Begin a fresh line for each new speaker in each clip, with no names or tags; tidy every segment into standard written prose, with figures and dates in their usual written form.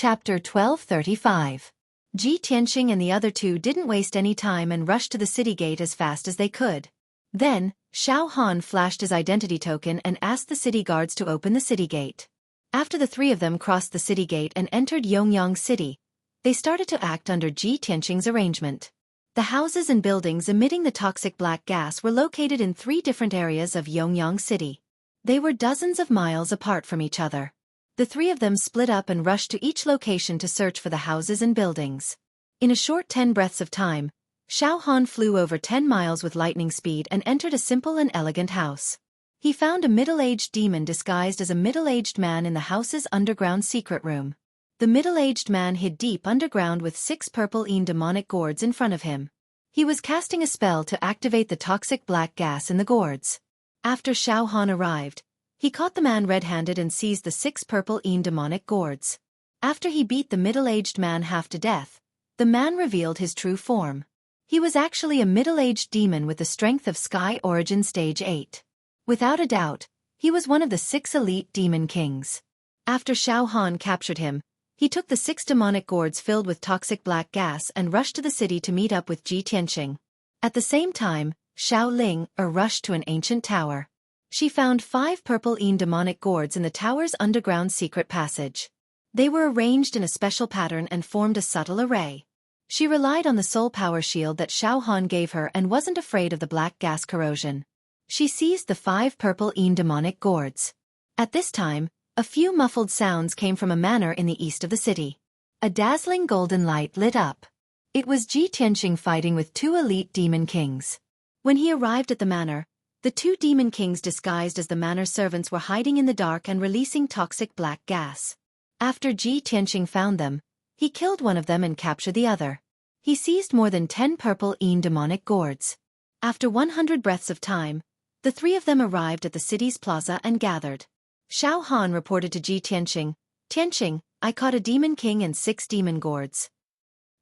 Chapter 1235. Ji Tianqing and the other two didn't waste any time and rushed to the city gate as fast as they could. Then, Xiao Han flashed his identity token and asked the city guards to open the city gate. After the three of them crossed the city gate and entered Yongyang City, they started to act under Ji Tianqing's arrangement. The houses and buildings emitting the toxic black gas were located in 3 different areas of Yongyang City. They were dozens of miles apart from each other. The 3 of them split up and rushed to each location to search for the houses and buildings. In a short 10 breaths of time, Xiao Han flew over 10 miles with lightning speed and entered a simple and elegant house. He found a middle-aged demon disguised as a middle-aged man in the house's underground secret room. The middle-aged man hid deep underground with 6 purple demonic gourds in front of him. He was casting a spell to activate the toxic black gas in the gourds. After Xiao Han arrived, he caught the man red-handed and seized the 6 purple demonic gourds. After he beat the middle-aged man half to death, the man revealed his true form. He was actually a middle-aged demon with the strength of Sky Origin Stage 8. Without a doubt, he was one of the 6 elite demon kings. After Xiao Han captured him, he took the 6 demonic gourds filled with toxic black gas and rushed to the city to meet up with Ji Tianqing. At the same time, Xiao Ling rushed to an ancient tower. She found 5 purple demonic gourds in the tower's underground secret passage. They were arranged in a special pattern and formed a subtle array. She relied on the soul power shield that Xiao Han gave her and wasn't afraid of the black gas corrosion. She seized the 5 purple demonic gourds. At this time, a few muffled sounds came from a manor in the east of the city. A dazzling golden light lit up. It was Ji Tianqing fighting with 2 elite demon kings. When he arrived at the manor, the 2 demon kings disguised as the manor servants were hiding in the dark and releasing toxic black gas. After Ji Tianqing found them, he killed one of them and captured the other. He seized more than 10 purple demonic gourds. After 100 breaths of time, the 3 of them arrived at the city's plaza and gathered. Xiao Han reported to Ji Tianqing, "Tianqing, I caught a demon king and 6 demon gourds."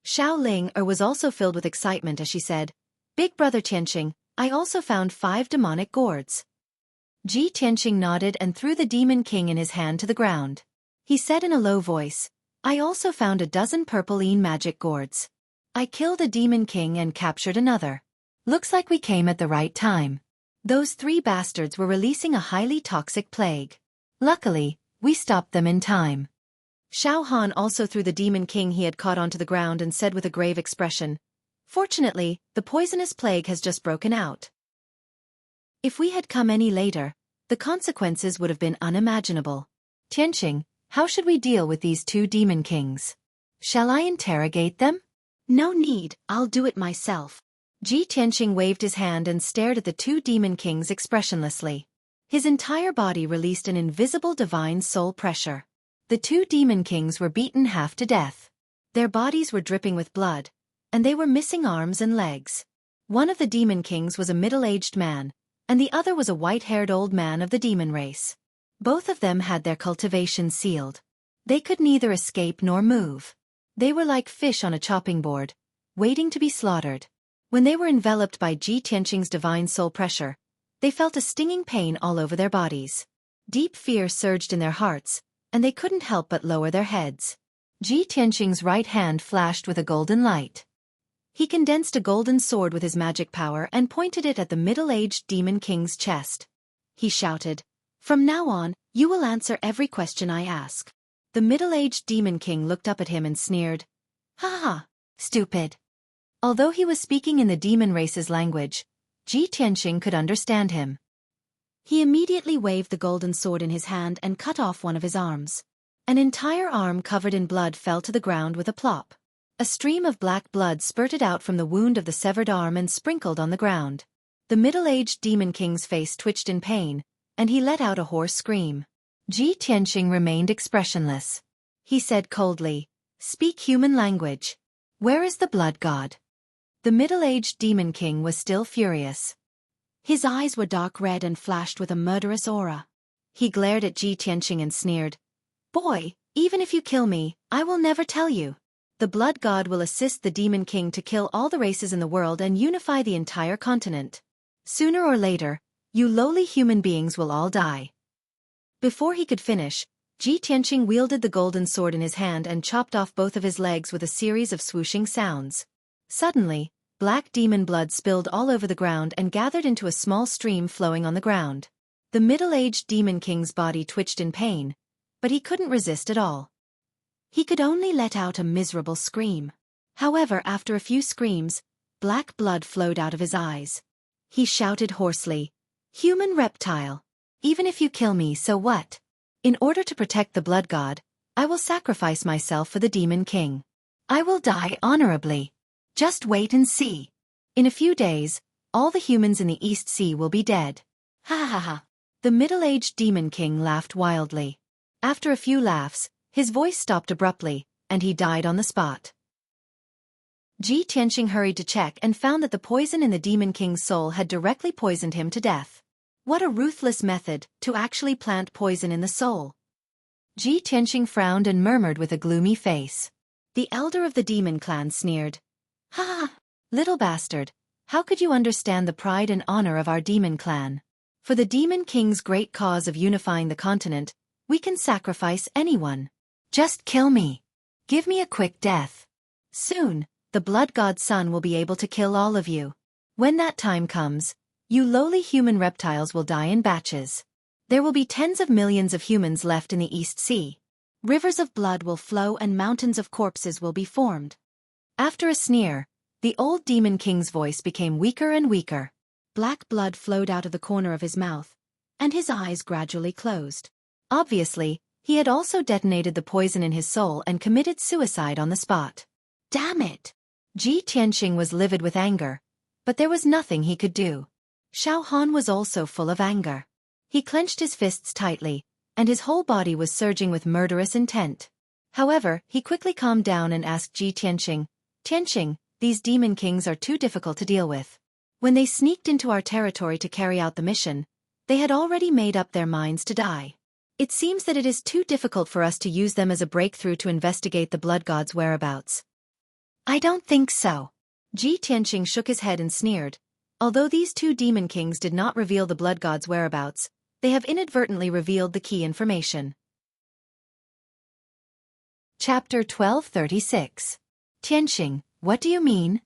Xiao Ling was also filled with excitement as she said, "Big brother Tianqing, I also found 5 demonic gourds." Ji Tianqing nodded and threw the demon king in his hand to the ground. He said in a low voice, "I also found a dozen purple magic gourds. I killed a demon king and captured another. Looks like we came at the right time. Those 3 bastards were releasing a highly toxic plague. Luckily, we stopped them in time." Xiao Han also threw the demon king he had caught onto the ground and said with a grave expression, "Fortunately, the poisonous plague has just broken out. If we had come any later, the consequences would have been unimaginable. Tianqing, how should we deal with these 2 demon kings? Shall I interrogate them?" "No need, I'll do it myself." Ji Tianqing waved his hand and stared at the 2 demon kings expressionlessly. His entire body released an invisible divine soul pressure. The 2 demon kings were beaten half to death. Their bodies were dripping with blood, and they were missing arms and legs. One of the demon kings was a middle-aged man, and the other was a white-haired old man of the demon race. Both of them had their cultivation sealed. They could neither escape nor move. They were like fish on a chopping board, waiting to be slaughtered. When they were enveloped by Ji Tianqing's divine soul pressure, they felt a stinging pain all over their bodies. Deep fear surged in their hearts, and they couldn't help but lower their heads. Ji Tianqing's right hand flashed with a golden light. He condensed a golden sword with his magic power and pointed it at the middle-aged demon king's chest. He shouted, "From now on, you will answer every question I ask." The middle-aged demon king looked up at him and sneered, "Ha ha, stupid." Although he was speaking in the demon race's language, Ji Tianqing could understand him. He immediately waved the golden sword in his hand and cut off one of his arms. An entire arm covered in blood fell to the ground with a plop. A stream of black blood spurted out from the wound of the severed arm and sprinkled on the ground. The middle-aged demon king's face twitched in pain, and he let out a hoarse scream. Ji Tianqing remained expressionless. He said coldly, "Speak human language. Where is the blood god?" The middle-aged demon king was still furious. His eyes were dark red and flashed with a murderous aura. He glared at Ji Tianqing and sneered, "Boy, even if you kill me, I will never tell you. The blood god will assist the demon king to kill all the races in the world and unify the entire continent. Sooner or later, you lowly human beings will all die." Before he could finish, Ji Tianqing wielded the golden sword in his hand and chopped off both of his legs with a series of swooshing sounds. Suddenly, black demon blood spilled all over the ground and gathered into a small stream flowing on the ground. The middle-aged demon king's body twitched in pain, but he couldn't resist at all. He could only let out a miserable scream. However, after a few screams, black blood flowed out of his eyes. He shouted hoarsely, "Human reptile! Even if you kill me, so what? In order to protect the blood god, I will sacrifice myself for the demon king. I will die honorably. Just wait and see. In a few days, all the humans in the East Sea will be dead." Ha ha ha. The middle-aged demon king laughed wildly. After a few laughs, his voice stopped abruptly, and he died on the spot. Ji Tianqing hurried to check and found that the poison in the demon king's soul had directly poisoned him to death. What a ruthless method, to actually plant poison in the soul. Ji Tianqing frowned and murmured with a gloomy face. The elder of the demon clan sneered. "Ha ha! Little bastard, how could you understand the pride and honor of our demon clan? For the demon king's great cause of unifying the continent, we can sacrifice anyone. Just kill me. Give me a quick death. Soon, the blood god's son will be able to kill all of you. When that time comes, you lowly human reptiles will die in batches. There will be tens of millions of humans left in the East Sea. Rivers of blood will flow and mountains of corpses will be formed." After a sneer, the old demon king's voice became weaker and weaker. Black blood flowed out of the corner of his mouth, and his eyes gradually closed. Obviously, he had also detonated the poison in his soul and committed suicide on the spot. Damn it! Ji Tianqing was livid with anger, but there was nothing he could do. Xiao Han was also full of anger. He clenched his fists tightly, and his whole body was surging with murderous intent. However, he quickly calmed down and asked Ji Tianqing, "Tianqing, these demon kings are too difficult to deal with. When they sneaked into our territory to carry out the mission, they had already made up their minds to die. It seems that it is too difficult for us to use them as a breakthrough to investigate the blood god's whereabouts." "I don't think so." Ji Tianqing shook his head and sneered. Although these two demon kings did not reveal the blood god's whereabouts, they have inadvertently revealed the key information. Chapter 1236. Tianqing, what do you mean?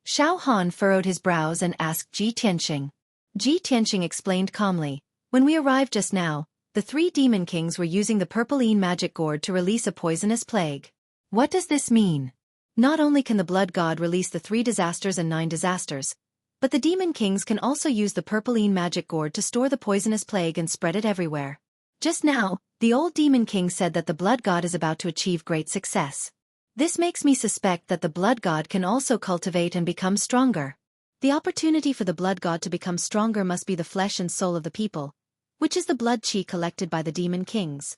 Xiao Han furrowed his brows and asked Ji Tianqing. Ji Tianqing explained calmly, "When we arrived just now, the three demon kings were using the purpline magic gourd to release a poisonous plague. What does this mean? Not only can the blood god release the 3 disasters and 9 disasters, but the demon kings can also use the purpline magic gourd to store the poisonous plague and spread it everywhere. Just now, the old demon king said that the blood god is about to achieve great success. This makes me suspect that the blood god can also cultivate and become stronger. The opportunity for the blood god to become stronger must be the flesh and soul of the people, which is the blood qi collected by the demon kings."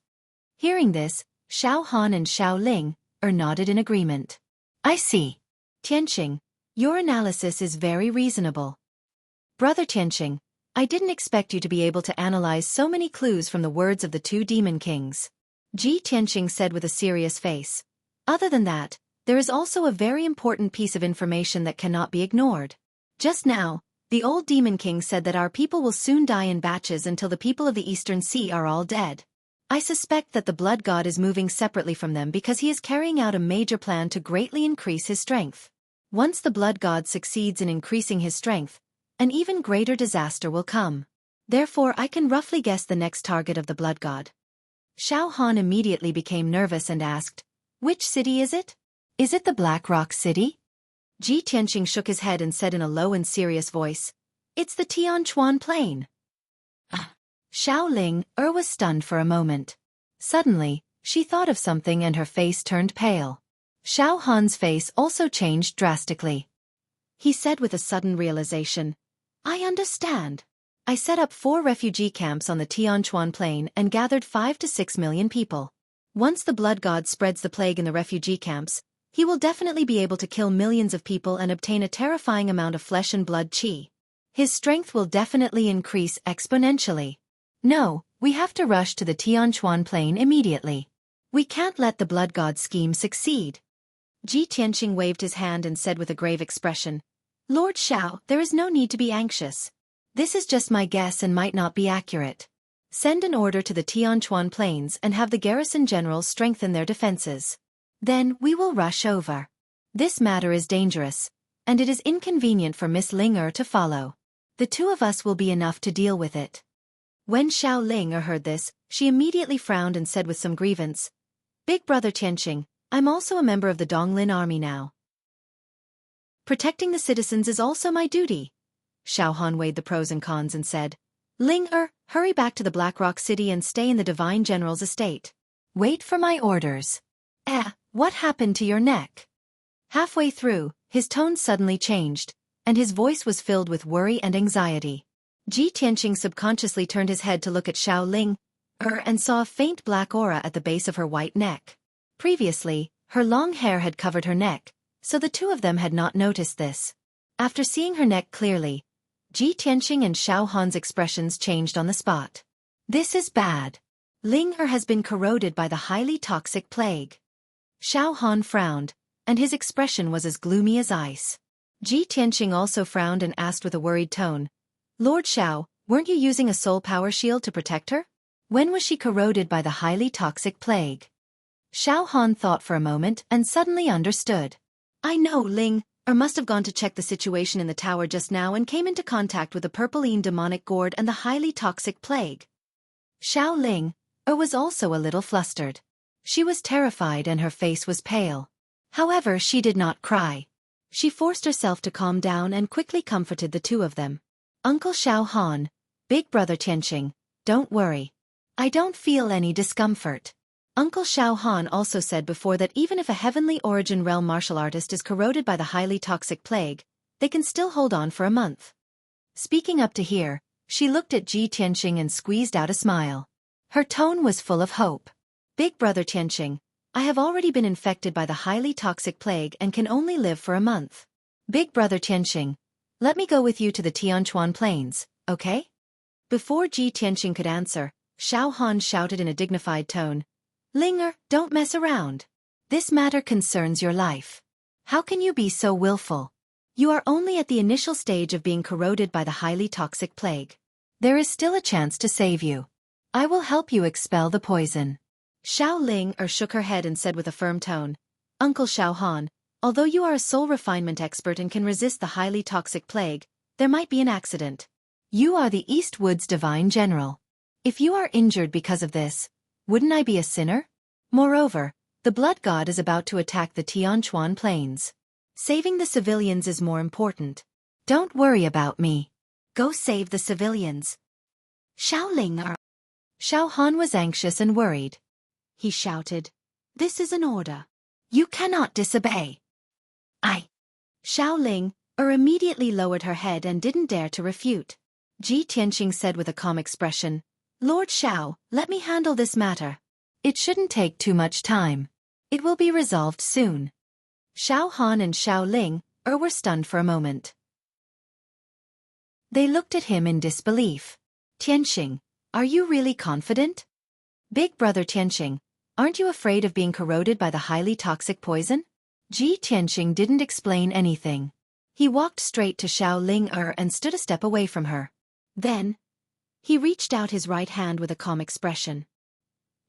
Hearing this, Xiao Han and Xiao Ling nodded in agreement. "I see. Tianqing, your analysis is very reasonable. Brother Tianqing, I didn't expect you to be able to analyze so many clues from the words of the 2 demon kings," Ji Tianqing said with a serious face. "Other than that, there is also a very important piece of information that cannot be ignored. Just now, the old demon king said that our people will soon die in batches until the people of the Eastern Sea are all dead. I suspect that the blood god is moving separately from them because he is carrying out a major plan to greatly increase his strength. Once the blood god succeeds in increasing his strength, an even greater disaster will come. Therefore I can roughly guess the next target of the blood god." Xiao Han immediately became nervous and asked, "Which city is it? Is it the Black Rock City?" Ji Tianqing shook his head and said in a low and serious voice, "It's the Tianquan Plain." Xiao Ling was stunned for a moment. Suddenly, she thought of something and her face turned pale. Xiao Han's face also changed drastically. He said with a sudden realization, "I understand. I set up 4 refugee camps on the Tianquan Plain and gathered 5 to 6 million people. Once the blood god spreads the plague in the refugee camps, he will definitely be able to kill millions of people and obtain a terrifying amount of flesh and blood qi. His strength will definitely increase exponentially. No, we have to rush to the Tianquan Plain immediately. We can't let the blood god scheme succeed." Ji Tianqing waved his hand and said with a grave expression, "Lord Xiao, there is no need to be anxious. This is just my guess and might not be accurate. Send an order to the Tianquan Plains and have the garrison generals strengthen their defenses. Then we will rush over. This matter is dangerous, and it is inconvenient for Miss Ling to follow. The two of us will be enough to deal with it. When Xiao Ling heard this, she immediately frowned and said with some grievance, Big Brother Tianqing, I'm also a member of the Donglin army now. Protecting the citizens is also my duty. Xiao Han weighed the pros and cons and said, Ling hurry back to the Black Rock City and stay in the Divine General's estate. Wait for my orders. What happened to your neck? Halfway through, his tone suddenly changed, and his voice was filled with worry and anxiety. Ji Tianqing subconsciously turned his head to look at Xiao Ling, and saw a faint black aura at the base of her white neck. Previously, her long hair had covered her neck, so the two of them had not noticed this. After seeing her neck clearly, Ji Tianqing and Xiao Han's expressions changed on the spot. This is bad. Ling has been corroded by the highly toxic plague. Xiao Han frowned, and his expression was as gloomy as ice. Ji Tianqing also frowned and asked with a worried tone, Lord Xiao, weren't you using a soul power shield to protect her? When was she corroded by the highly toxic plague? Xiao Han thought for a moment and suddenly understood. I know Ling must have gone to check the situation in the tower just now and came into contact with the purpline demonic gourd and the highly toxic plague. Xiao Ling was also a little flustered. She was terrified and her face was pale. However, she did not cry. She forced herself to calm down and quickly comforted the two of them. Uncle Xiao Han, Big Brother Tianqing, don't worry. I don't feel any discomfort. Uncle Xiao Han also said before that even if a heavenly origin realm martial artist is corroded by the highly toxic plague, they can still hold on for a month. Speaking up to here, she looked at Ji Tianqing and squeezed out a smile. Her tone was full of hope. Big Brother Tianqing, I have already been infected by the highly toxic plague and can only live for a month. Big Brother Tianqing, let me go with you to the Tianquan Plains, okay? Before Ji Tianqing could answer, Xiao Han shouted in a dignified tone, Ling don't mess around. This matter concerns your life. How can you be so willful? You are only at the initial stage of being corroded by the highly toxic plague. There is still a chance to save you. I will help you expel the poison. Xiao Ling shook her head and said with a firm tone, Uncle Xiao Han, although you are a soul refinement expert and can resist the highly toxic plague, there might be an accident. You are the East Woods Divine General. If you are injured because of this, wouldn't I be a sinner? Moreover, the blood god is about to attack the Tianquan Plains. Saving the civilians is more important. Don't worry about me. Go save the civilians. Xiao Ling Xiao Han was anxious and worried. He shouted, This is an order. You cannot disobey. Xiao Ling immediately lowered her head and didn't dare to refute. Ji Tianqing said with a calm expression, Lord Xiao, let me handle this matter. It shouldn't take too much time. It will be resolved soon. Xiao Han and Xiao Ling were stunned for a moment. They looked at him in disbelief. Tianqing, are you really confident? Big Brother Tianqing, aren't you afraid of being corroded by the highly toxic poison? Ji Tianqing didn't explain anything. He walked straight to Xiao Ling and stood a step away from her. Then, he reached out his right hand with a calm expression.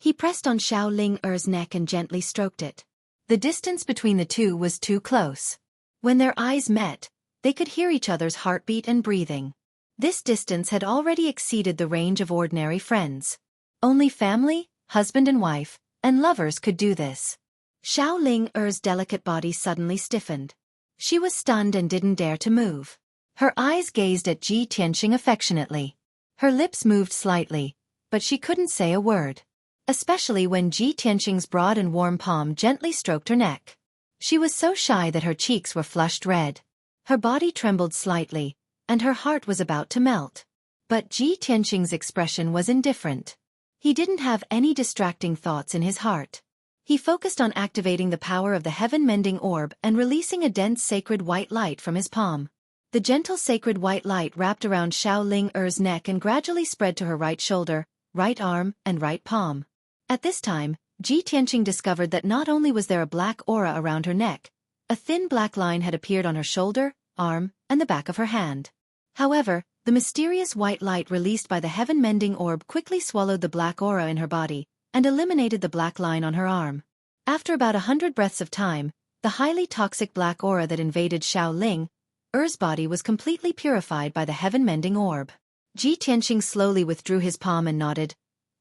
He pressed on Xiao Ling's neck and gently stroked it. The distance between the two was too close. When their eyes met, they could hear each other's heartbeat and breathing. This distance had already exceeded the range of ordinary friends. Only family, husband and wife, and lovers could do this. Xiao Ling's delicate body suddenly stiffened. She was stunned and didn't dare to move. Her eyes gazed at Ji Tianqing affectionately. Her lips moved slightly, but she couldn't say a word. Especially when Ji Tianqing's broad and warm palm gently stroked her neck. She was so shy that her cheeks were flushed red. Her body trembled slightly, and her heart was about to melt. But Ji Tianqing's expression was indifferent. He didn't have any distracting thoughts in his heart. He focused on activating the power of the heaven-mending orb and releasing a dense sacred white light from his palm. The gentle sacred white light wrapped around Xiao Ling's neck and gradually spread to her right shoulder, right arm, and right palm. At this time, Ji Tianqing discovered that not only was there a black aura around her neck, a thin black line had appeared on her shoulder, arm, and the back of her hand. However, The mysterious white light released by the heaven-mending orb quickly swallowed the black aura in her body and eliminated the black line on her arm. After about 100 breaths of time, the highly toxic black aura that invaded Xiao Ling's body was completely purified by the heaven-mending orb. Ji Tianqing slowly withdrew his palm and nodded.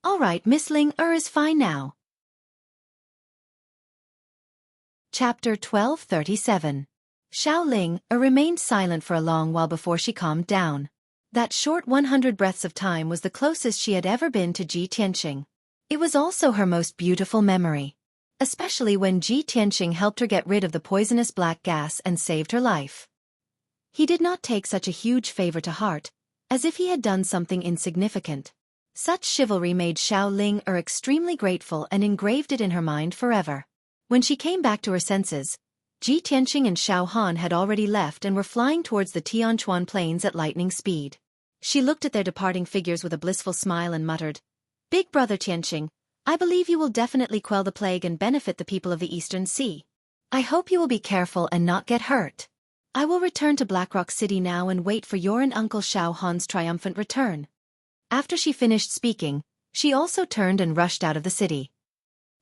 "All right, Miss Ling is fine now." Chapter 1237. Xiao Ling remained silent for a long while before she calmed down. That short 100 breaths of time was the closest she had ever been to Ji Tianqing. It was also her most beautiful memory. Especially when Ji Tianqing helped her get rid of the poisonous black gas and saved her life. He did not take such a huge favor to heart, as if he had done something insignificant. Such chivalry made Xiao Ling extremely grateful and engraved it in her mind forever. When she came back to her senses, Ji Tianqing and Xiao Han had already left and were flying towards the Tianquan plains at lightning speed. She looked at their departing figures with a blissful smile and muttered, "Big brother Tianqing, I believe you will definitely quell the plague and benefit the people of the Eastern Sea. I hope you will be careful and not get hurt. I will return to Blackrock City now and wait for your and Uncle Xiao Han's triumphant return." After she finished speaking, she also turned and rushed out of the city.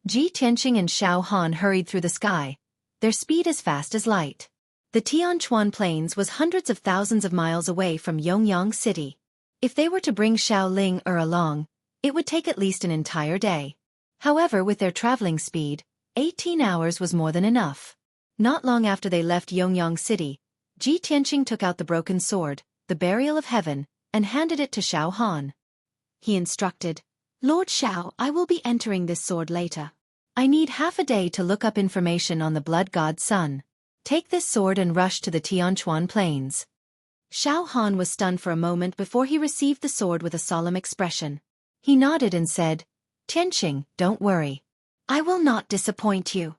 Ji Tianqing and Xiao Han hurried through the sky, their speed as fast as light. The Tianquan Plains was hundreds of thousands of miles away from Yongyang City. If they were to bring Xiao Ling along, it would take at least an entire day. However, with their traveling speed, 18 hours was more than enough. Not long after they left Yongyang City, Ji Tianqing took out the broken sword, the Burial of Heaven, and handed it to Xiao Han. He instructed, "Lord Xiao, I will be entering this sword later. I need half a day to look up information on the blood god's son. Take this sword and rush to the Tianquan Plains." Xiao Han was stunned for a moment before he received the sword with a solemn expression. He nodded and said, "Tianqing, don't worry. I will not disappoint you."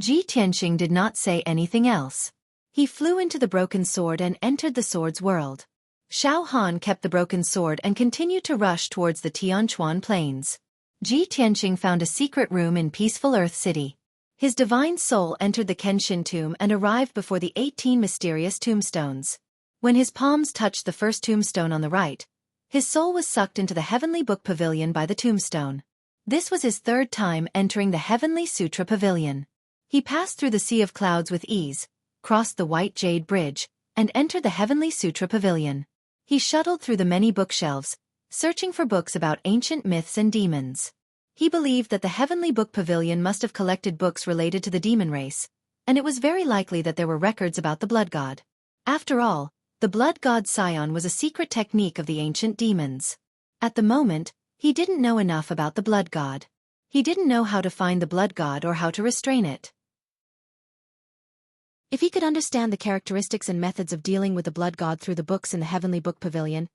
Ji Tianqing did not say anything else. He flew into the broken sword and entered the sword's world. Xiao Han kept the broken sword and continued to rush towards the Tianquan Plains. Ji Tianqing found a secret room in peaceful Earth City. His divine soul entered the Kenshin tomb and arrived before the 18 mysterious tombstones. When his palms touched the first tombstone on the right, his soul was sucked into the Heavenly Book Pavilion by the tombstone. This was his third time entering the Heavenly Sutra Pavilion. He passed through the Sea of Clouds with ease, crossed the White Jade Bridge, and entered the Heavenly Sutra Pavilion. He shuttled through the many bookshelves, searching for books about ancient myths and demons. He believed that the Heavenly Book Pavilion must have collected books related to the demon race, and it was very likely that there were records about the blood god. After all, the blood god Scion was a secret technique of the ancient demons. At the moment, he didn't know enough about the blood god. He didn't know how to find the blood god or how to restrain it. If he could understand the characteristics and methods of dealing with the blood god through the books in the Heavenly Book Pavilion,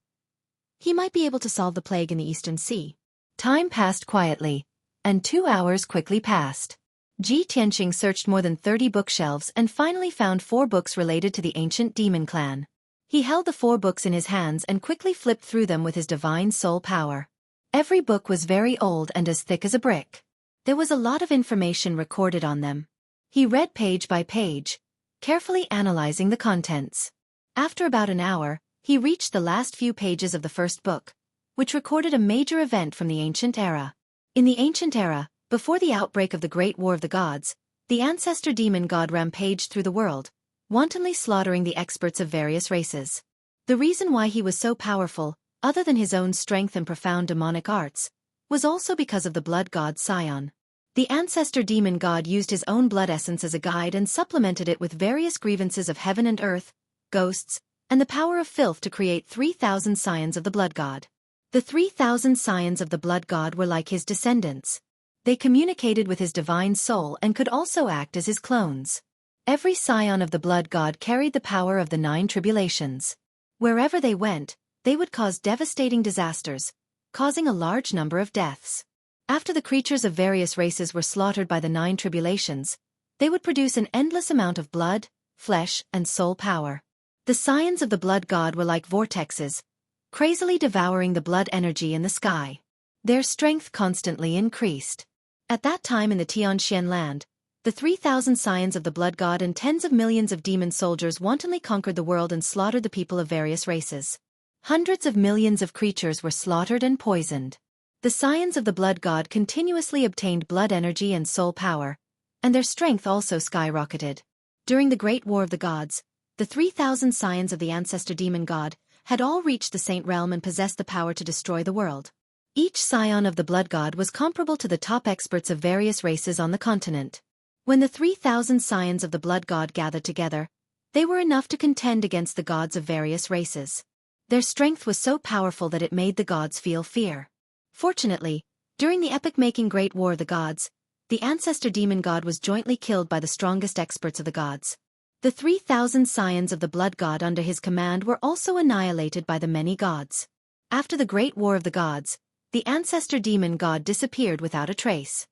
he might be able to solve the plague in the Eastern Sea. Time passed quietly, and 2 hours quickly passed. Ji Tianqing searched more than 30 bookshelves and finally found 4 books related to the ancient demon clan. He held the 4 books in his hands and quickly flipped through them with his divine soul power. Every book was very old and as thick as a brick. There was a lot of information recorded on them. He read page by page, carefully analyzing the contents. After about an hour, he reached the last few pages of the first book, which recorded a major event from the ancient era. In the ancient era, before the outbreak of the Great War of the Gods, the ancestor demon god rampaged through the world, wantonly slaughtering the experts of various races. The reason why he was so powerful, other than his own strength and profound demonic arts, was also because of the blood god Scion. The ancestor demon god used his own blood essence as a guide and supplemented it with various grievances of heaven and earth, ghosts, and the power of filth to create 3,000 scions of the blood god. The 3,000 scions of the blood god were like his descendants. They communicated with his divine soul and could also act as his clones. Every scion of the blood god carried the power of the 9 tribulations. Wherever they went, they would cause devastating disasters, causing a large number of deaths. After the creatures of various races were slaughtered by the 9 tribulations, they would produce an endless amount of blood, flesh, and soul power. The scions of the blood god were like vortexes, crazily devouring the blood energy in the sky. Their strength constantly increased. At that time in the Tianxian land, the 3,000 scions of the blood god and tens of millions of demon soldiers wantonly conquered the world and slaughtered the people of various races. Hundreds of millions of creatures were slaughtered and poisoned. The Scions of the Blood God continuously obtained blood energy and soul power, and their strength also skyrocketed. During the Great War of the Gods, the 3,000 Scions of the Ancestor Demon God had all reached the Saint Realm and possessed the power to destroy the world. Each Scion of the Blood God was comparable to the top experts of various races on the continent. When the 3,000 Scions of the Blood God gathered together, they were enough to contend against the gods of various races. Their strength was so powerful that it made the gods feel fear. Fortunately, during the epic-making Great War of the Gods, the Ancestor Demon God was jointly killed by the strongest experts of the gods. The 3,000 Scions of the Blood God under his command were also annihilated by the many gods. After the Great War of the Gods, the Ancestor Demon God disappeared without a trace.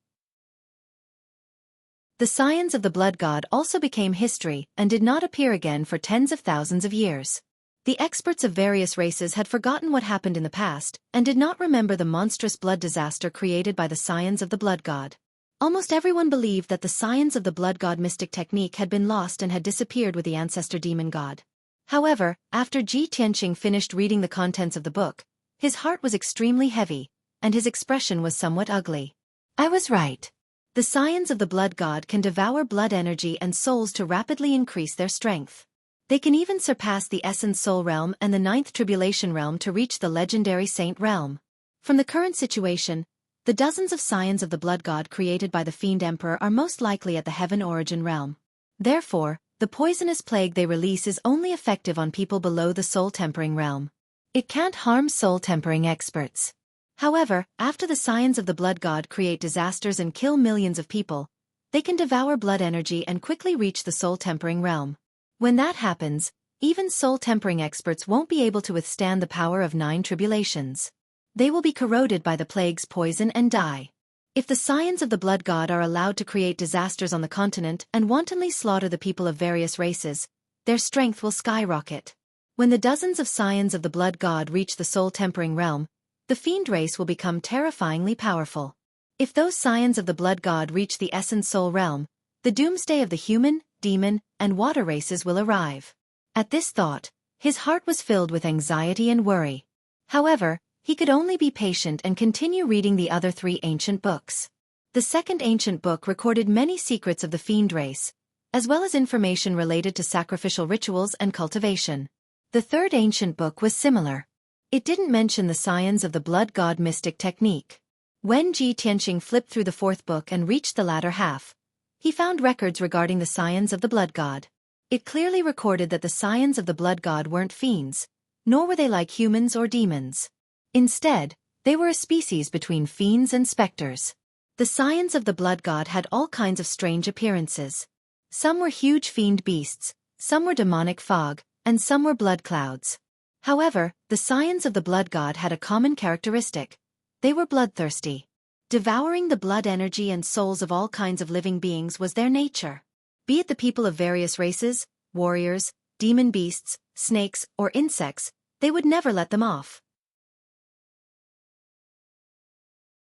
The Scions of the Blood God also became history and did not appear again for tens of thousands of years. The experts of various races had forgotten what happened in the past and did not remember the monstrous blood disaster created by the Scions of the Blood God. Almost everyone believed that the Scions of the Blood God mystic technique had been lost and had disappeared with the Ancestor Demon God. However, after Ji Tianqing finished reading the contents of the book, his heart was extremely heavy, and his expression was somewhat ugly. I was right. The Scions of the Blood God can devour blood energy and souls to rapidly increase their strength. They can even surpass the Essence Soul Realm and the Ninth Tribulation Realm to reach the legendary Saint Realm. From the current situation, the dozens of Scions of the Blood God created by the Fiend Emperor are most likely at the Heaven Origin Realm. Therefore, the poisonous plague they release is only effective on people below the Soul Tempering Realm. It can't harm soul tempering experts. However, after the Scions of the Blood God create disasters and kill millions of people, they can devour blood energy and quickly reach the Soul Tempering Realm. When that happens, even soul-tempering experts won't be able to withstand the power of 9 tribulations. They will be corroded by the plague's poison and die. If the Scions of the Blood God are allowed to create disasters on the continent and wantonly slaughter the people of various races, their strength will skyrocket. When the dozens of Scions of the Blood God reach the soul-tempering realm, the fiend race will become terrifyingly powerful. If those Scions of the Blood God reach the Essence Soul Realm, the doomsday of the human, demon, and water races will arrive. At this thought, his heart was filled with anxiety and worry. However, he could only be patient and continue reading the other 3 ancient books. The second ancient book recorded many secrets of the fiend race, as well as information related to sacrificial rituals and cultivation. The third ancient book was similar. It didn't mention the Scions of the Blood God mystic technique. When Ji Tianqing flipped through the fourth book and reached the latter half, he found records regarding the Scions of the Blood God. It clearly recorded that the Scions of the Blood God weren't fiends, nor were they like humans or demons. Instead, they were a species between fiends and specters. The Scions of the Blood God had all kinds of strange appearances. Some were huge fiend beasts, some were demonic fog, and some were blood clouds. However, the Scions of the Blood God had a common characteristic. They were bloodthirsty. Devouring the blood energy and souls of all kinds of living beings was their nature. Be it the people of various races, warriors, demon beasts, snakes, or insects, they would never let them off.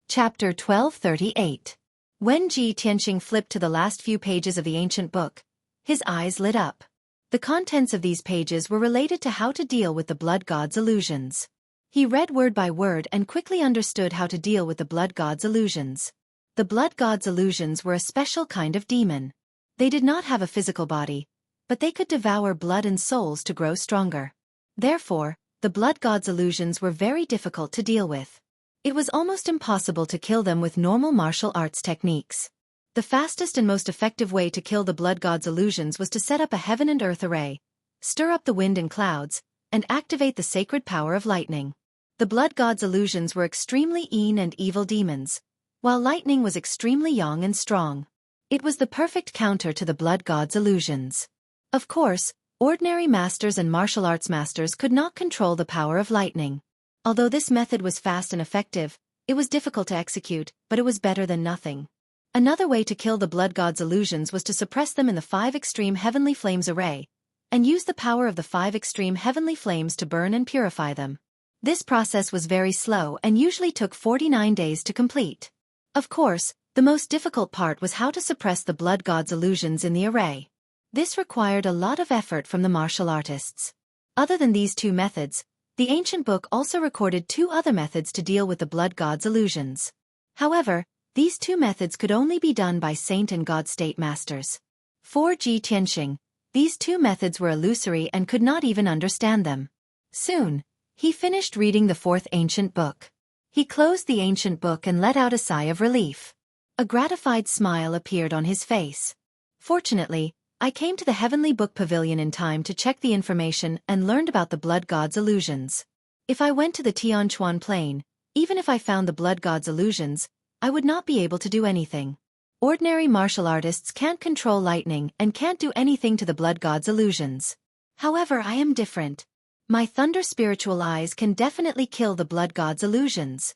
Chapter 1238. When Ji Tianqing flipped to the last few pages of the ancient book, his eyes lit up. The contents of these pages were related to how to deal with the blood god's illusions. He read word by word and quickly understood how to deal with the blood god's illusions. The blood god's illusions were a special kind of demon. They did not have a physical body, but they could devour blood and souls to grow stronger. Therefore, the blood god's illusions were very difficult to deal with. It was almost impossible to kill them with normal martial arts techniques. The fastest and most effective way to kill the blood god's illusions was to set up a heaven and earth array, stir up the wind and clouds, and activate the sacred power of lightning. The blood god's illusions were extremely mean and evil demons, while lightning was extremely young and strong. It was the perfect counter to the blood god's illusions. Of course, ordinary masters and martial arts masters could not control the power of lightning. Although this method was fast and effective, it was difficult to execute, but it was better than nothing. Another way to kill the blood god's illusions was to suppress them in the 5 extreme heavenly flames array, and use the power of the 5 extreme heavenly flames to burn and purify them. This process was very slow and usually took 49 days to complete. Of course, the most difficult part was how to suppress the blood god's illusions in the array. This required a lot of effort from the martial artists. Other than these 2 methods, The ancient book also recorded 2 other methods to deal with the blood god's illusions. However, these 2 methods could only be done by saint and god state masters. For Ji Tianxing, these 2 methods were illusory and could not even understand them. Soon, he finished reading the 4th ancient book. He closed the ancient book and let out a sigh of relief. A gratified smile appeared on his face. Fortunately, I came to the Heavenly Book Pavilion in time to check the information and learned about the blood god's illusions. If I went to the Tianquan Plain, even if I found the blood god's illusions, I would not be able to do anything. Ordinary martial artists can't control lightning and can't do anything to the blood god's illusions. However, I am different. My thunder spiritual eyes can definitely kill the blood god's illusions.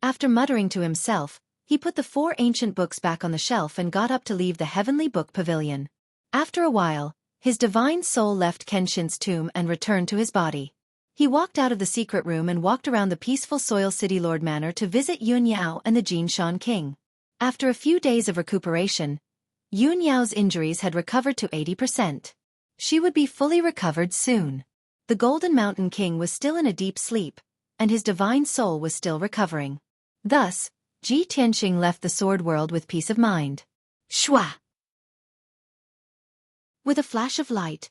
After muttering to himself, he put the 4 ancient books back on the shelf and got up to leave the Heavenly Book Pavilion. After a while, his divine soul left Kenshin's tomb and returned to his body. He walked out of the secret room and walked around the peaceful Soil City Lord Manor to visit Yun Yao and the Jinshan King. After a few days of recuperation, Yun Yao's injuries had recovered to 80%. She would be fully recovered soon. The Golden Mountain King was still in a deep sleep, and his divine soul was still recovering. Thus, Ji Tianxing left the sword world with peace of mind. Shua! With a flash of light,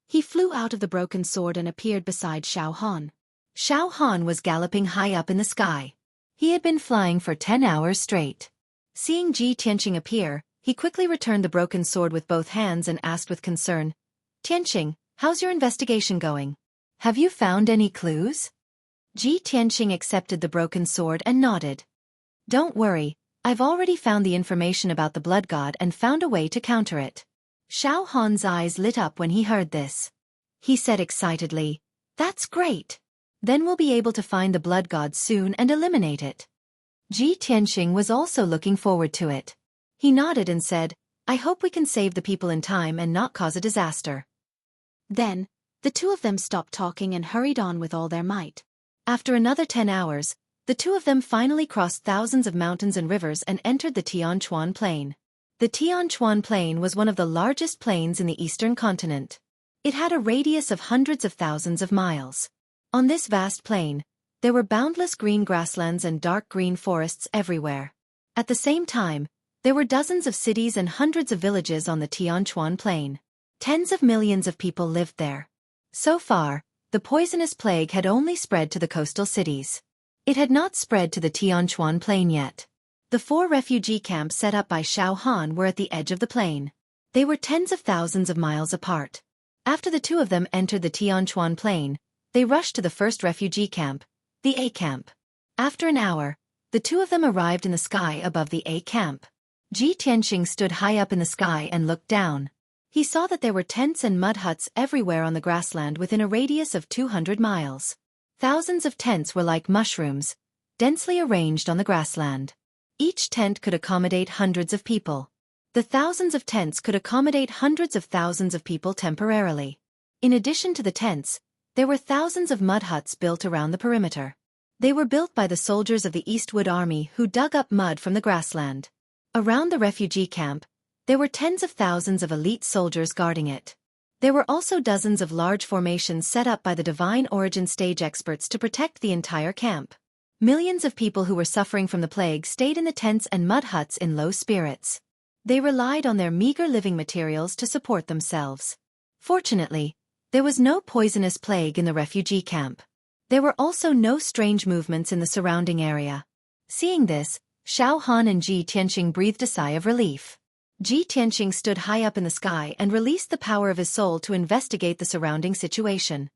he flew out of the broken sword and appeared beside Xiao Han. Xiao Han was galloping high up in the sky. He had been flying for 10 hours straight. Seeing Ji Tianxing appear, he quickly returned the broken sword with both hands and asked with concern, "Tianxing, how's your investigation going? Have you found any clues?" Ji Tianxing accepted the broken sword and nodded. "Don't worry, I've already found the information about the blood god and found a way to counter it." Xiao Han's eyes lit up when he heard this. He said excitedly, "That's great! Then we'll be able to find the blood god soon and eliminate it." Ji Tianxing was also looking forward to it. He nodded and said, "I hope we can save the people in time and not cause a disaster." Then, the 2 of them stopped talking and hurried on with all their might. After another 10 hours, the 2 of them finally crossed thousands of mountains and rivers and entered the Tianquan Plain. The Tianquan Plain was one of the largest plains in the eastern continent. It had a radius of hundreds of thousands of miles. On this vast plain, there were boundless green grasslands and dark green forests everywhere. At the same time, there were dozens of cities and hundreds of villages on the Tianquan Plain. Tens of millions of people lived there. So far, the poisonous plague had only spread to the coastal cities. It had not spread to the Tianquan Plain yet. The 4 refugee camps set up by Xiao Han were at the edge of the plain. They were tens of thousands of miles apart. After the 2 of them entered the Tianquan Plain, they rushed to the first refugee camp, the A camp. After an hour, the 2 of them arrived in the sky above the A camp. Ji Tianxing stood high up in the sky and looked down. He saw that there were tents and mud huts everywhere on the grassland within a radius of 200 miles. Thousands of tents were like mushrooms, densely arranged on the grassland. Each tent could accommodate hundreds of people. The thousands of tents could accommodate hundreds of thousands of people temporarily. In addition to the tents, there were thousands of mud huts built around the perimeter. They were built by the soldiers of the Eastwood Army who dug up mud from the grassland. Around the refugee camp, there were tens of thousands of elite soldiers guarding it. There were also dozens of large formations set up by the Divine Origin stage experts to protect the entire camp. Millions of people who were suffering from the plague stayed in the tents and mud huts in low spirits. They relied on their meager living materials to support themselves. Fortunately, there was no poisonous plague in the refugee camp. There were also no strange movements in the surrounding area. Seeing this, Xiao Han and Ji Tianxing breathed a sigh of relief. Ji Tianxing stood high up in the sky and released the power of his soul to investigate the surrounding situation.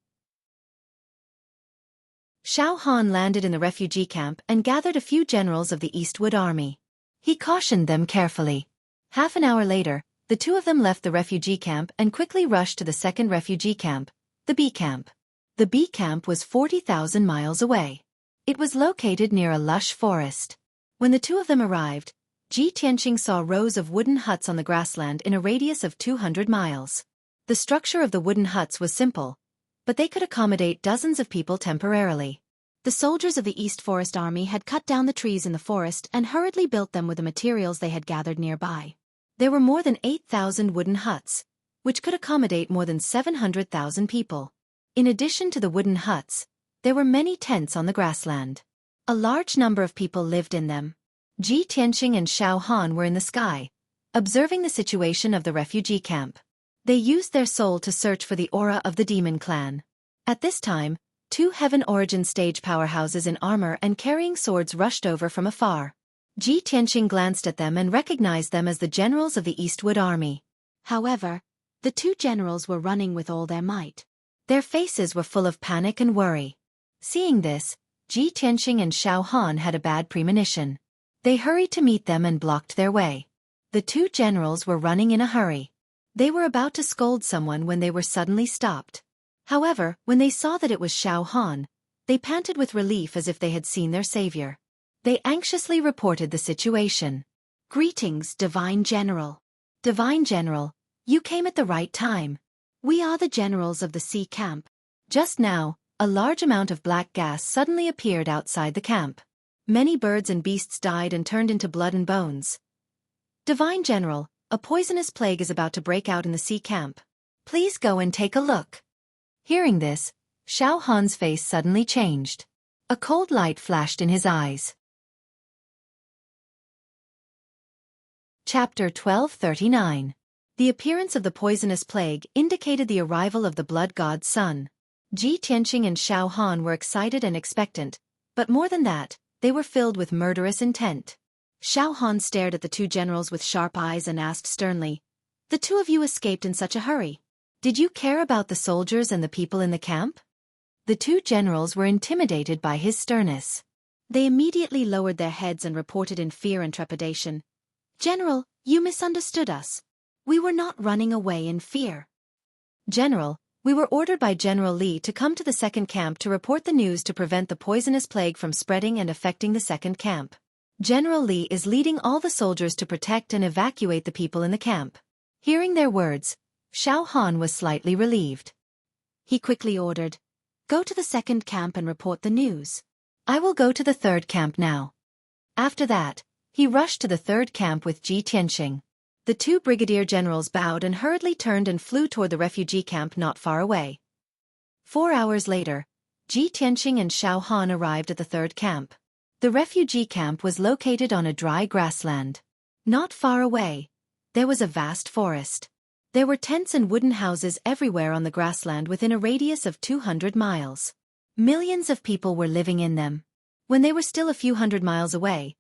Xiao Han landed in the refugee camp and gathered a few generals of the Eastwood Army. He cautioned them carefully. Half an hour later, the 2 of them left the refugee camp and quickly rushed to the second refugee camp, the B camp. The B camp was 40,000 miles away. It was located near a lush forest. When the 2 of them arrived, Ji Tianxing saw rows of wooden huts on the grassland in a radius of 200 miles. The structure of the wooden huts was simple, but they could accommodate dozens of people temporarily. The soldiers of the East Forest Army had cut down the trees in the forest and hurriedly built them with the materials they had gathered nearby. There were more than 8,000 wooden huts, which could accommodate more than 700,000 people. In addition to the wooden huts, There were many tents on the grassland. A large number of people lived in them. Ji Tianqing and Xiao Han were in the sky, observing the situation of the refugee camp. They used their soul to search for the aura of the demon clan. At this time, 2 Heaven Origin stage powerhouses in armor and carrying swords rushed over from afar. Ji Tianqing glanced at them and recognized them as the generals of the Eastwood Army. However, the 2 generals were running with all their might. Their faces were full of panic and worry. Seeing this, Ji Tianqing and Xiao Han had a bad premonition. They hurried to meet them and blocked their way. The 2 generals were running in a hurry. They were about to scold someone when they were suddenly stopped. However, when they saw that it was Xiao Han, they panted with relief as if they had seen their savior. They anxiously reported the situation. "Greetings, Divine General. Divine General, you came at the right time. We are the generals of the sea camp." Just now, a large amount of black gas suddenly appeared outside the camp. Many birds and beasts died and turned into blood and bones. "Divine General, a poisonous plague is about to break out in the sea camp. Please go and take a look." Hearing this, Xiao Han's face suddenly changed. A cold light flashed in his eyes. Chapter 1239. The appearance of the poisonous plague indicated the arrival of the blood god's son. Ji Tianqing and Xiao Han were excited and expectant, but more than that, they were filled with murderous intent. Xiao Han stared at the 2 generals with sharp eyes and asked sternly, "The 2 of you escaped in such a hurry. Did you care about the soldiers and the people in the camp?" The 2 generals were intimidated by his sternness. They immediately lowered their heads and reported in fear and trepidation, "General, you misunderstood us. We were not running away in fear. General, we were ordered by General Li to come to the second camp to report the news to prevent the poisonous plague from spreading and affecting the second camp. General Li is leading all the soldiers to protect and evacuate the people in the camp." Hearing their words, Xiao Han was slightly relieved. He quickly ordered, "Go to the second camp and report the news. I will go to the third camp now." After that, he rushed to the third camp with Ji Tianqing. The 2 brigadier generals bowed and hurriedly turned and flew toward the refugee camp not far away. 4 hours later, Ji Tianqing and Xiao Han arrived at the third camp. The refugee camp was located on a dry grassland. Not far away, there was a vast forest. There were tents and wooden houses everywhere on the grassland within a radius of 200 miles. Millions of people were living in them. When they were still a few hundred miles away,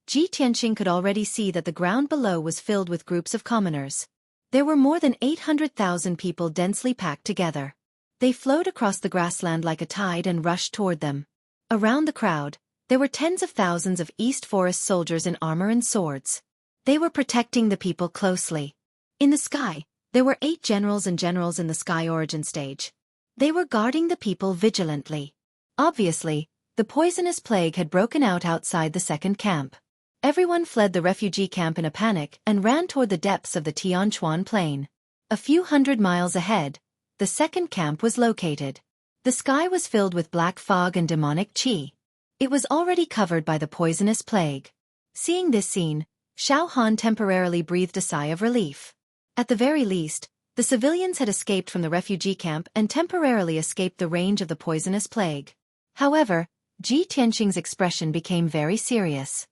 Ji Tianqing could already see that the ground below was filled with groups of commoners. There were more than 800,000 people densely packed together. They flowed across the grassland like a tide and rushed toward them. Around the crowd, there were tens of thousands of East Forest soldiers in armor and swords. They were protecting the people closely. In the sky, there were 8 generals and generals in the sky origin stage. They were guarding the people vigilantly. Obviously, the poisonous plague had broken out outside the second camp. Everyone fled the refugee camp in a panic and ran toward the depths of the Tianchuan Plain. A few hundred miles ahead, the second camp was located. The sky was filled with black fog and demonic qi. It was already covered by the poisonous plague. Seeing this scene, Xiao Han temporarily breathed a sigh of relief. At the very least, the civilians had escaped from the refugee camp and temporarily escaped the range of the poisonous plague. However, Ji Tianqing's expression became very serious.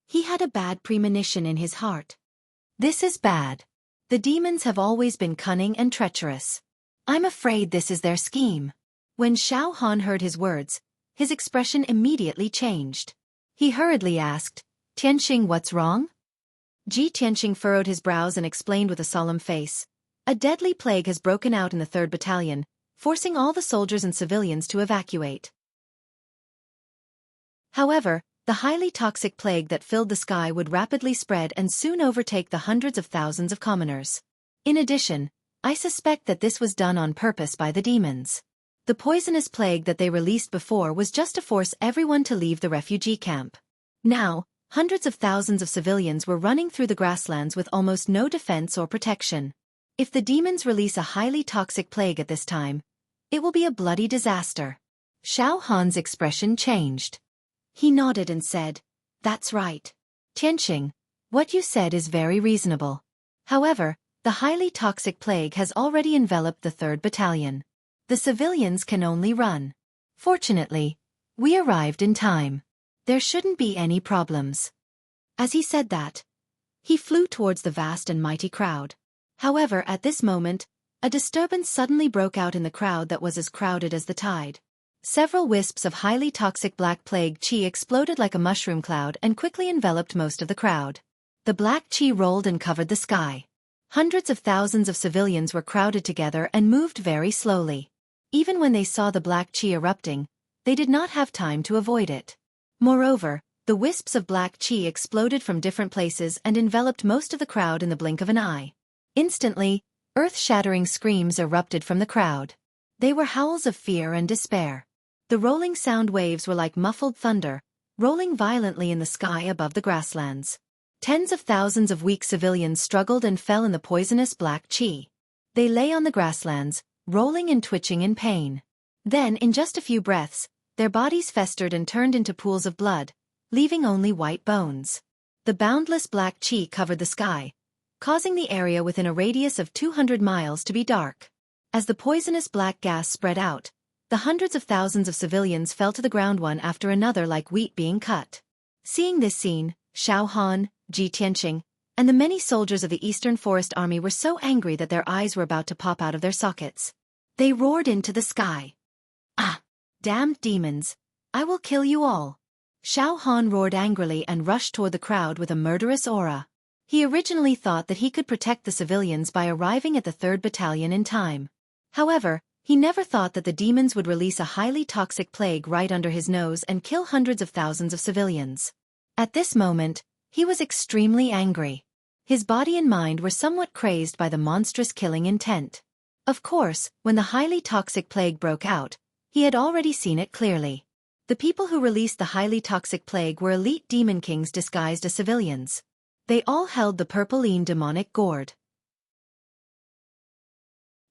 He had a bad premonition in his heart. "This is bad. The demons have always been cunning and treacherous. I'm afraid this is their scheme." When Xiao Han heard his words, his expression immediately changed. He hurriedly asked, "Tianqing, what's wrong?" Ji Tianqing furrowed his brows and explained with a solemn face, "A deadly plague has broken out in the 3rd Battalion, forcing all the soldiers and civilians to evacuate. However, the highly toxic plague that filled the sky would rapidly spread and soon overtake the hundreds of thousands of commoners. In addition, I suspect that this was done on purpose by the demons. The poisonous plague that they released before was just to force everyone to leave the refugee camp. Now, hundreds of thousands of civilians were running through the grasslands with almost no defense or protection. If the demons release a highly toxic plague at this time, it will be a bloody disaster." Xiao Han's expression changed. He nodded and said, "That's right. Tianqing, what you said is very reasonable. However, the highly toxic plague has already enveloped the 3rd Battalion. The civilians can only run. Fortunately, we arrived in time. There shouldn't be any problems. As he said that, he flew towards the vast and mighty crowd. However, at this moment, a disturbance suddenly broke out in the crowd that was as crowded as the tide. Several wisps of highly toxic black plague chi exploded like a mushroom cloud and quickly enveloped most of the crowd. The black chi rolled and covered the sky. Hundreds of thousands of civilians were crowded together and moved very slowly. Even when they saw the black chi erupting, they did not have time to avoid it. Moreover, the wisps of black chi exploded from different places and enveloped most of the crowd in the blink of an eye. Instantly, earth-shattering screams erupted from the crowd. They were howls of fear and despair. The rolling sound waves were like muffled thunder, rolling violently in the sky above the grasslands. Tens of thousands of weak civilians struggled and fell in the poisonous black chi. They lay on the grasslands, rolling and twitching in pain. Then, in just a few breaths, their bodies festered and turned into pools of blood, leaving only white bones. The boundless black chi covered the sky, causing the area within a radius of 200 miles to be dark. As the poisonous black gas spread out, the hundreds of thousands of civilians fell to the ground one after another like wheat being cut. Seeing this scene, Xiao Han, Ji Tianqing, and the many soldiers of the Eastern Forest Army were so angry that their eyes were about to pop out of their sockets. They roared into the sky. "Ah! Damned demons! I will kill you all!" Xiao Han roared angrily and rushed toward the crowd with a murderous aura. He originally thought that he could protect the civilians by arriving at the 3rd Battalion in time. However, he never thought that the demons would release a highly toxic plague right under his nose and kill hundreds of thousands of civilians. At this moment, he was extremely angry. His body and mind were somewhat crazed by the monstrous killing intent. Of course, when the highly toxic plague broke out, he had already seen it clearly. The people who released the highly toxic plague were elite demon kings disguised as civilians. They all held the purpurine demonic gourd.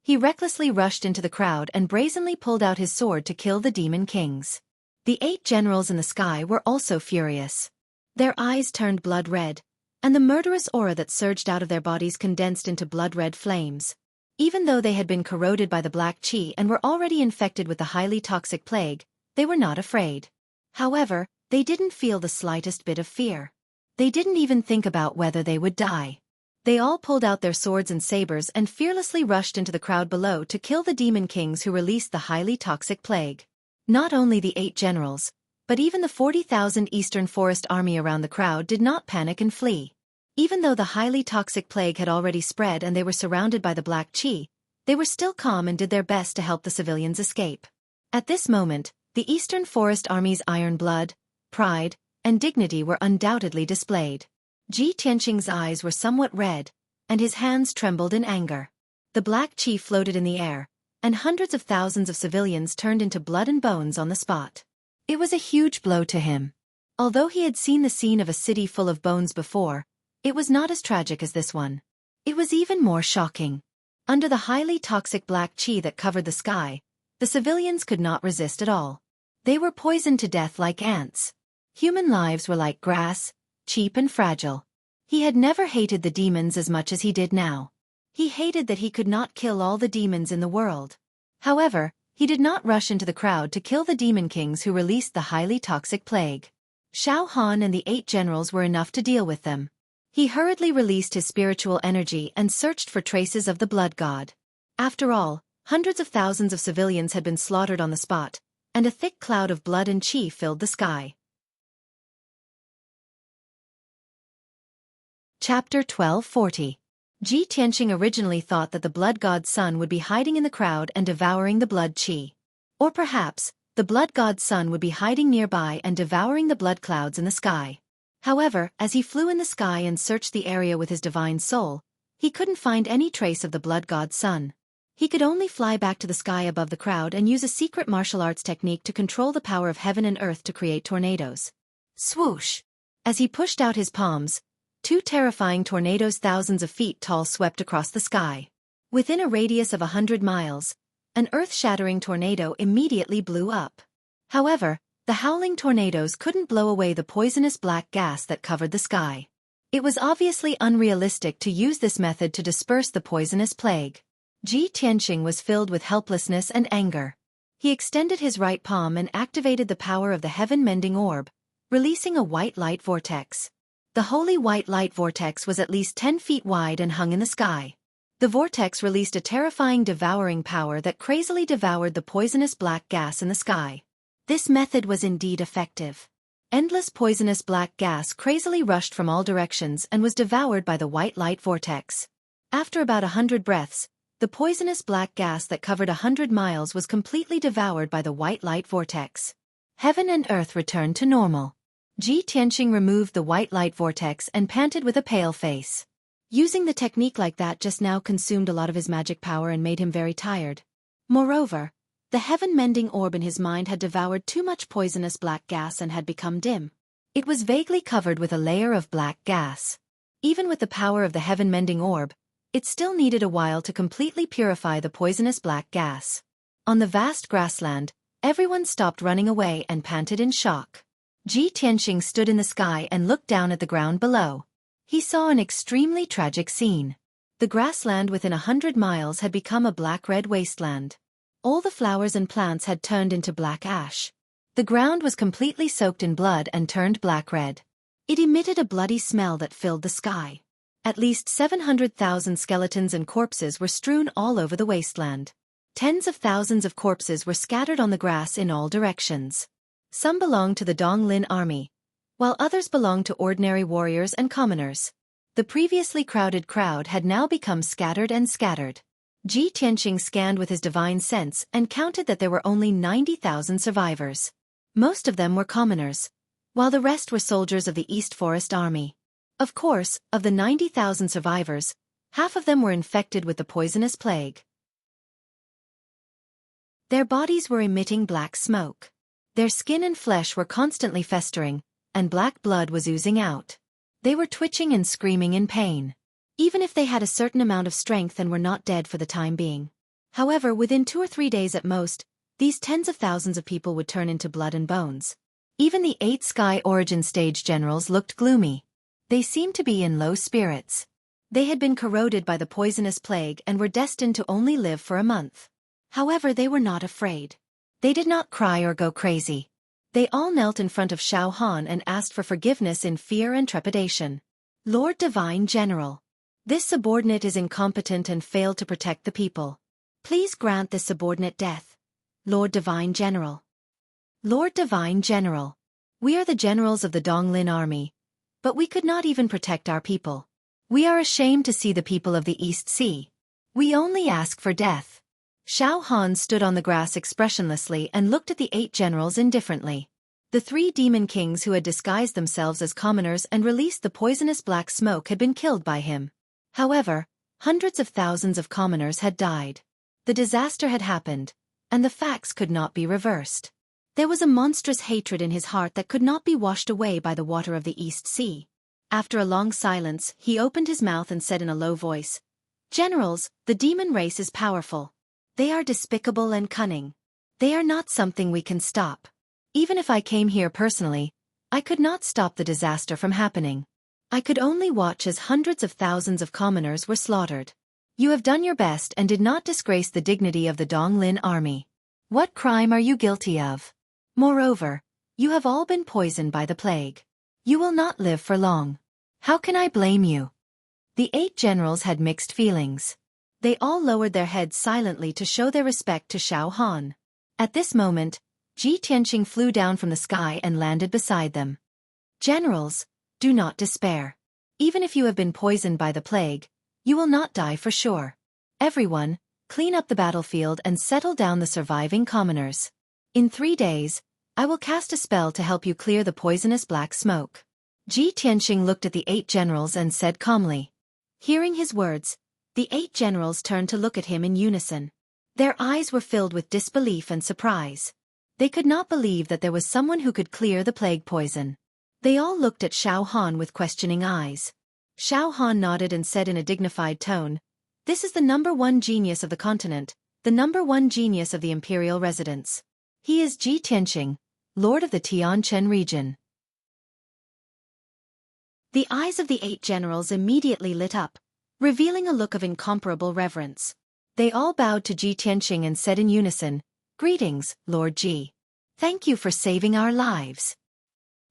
He recklessly rushed into the crowd and brazenly pulled out his sword to kill the demon kings. The 8 generals in the sky were also furious. Their eyes turned blood red, and the murderous aura that surged out of their bodies condensed into blood-red flames. Even though they had been corroded by the black chi and were already infected with the highly toxic plague, they were not afraid. However, they didn't feel the slightest bit of fear. They didn't even think about whether they would die. They all pulled out their swords and sabers and fearlessly rushed into the crowd below to kill the demon kings who released the highly toxic plague. Not only the 8 generals, but even the 40,000 Eastern Forest Army around the crowd did not panic and flee. Even though the highly toxic plague had already spread and they were surrounded by the black chi, they were still calm and did their best to help the civilians escape. At this moment, the Eastern Forest Army's iron blood, pride, and dignity were undoubtedly displayed. Ji Tianqing's eyes were somewhat red, and his hands trembled in anger. The black chi floated in the air, and hundreds of thousands of civilians turned into blood and bones on the spot. It was a huge blow to him. Although he had seen the scene of a city full of bones before, it was not as tragic as this one. It was even more shocking. Under the highly toxic black chi that covered the sky, the civilians could not resist at all. They were poisoned to death like ants. Human lives were like grass, cheap and fragile. He had never hated the demons as much as he did now. He hated that he could not kill all the demons in the world. However, he did not rush into the crowd to kill the demon kings who released the highly toxic plague. Xiao Han and the 8 generals were enough to deal with them. He hurriedly released his spiritual energy and searched for traces of the blood god. After all, hundreds of thousands of civilians had been slaughtered on the spot, and a thick cloud of blood and chi filled the sky. Chapter 1240. Ji Tianqing originally thought that the blood god's son would be hiding in the crowd and devouring the blood chi. Or perhaps, the blood god's son would be hiding nearby and devouring the blood clouds in the sky. However, as he flew in the sky and searched the area with his divine soul, he couldn't find any trace of the blood god's son. He could only fly back to the sky above the crowd and use a secret martial arts technique to control the power of heaven and earth to create tornadoes. Swoosh! As he pushed out his palms, 2 terrifying tornadoes thousands of feet tall swept across the sky. Within a radius of 100 miles, an earth-shattering tornado immediately blew up. However, the howling tornadoes couldn't blow away the poisonous black gas that covered the sky. It was obviously unrealistic to use this method to disperse the poisonous plague. Ji Tianqing was filled with helplessness and anger. He extended his right palm and activated the power of the heaven-mending orb, releasing a white light vortex. The holy white light vortex was at least 10 feet wide and hung in the sky. The vortex released a terrifying devouring power that crazily devoured the poisonous black gas in the sky. This method was indeed effective. Endless poisonous black gas crazily rushed from all directions and was devoured by the white light vortex. After about 100 breaths, the poisonous black gas that covered 100 miles was completely devoured by the white light vortex. Heaven and earth returned to normal. Ji Tianqing removed the white light vortex and panted with a pale face. Using the technique like that just now consumed a lot of his magic power and made him very tired. Moreover, the heaven-mending orb in his mind had devoured too much poisonous black gas and had become dim. It was vaguely covered with a layer of black gas. Even with the power of the heaven-mending orb, it still needed a while to completely purify the poisonous black gas. On the vast grassland, everyone stopped running away and panted in shock. Ji Tianqing stood in the sky and looked down at the ground below. He saw an extremely tragic scene. The grassland within 100 miles had become a black-red wasteland. All the flowers and plants had turned into black ash. The ground was completely soaked in blood and turned black-red. It emitted a bloody smell that filled the sky. At least 700,000 skeletons and corpses were strewn all over the wasteland. Tens of thousands of corpses were scattered on the grass in all directions. Some belonged to the Donglin army, while others belonged to ordinary warriors and commoners. The previously crowded crowd had now become scattered and scattered. Ji Tianqing scanned with his divine sense and counted that there were only 90,000 survivors. Most of them were commoners, while the rest were soldiers of the East Forest Army. Of course, of the 90,000 survivors, half of them were infected with the poisonous plague. Their bodies were emitting black smoke. Their skin and flesh were constantly festering, and black blood was oozing out. They were twitching and screaming in pain. Even if they had a certain amount of strength and were not dead for the time being. However, within 2 or 3 days at most, these tens of thousands of people would turn into blood and bones. Even the 8 Sky Origin Stage generals looked gloomy. They seemed to be in low spirits. They had been corroded by the poisonous plague and were destined to only live for a month. However, they were not afraid. They did not cry or go crazy. They all knelt in front of Xiao Han and asked for forgiveness in fear and trepidation. Lord Divine General. This subordinate is incompetent and failed to protect the people. Please grant this subordinate death. Lord Divine General. Lord Divine General. We are the generals of the Donglin army. But we could not even protect our people. We are ashamed to see the people of the East Sea. We only ask for death. Xiao Han stood on the grass expressionlessly and looked at the 8 generals indifferently. The 3 demon kings who had disguised themselves as commoners and released the poisonous black smoke had been killed by him. However, hundreds of thousands of commoners had died. The disaster had happened, and the facts could not be reversed. There was a monstrous hatred in his heart that could not be washed away by the water of the East Sea. After a long silence, he opened his mouth and said in a low voice, "Generals, the demon race is powerful. They are despicable and cunning. They are not something we can stop. Even if I came here personally, I could not stop the disaster from happening. I could only watch as hundreds of thousands of commoners were slaughtered. You have done your best and did not disgrace the dignity of the Donglin army. What crime are you guilty of? Moreover, you have all been poisoned by the plague. You will not live for long. How can I blame you?" The 8 generals had mixed feelings. They all lowered their heads silently to show their respect to Xiao Han. At this moment, Ji Tianqing flew down from the sky and landed beside them. "Generals, do not despair. Even if you have been poisoned by the plague, you will not die for sure. Everyone, clean up the battlefield and settle down the surviving commoners. In 3 days, I will cast a spell to help you clear the poisonous black smoke." Ji Tianqing looked at the 8 generals and said calmly. Hearing his words, the 8 generals turned to look at him in unison. Their eyes were filled with disbelief and surprise. They could not believe that there was someone who could clear the plague poison. They all looked at Xiao Han with questioning eyes. Xiao Han nodded and said in a dignified tone, "This is the #1 genius of the continent, the #1 genius of the imperial residence. He is Ji Tianqing, Lord of the Tianchen region." The eyes of the 8 generals immediately lit up, revealing a look of incomparable reverence. They all bowed to Ji Tianqing and said in unison, Greetings, Lord Ji. Thank you for saving our lives.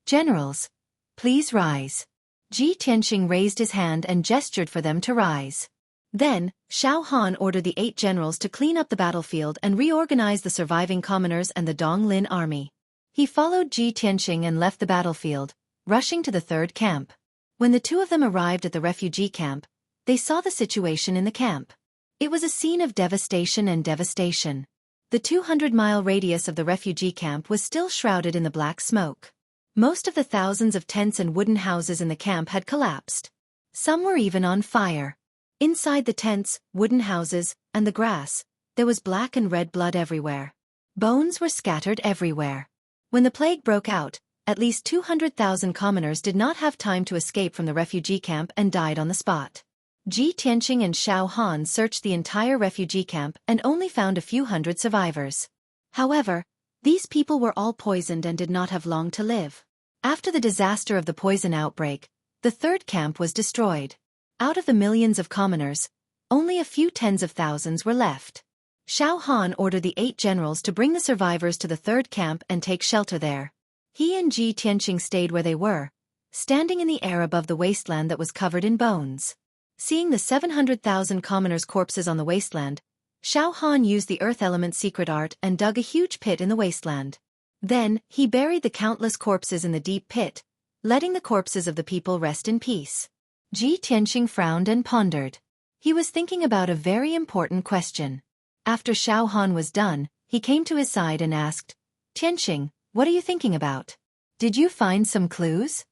Generals, please rise. Ji Tianqing raised his hand and gestured for them to rise. Then, Xiao Han ordered the 8 generals to clean up the battlefield and reorganize the surviving commoners and the Donglin army. He followed Ji Tianqing and left the battlefield, rushing to the 3rd camp. When the 2 of them arrived at the refugee camp, they saw the situation in the camp. It was a scene of devastation and devastation. The 200-mile radius of the refugee camp was still shrouded in the black smoke. Most of the thousands of tents and wooden houses in the camp had collapsed. Some were even on fire. Inside the tents, wooden houses, and the grass, there was black and red blood everywhere. Bones were scattered everywhere. When the plague broke out, at least 200,000 commoners did not have time to escape from the refugee camp and died on the spot. Ji Tianqing and Xiao Han searched the entire refugee camp and only found a few hundred survivors. However, these people were all poisoned and did not have long to live. After the disaster of the poison outbreak, the 3rd camp was destroyed. Out of the millions of commoners, only a few tens of thousands were left. Xiao Han ordered the 8 generals to bring the survivors to the 3rd camp and take shelter there. He and Ji Tianqing stayed where they were, standing in the air above the wasteland that was covered in bones. Seeing the 700,000 commoners' corpses on the wasteland, Xiao Han used the earth element secret art and dug a huge pit in the wasteland. Then, he buried the countless corpses in the deep pit, letting the corpses of the people rest in peace. Ji Tianqing frowned and pondered. He was thinking about a very important question. After Xiao Han was done, he came to his side and asked, "Tianqing, what are you thinking about? Did you find some clues?"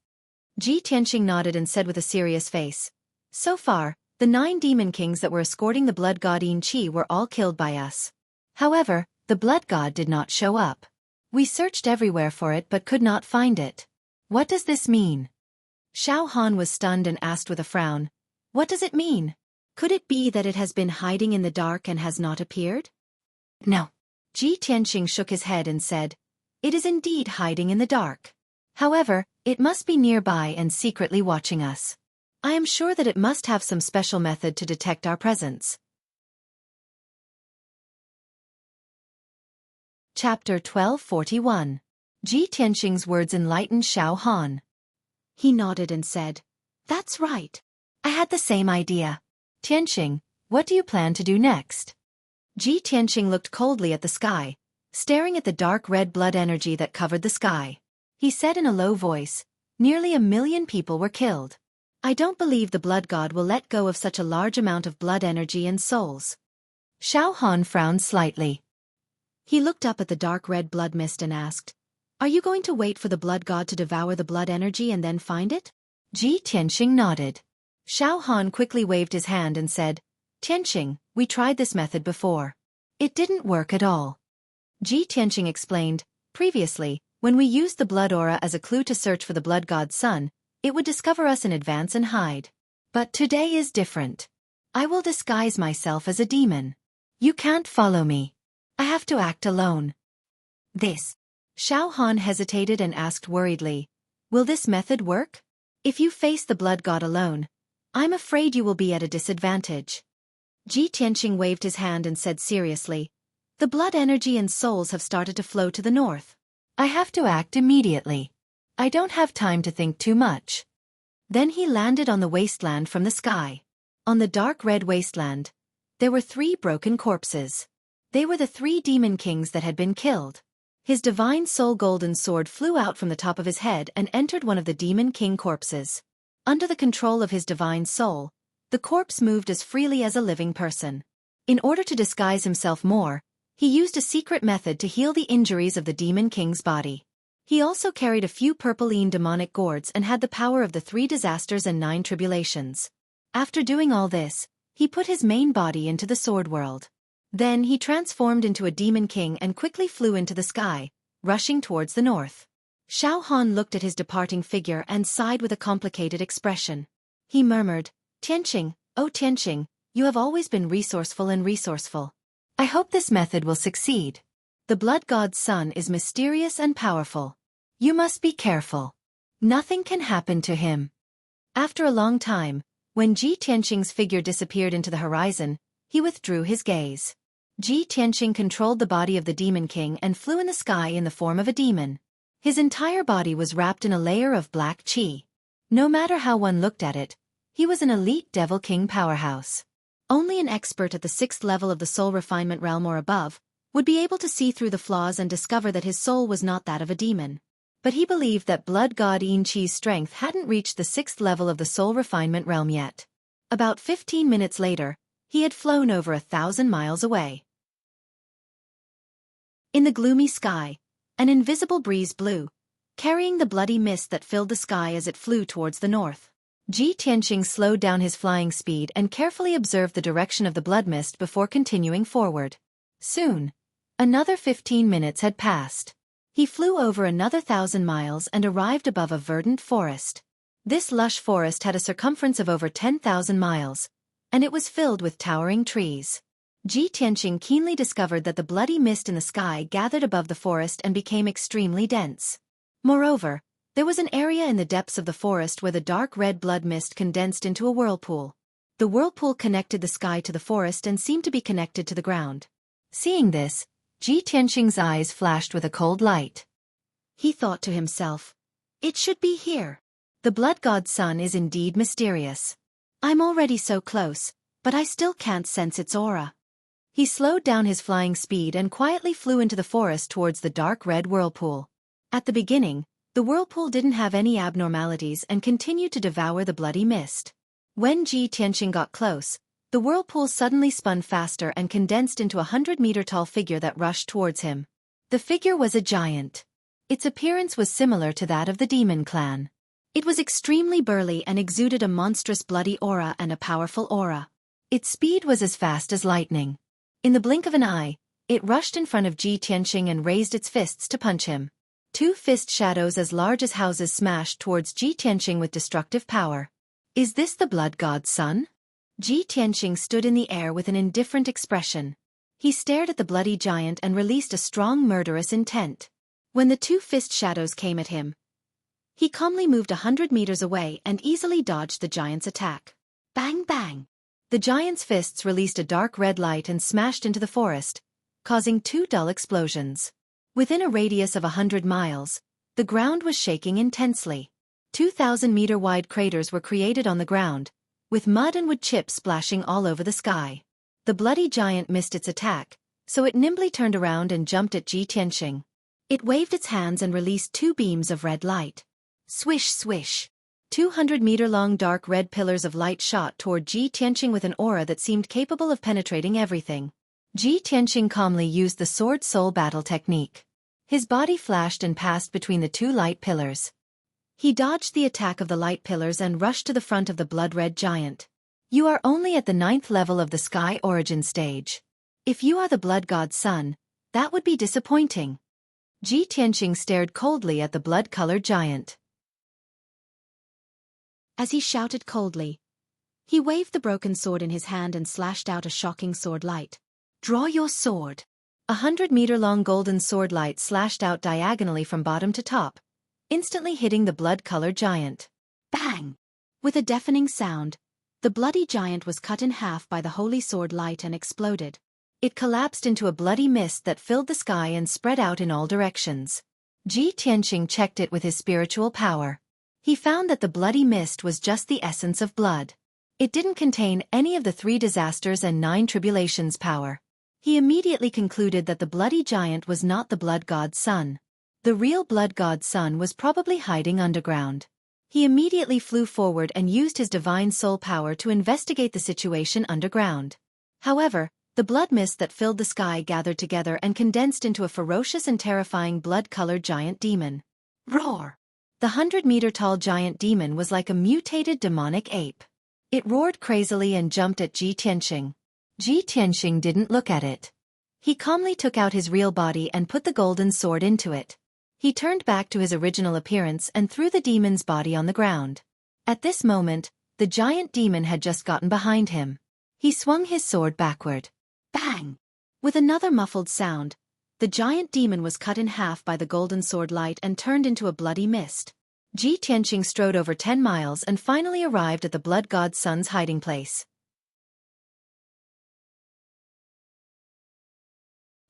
Ji Tianqing nodded and said with a serious face, "So far, the 9 demon kings that were escorting the blood god Yin Qi were all killed by us. However, the blood god did not show up. We searched everywhere for it but could not find it. What does this mean?" Xiao Han was stunned and asked with a frown, "What does it mean? Could it be that it has been hiding in the dark and has not appeared?" "No." Ji Tianqing shook his head and said, "It is indeed hiding in the dark. However, it must be nearby and secretly watching us. I am sure that it must have some special method to detect our presence." Chapter 1241. Ji Tianqing's words enlightened Xiao Han. He nodded and said, "That's right. I had the same idea. Tianqing, what do you plan to do next?" Ji Tianqing looked coldly at the sky, staring at the dark red blood energy that covered the sky. He said in a low voice, "Nearly 1,000,000 people were killed. I don't believe the blood god will let go of such a large amount of blood energy and souls." Xiao Han frowned slightly. He looked up at the dark red blood mist and asked, "Are you going to wait for the blood god to devour the blood energy and then find it?" Ji Tianqing nodded. Xiao Han quickly waved his hand and said, "Tianqing, we tried this method before. It didn't work at all." Ji Tianqing explained, "Previously, when we used the blood aura as a clue to search for the blood god's son, it would discover us in advance and hide. But today is different. I will disguise myself as a demon. You can't follow me. I have to act alone." "This." Xiao Han hesitated and asked worriedly, "Will this method work? If you face the blood god alone, I'm afraid you will be at a disadvantage." Ji Tianqing waved his hand and said seriously, "The blood energy and souls have started to flow to the north. I have to act immediately. I don't have time to think too much." Then he landed on the wasteland from the sky. On the dark red wasteland, there were 3 broken corpses. They were the 3 demon kings that had been killed. His divine soul golden sword flew out from the top of his head and entered one of the demon king corpses. Under the control of his divine soul, the corpse moved as freely as a living person. In order to disguise himself more, he used a secret method to heal the injuries of the demon king's body. He also carried a few purpline demonic gourds and had the power of the 3 disasters and 9 tribulations. After doing all this, he put his main body into the sword world. Then he transformed into a demon king and quickly flew into the sky, rushing towards the north. Xiao Han looked at his departing figure and sighed with a complicated expression. He murmured, "Tianqing, oh Tianqing, you have always been resourceful and resourceful. I hope this method will succeed. The blood god's son is mysterious and powerful. You must be careful. Nothing can happen to him." After a long time, when Ji Tianqing's figure disappeared into the horizon, he withdrew his gaze. Ji Tianqing controlled the body of the Demon King and flew in the sky in the form of a demon. His entire body was wrapped in a layer of black qi. No matter how one looked at it, he was an elite Devil King powerhouse. Only an expert at the 6th level of the soul refinement realm or above would be able to see through the flaws and discover that his soul was not that of a demon. But he believed that blood god Yin Qi's strength hadn't reached the 6th level of the soul refinement realm yet. About 15 minutes later, he had flown over 1,000 miles away. In the gloomy sky, an invisible breeze blew, carrying the bloody mist that filled the sky as it flew towards the north. Ji Tianqing slowed down his flying speed and carefully observed the direction of the blood mist before continuing forward. Soon, another 15 minutes had passed. He flew over another 1,000 miles and arrived above a verdant forest. This lush forest had a circumference of over 10,000 miles, and it was filled with towering trees. Ji Tianqing keenly discovered that the bloody mist in the sky gathered above the forest and became extremely dense. Moreover, there was an area in the depths of the forest where the dark red blood mist condensed into a whirlpool. The whirlpool connected the sky to the forest and seemed to be connected to the ground. Seeing this, Ji Tianqing's eyes flashed with a cold light. He thought to himself, "It should be here. The blood god's sun is indeed mysterious. I'm already so close, but I still can't sense its aura." He slowed down his flying speed and quietly flew into the forest towards the dark red whirlpool. At the beginning, the whirlpool didn't have any abnormalities and continued to devour the bloody mist. When Ji Tianqing got close, the whirlpool suddenly spun faster and condensed into a 100-meter-tall figure that rushed towards him. The figure was a giant. Its appearance was similar to that of the demon clan. It was extremely burly and exuded a monstrous bloody aura and a powerful aura. Its speed was as fast as lightning. In the blink of an eye, it rushed in front of Ji Tianqing and raised its fists to punch him. 2 fist shadows as large as houses smashed towards Ji Tianqing with destructive power. Is this the blood god's son? Ji Tianqing stood in the air with an indifferent expression. He stared at the bloody giant and released a strong murderous intent. When the 2 fist shadows came at him, he calmly moved 100 meters away and easily dodged the giant's attack. Bang bang! The giant's fists released a dark red light and smashed into the forest, causing 2 dull explosions. Within a radius of 100 miles, the ground was shaking intensely. 2,000-meter-wide craters were created on the ground, with mud and wood chips splashing all over the sky. The bloody giant missed its attack, so it nimbly turned around and jumped at Ji Tianqing. It waved its hands and released 2 beams of red light. Swish swish! 200-meter-long dark red pillars of light shot toward Ji Tianqing with an aura that seemed capable of penetrating everything. Ji Tianqing calmly used the sword soul battle technique. His body flashed and passed between the 2 light pillars. He dodged the attack of the light pillars and rushed to the front of the blood-red giant. You are only at the 9th level of the sky origin stage. If you are the blood god's son, that would be disappointing. Ji Tianqing stared coldly at the blood-colored giant. As he shouted coldly, he waved the broken sword in his hand and slashed out a shocking sword light. Draw your sword. 100-meter-long golden sword light slashed out diagonally from bottom to top, instantly hitting the blood-colored giant. Bang! With a deafening sound, the bloody giant was cut in half by the holy sword light and exploded. It collapsed into a bloody mist that filled the sky and spread out in all directions. Ji Tianqing checked it with his spiritual power. He found that the bloody mist was just the essence of blood. It didn't contain any of the 3 disasters and 9 tribulations power. He immediately concluded that the bloody giant was not the blood god's son. The real blood god's son was probably hiding underground. He immediately flew forward and used his divine soul power to investigate the situation underground. However, the blood mist that filled the sky gathered together and condensed into a ferocious and terrifying blood-colored giant demon. Roar! The 100-meter-tall giant demon was like a mutated demonic ape. It roared crazily and jumped at Ji Tianqing. Ji Tianqing didn't look at it. He calmly took out his real body and put the golden sword into it. He turned back to his original appearance and threw the demon's body on the ground. At this moment, the giant demon had just gotten behind him. He swung his sword backward. Bang! With another muffled sound, the giant demon was cut in half by the golden sword light and turned into a bloody mist. Ji Tianqing strode over 10 miles and finally arrived at the blood god's son's hiding place.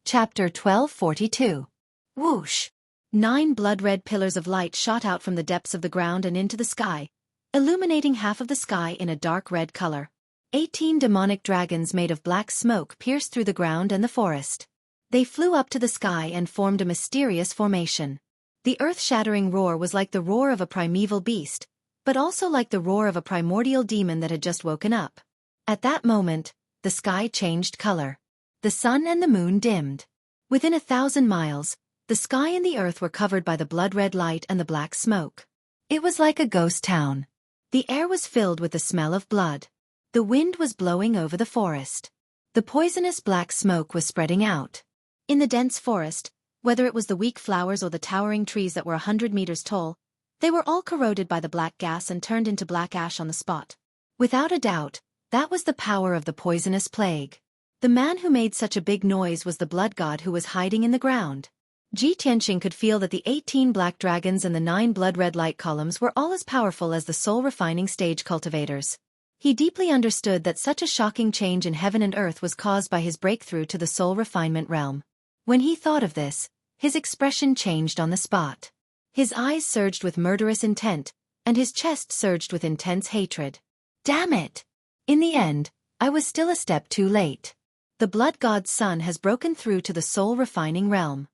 Chapter 1242. Whoosh! 9 blood-red pillars of light shot out from the depths of the ground and into the sky, illuminating half of the sky in a dark red color. 18 demonic dragons made of black smoke pierced through the ground and the forest. They flew up to the sky and formed a mysterious formation. The earth-shattering roar was like the roar of a primeval beast, but also like the roar of a primordial demon that had just woken up. At that moment, the sky changed color. The sun and the moon dimmed. Within 1,000 miles, the sky and the earth were covered by the blood-red light and the black smoke. It was like a ghost town. The air was filled with the smell of blood. The wind was blowing over the forest. The poisonous black smoke was spreading out. In the dense forest, whether it was the weak flowers or the towering trees that were 100 meters tall, they were all corroded by the black gas and turned into black ash on the spot. Without a doubt, that was the power of the poisonous plague. The man who made such a big noise was the blood god who was hiding in the ground. Ji Tianqing could feel that the 18 black dragons and the 9 blood-red light columns were all as powerful as the soul-refining stage cultivators. He deeply understood that such a shocking change in heaven and earth was caused by his breakthrough to the soul refinement realm. When he thought of this, his expression changed on the spot. His eyes surged with murderous intent, and his chest surged with intense hatred. Damn it! In the end, I was still a step too late. The blood god's son has broken through to the soul-refining realm.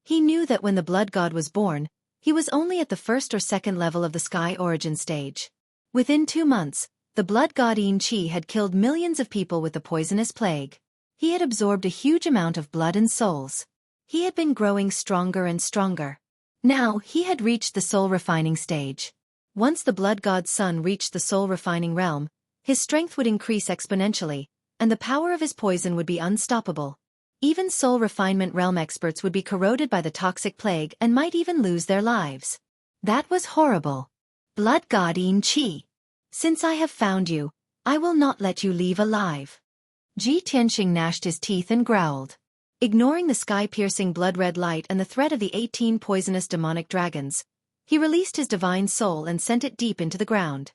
He knew that when the blood god was born, he was only at the first or second level of the sky origin stage. Within 2 months, the blood god Xueqi had killed millions of people with the poisonous plague. He had absorbed a huge amount of blood and souls. He had been growing stronger and stronger. Now, he had reached the soul-refining stage. Once the blood god's son reached the soul-refining realm, his strength would increase exponentially, and the power of his poison would be unstoppable. Even soul refinement realm experts would be corroded by the toxic plague and might even lose their lives. That was horrible. Blood god Xueqi. Since I have found you, I will not let you leave alive. Ji Tianqing gnashed his teeth and growled. Ignoring the sky-piercing blood-red light and the threat of the 18 poisonous demonic dragons, he released his divine soul and sent it deep into the ground.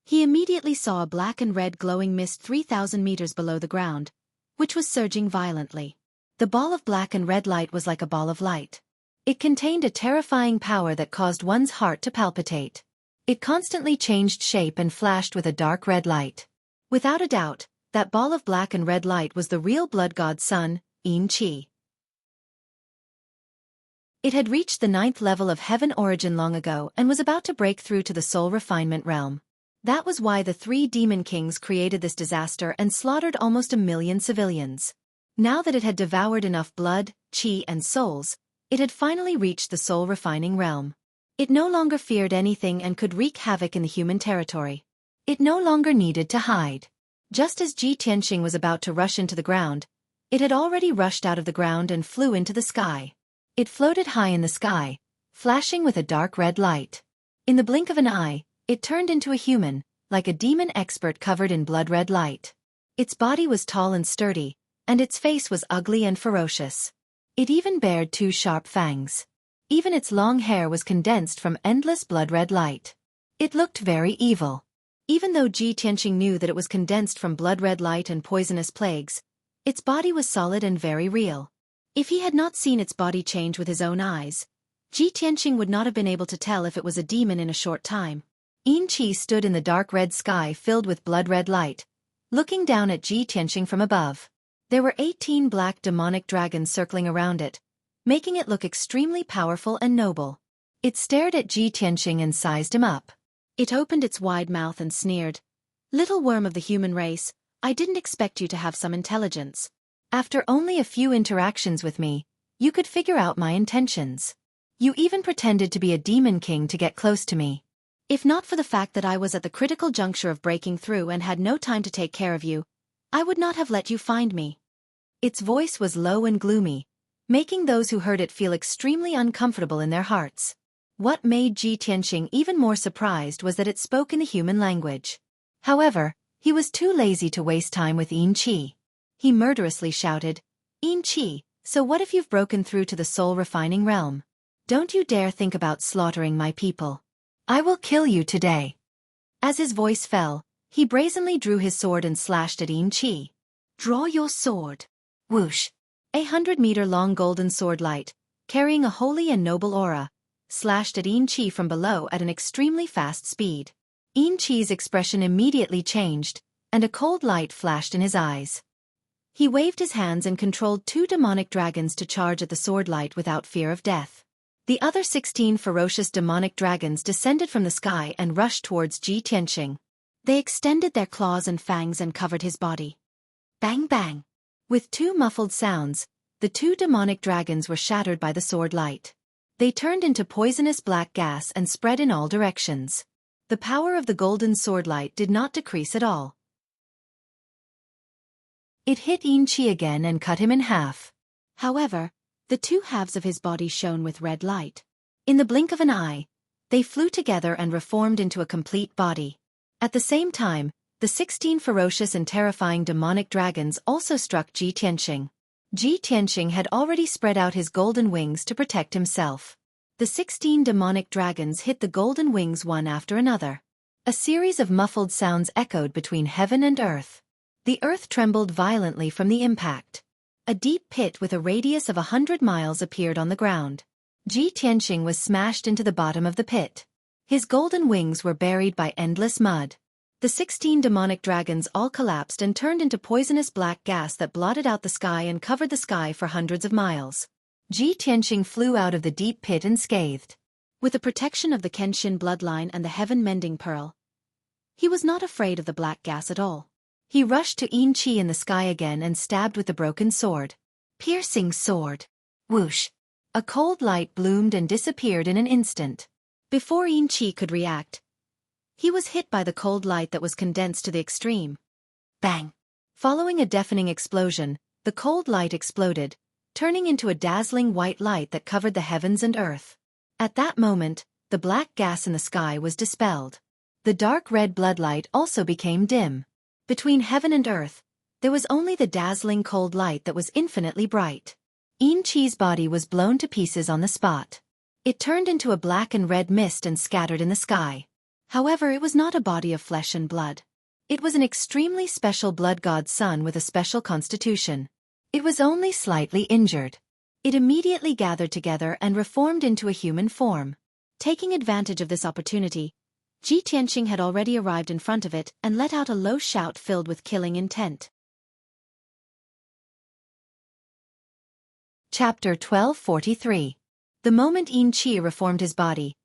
He immediately saw a black and red glowing mist 3,000 meters below the ground, which was surging violently. The ball of black and red light was like a ball of light. It contained a terrifying power that caused one's heart to palpitate. It constantly changed shape and flashed with a dark red light. Without a doubt, that ball of black and red light was the real blood god's son, Xueqi. It had reached the 9th level of heaven origin long ago and was about to break through to the soul refinement realm. That was why the 3 demon kings created this disaster and slaughtered almost 1 million civilians. Now that it had devoured enough blood, qi and souls, it had finally reached the soul-refining realm. It no longer feared anything and could wreak havoc in the human territory. It no longer needed to hide. Just as Ji Tianqing was about to rush into the ground, it had already rushed out of the ground and flew into the sky. It floated high in the sky, flashing with a dark red light. In the blink of an eye, it turned into a human, like a demon expert covered in blood-red light. Its body was tall and sturdy, and its face was ugly and ferocious. It even bared 2 sharp fangs. Even its long hair was condensed from endless blood-red light. It looked very evil. Even though Ji Tianqing knew that it was condensed from blood-red light and poisonous plagues, its body was solid and very real. If he had not seen its body change with his own eyes, Ji Tianqing would not have been able to tell if it was a demon in a short time. Xueqi stood in the dark red sky filled with blood-red light, looking down at Ji Tianqing from above. There were 18 black demonic dragons circling around it, making it look extremely powerful and noble. It stared at Ji Tianqing and sized him up. It opened its wide mouth and sneered. "Little worm of the human race, I didn't expect you to have some intelligence. After only a few interactions with me, you could figure out my intentions. You even pretended to be a demon king to get close to me. If not for the fact that I was at the critical juncture of breaking through and had no time to take care of you, I would not have let you find me." Its voice was low and gloomy, making those who heard it feel extremely uncomfortable in their hearts. What made Ji Tianqing even more surprised was that it spoke in the human language. However, he was too lazy to waste time with Xueqi. He murderously shouted, "Xueqi, so what if you've broken through to the soul-refining realm? Don't you dare think about slaughtering my people. I will kill you today." As his voice fell, he brazenly drew his sword and slashed at Xueqi. "Draw your sword." Whoosh! 100-meter-long golden sword light, carrying a holy and noble aura, slashed at Xueqi from below at an extremely fast speed. Xueqi's expression immediately changed, and a cold light flashed in his eyes. He waved his hands and controlled 2 demonic dragons to charge at the sword light without fear of death. The other 16 ferocious demonic dragons descended from the sky and rushed towards Ji Tianqing. They extended their claws and fangs and covered his body. Bang bang! With 2 muffled sounds, the 2 demonic dragons were shattered by the sword light. They turned into poisonous black gas and spread in all directions. The power of the golden sword light did not decrease at all. It hit Xueqi again and cut him in half. However, the 2 halves of his body shone with red light. In the blink of an eye, they flew together and reformed into a complete body. At the same time, the 16 ferocious and terrifying demonic dragons also struck Ji Tianqing. Ji Tianqing had already spread out his golden wings to protect himself. The 16 demonic dragons hit the golden wings one after another. A series of muffled sounds echoed between heaven and earth. The earth trembled violently from the impact. A deep pit with a radius of 100 miles appeared on the ground. Ji Tianqing was smashed into the bottom of the pit. His golden wings were buried by endless mud. The 16 demonic dragons all collapsed and turned into poisonous black gas that blotted out the sky and covered the sky for hundreds of miles. Ji Tianqing flew out of the deep pit unscathed. With the protection of the Kenshin bloodline and the heaven-mending pearl, he was not afraid of the black gas at all. He rushed to Xueqi in the sky again and stabbed with the broken sword. Piercing sword. Whoosh! A cold light bloomed and disappeared in an instant. Before Xueqi could react, he was hit by the cold light that was condensed to the extreme. Bang! Following a deafening explosion, the cold light exploded, turning into a dazzling white light that covered the heavens and earth. At that moment, the black gas in the sky was dispelled. The dark red bloodlight also became dim. Between heaven and earth, there was only the dazzling cold light that was infinitely bright. Xueqi's body was blown to pieces on the spot. It turned into a black and red mist and scattered in the sky. However, it was not a body of flesh and blood. It was an extremely special blood god's son with a special constitution. It was only slightly injured. It immediately gathered together and reformed into a human form. Taking advantage of this opportunity, Ji Tianqing had already arrived in front of it and let out a low shout filled with killing intent. Chapter 1243. The moment Xueqi reformed his body,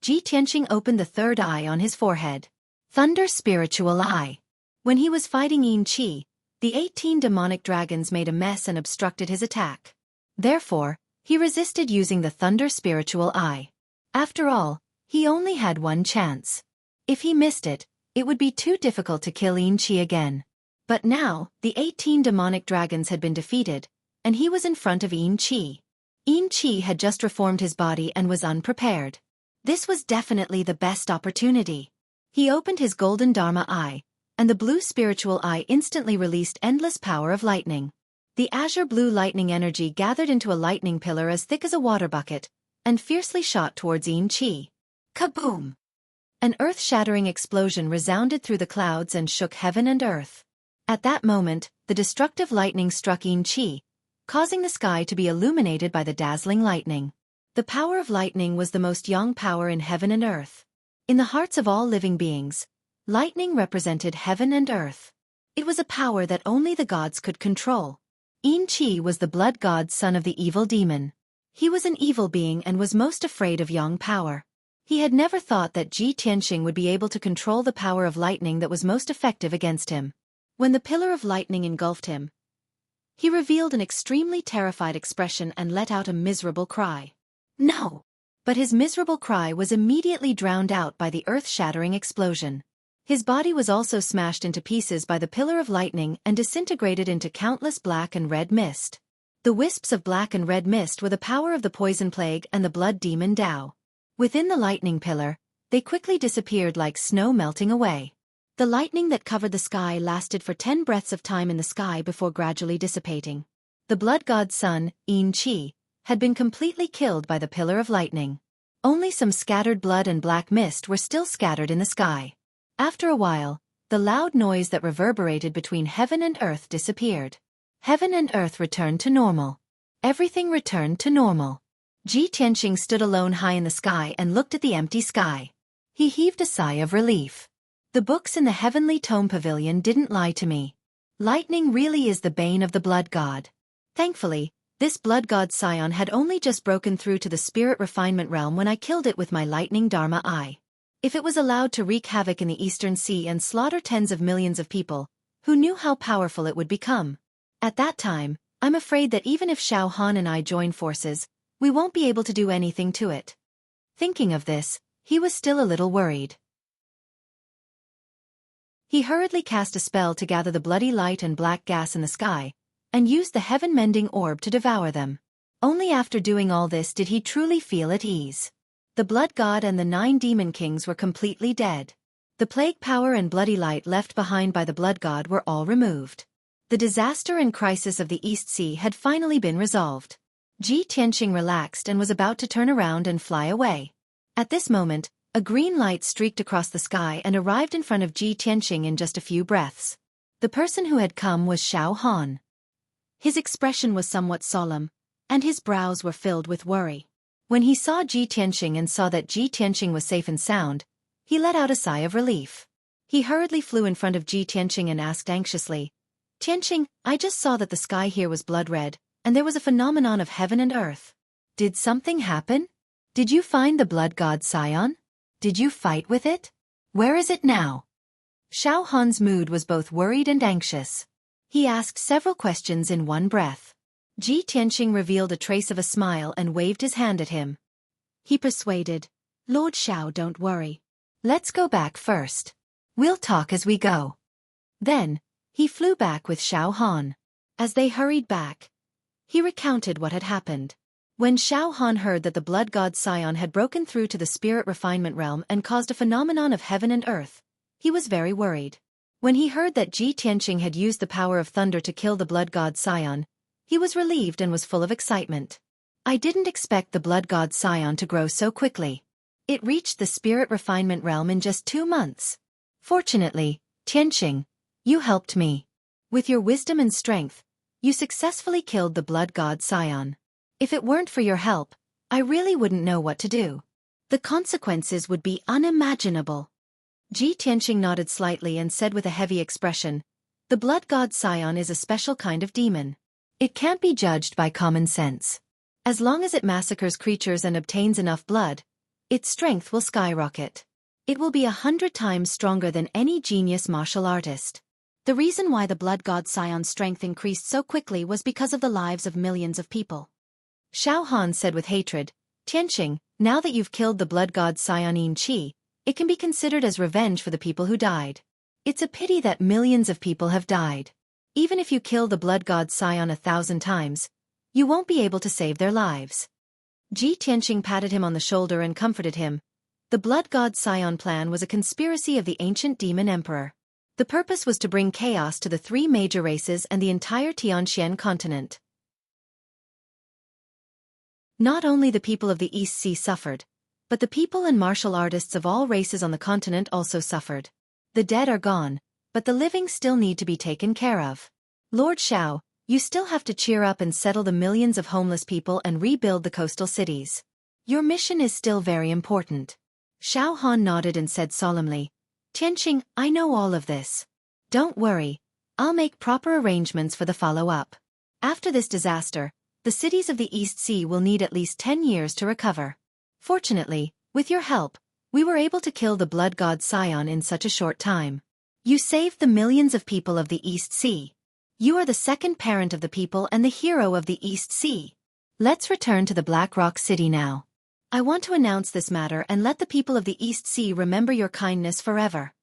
Ji Tianqing opened the third eye on his forehead. Thunder Spiritual Eye. When he was fighting Xueqi, the 18 demonic dragons made a mess and obstructed his attack. Therefore, he resisted using the Thunder Spiritual Eye. After all, he only had one chance. If he missed it, it would be too difficult to kill Xueqi again. But now, the 18 demonic dragons had been defeated, and he was in front of Xueqi. Xueqi had just reformed his body and was unprepared. This was definitely the best opportunity. He opened his golden Dharma eye, and the blue spiritual eye instantly released endless power of lightning. The azure blue lightning energy gathered into a lightning pillar as thick as a water bucket, and fiercely shot towards Xueqi. Kaboom! An earth-shattering explosion resounded through the clouds and shook heaven and earth. At that moment, the destructive lightning struck Xueqi, causing the sky to be illuminated by the dazzling lightning. The power of lightning was the most young power in heaven and earth. In the hearts of all living beings, lightning represented heaven and earth. It was a power that only the gods could control. Xueqi was the blood god's son of the evil demon. He was an evil being and was most afraid of yang power. He had never thought that Ji Tianqing would be able to control the power of lightning that was most effective against him. When the pillar of lightning engulfed him, he revealed an extremely terrified expression and let out a miserable cry. No! But his miserable cry was immediately drowned out by the earth-shattering explosion. His body was also smashed into pieces by the pillar of lightning and disintegrated into countless black and red mist. The wisps of black and red mist were the power of the poison plague and the blood demon Tao. Within the lightning pillar, they quickly disappeared like snow melting away. The lightning that covered the sky lasted for 10 breaths of time in the sky before gradually dissipating. The blood god's son, Xueqi, had been completely killed by the pillar of lightning. Only some scattered blood and black mist were still scattered in the sky. After a while, the loud noise that reverberated between heaven and earth disappeared. Heaven and earth returned to normal. Everything returned to normal. Ji Tianqing stood alone high in the sky and looked at the empty sky. He heaved a sigh of relief. The books in the heavenly tome pavilion didn't lie to me. Lightning really is the bane of the blood god. Thankfully, this blood god scion had only just broken through to the spirit refinement realm when I killed it with my lightning dharma eye. If it was allowed to wreak havoc in the Eastern Sea and slaughter tens of millions of people, who knew how powerful it would become? At that time, I'm afraid that even if Xiao Han and I join forces, we won't be able to do anything to it. Thinking of this, he was still a little worried. He hurriedly cast a spell to gather the bloody light and black gas in the sky, and used the heaven-mending orb to devour them. Only after doing all this did he truly feel at ease. The blood god and the 9 demon kings were completely dead. The plague power and bloody light left behind by the blood god were all removed. The disaster and crisis of the East Sea had finally been resolved. Ji Tianqing relaxed and was about to turn around and fly away. At this moment, a green light streaked across the sky and arrived in front of Ji Tianqing in just a few breaths. The person who had come was Xiao Han. His expression was somewhat solemn, and his brows were filled with worry. When he saw Ji Tianqing and saw that Ji Tianqing was safe and sound, he let out a sigh of relief. He hurriedly flew in front of Ji Tianqing and asked anxiously, "Tianqing, I just saw that the sky here was blood red, and there was a phenomenon of heaven and earth. Did something happen? Did you find the blood god Scion? Did you fight with it? Where is it now?" Xiao Han's mood was both worried and anxious. He asked several questions in one breath. Ji Tianqing revealed a trace of a smile and waved his hand at him. He persuaded, "Lord Xiao, don't worry. Let's go back first. We'll talk as we go." Then, he flew back with Xiao Han. As they hurried back, he recounted what had happened. When Xiao Han heard that the blood god Scion had broken through to the spirit refinement realm and caused a phenomenon of heaven and earth, he was very worried. When he heard that Ji Tianqing had used the power of thunder to kill the blood god Scion, he was relieved and was full of excitement. "I didn't expect the blood god Scion to grow so quickly. It reached the spirit refinement realm in just 2 months. Fortunately, Tianqing, you helped me. With your wisdom and strength, you successfully killed the blood god Scion. If it weren't for your help, I really wouldn't know what to do. The consequences would be unimaginable." Ji Tianqing nodded slightly and said with a heavy expression, "The blood god Scion is a special kind of demon. It can't be judged by common sense. As long as it massacres creatures and obtains enough blood, its strength will skyrocket. It will be 100 times stronger than any genius martial artist." The reason why the blood god Scion's strength increased so quickly was because of the lives of millions of people. Xiao Han said with hatred, "Tianqing, now that you've killed the blood god Scion Qi, it can be considered as revenge for the people who died. It's a pity that millions of people have died. Even if you kill the blood god Scion 1,000 times, you won't be able to save their lives." Ji Tianqing patted him on the shoulder and comforted him. The blood god Scion plan was a conspiracy of the ancient demon emperor. The purpose was to bring chaos to the 3 major races and the entire Tianxian continent. Not only the people of the East Sea suffered, but the people and martial artists of all races on the continent also suffered. The dead are gone, but the living still need to be taken care of. Lord Xiao, you still have to cheer up and settle the millions of homeless people and rebuild the coastal cities. Your mission is still very important." Xiao Han nodded and said solemnly, "Tianqing, I know all of this. Don't worry, I'll make proper arrangements for the follow-up. After this disaster, the cities of the East Sea will need at least 10 years to recover. Fortunately, with your help, we were able to kill the blood god Scion in such a short time. You saved the millions of people of the East Sea. You are the second parent of the people and the hero of the East Sea. Let's return to the Black Rock City now. I want to announce this matter and let the people of the East Sea remember your kindness forever."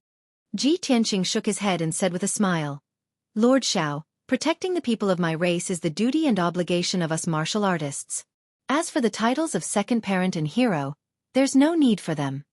Ji Tianqing shook his head and said with a smile, "Lord Xiao, protecting the people of my race is the duty and obligation of us martial artists. As for the titles of second parent and hero, there's no need for them."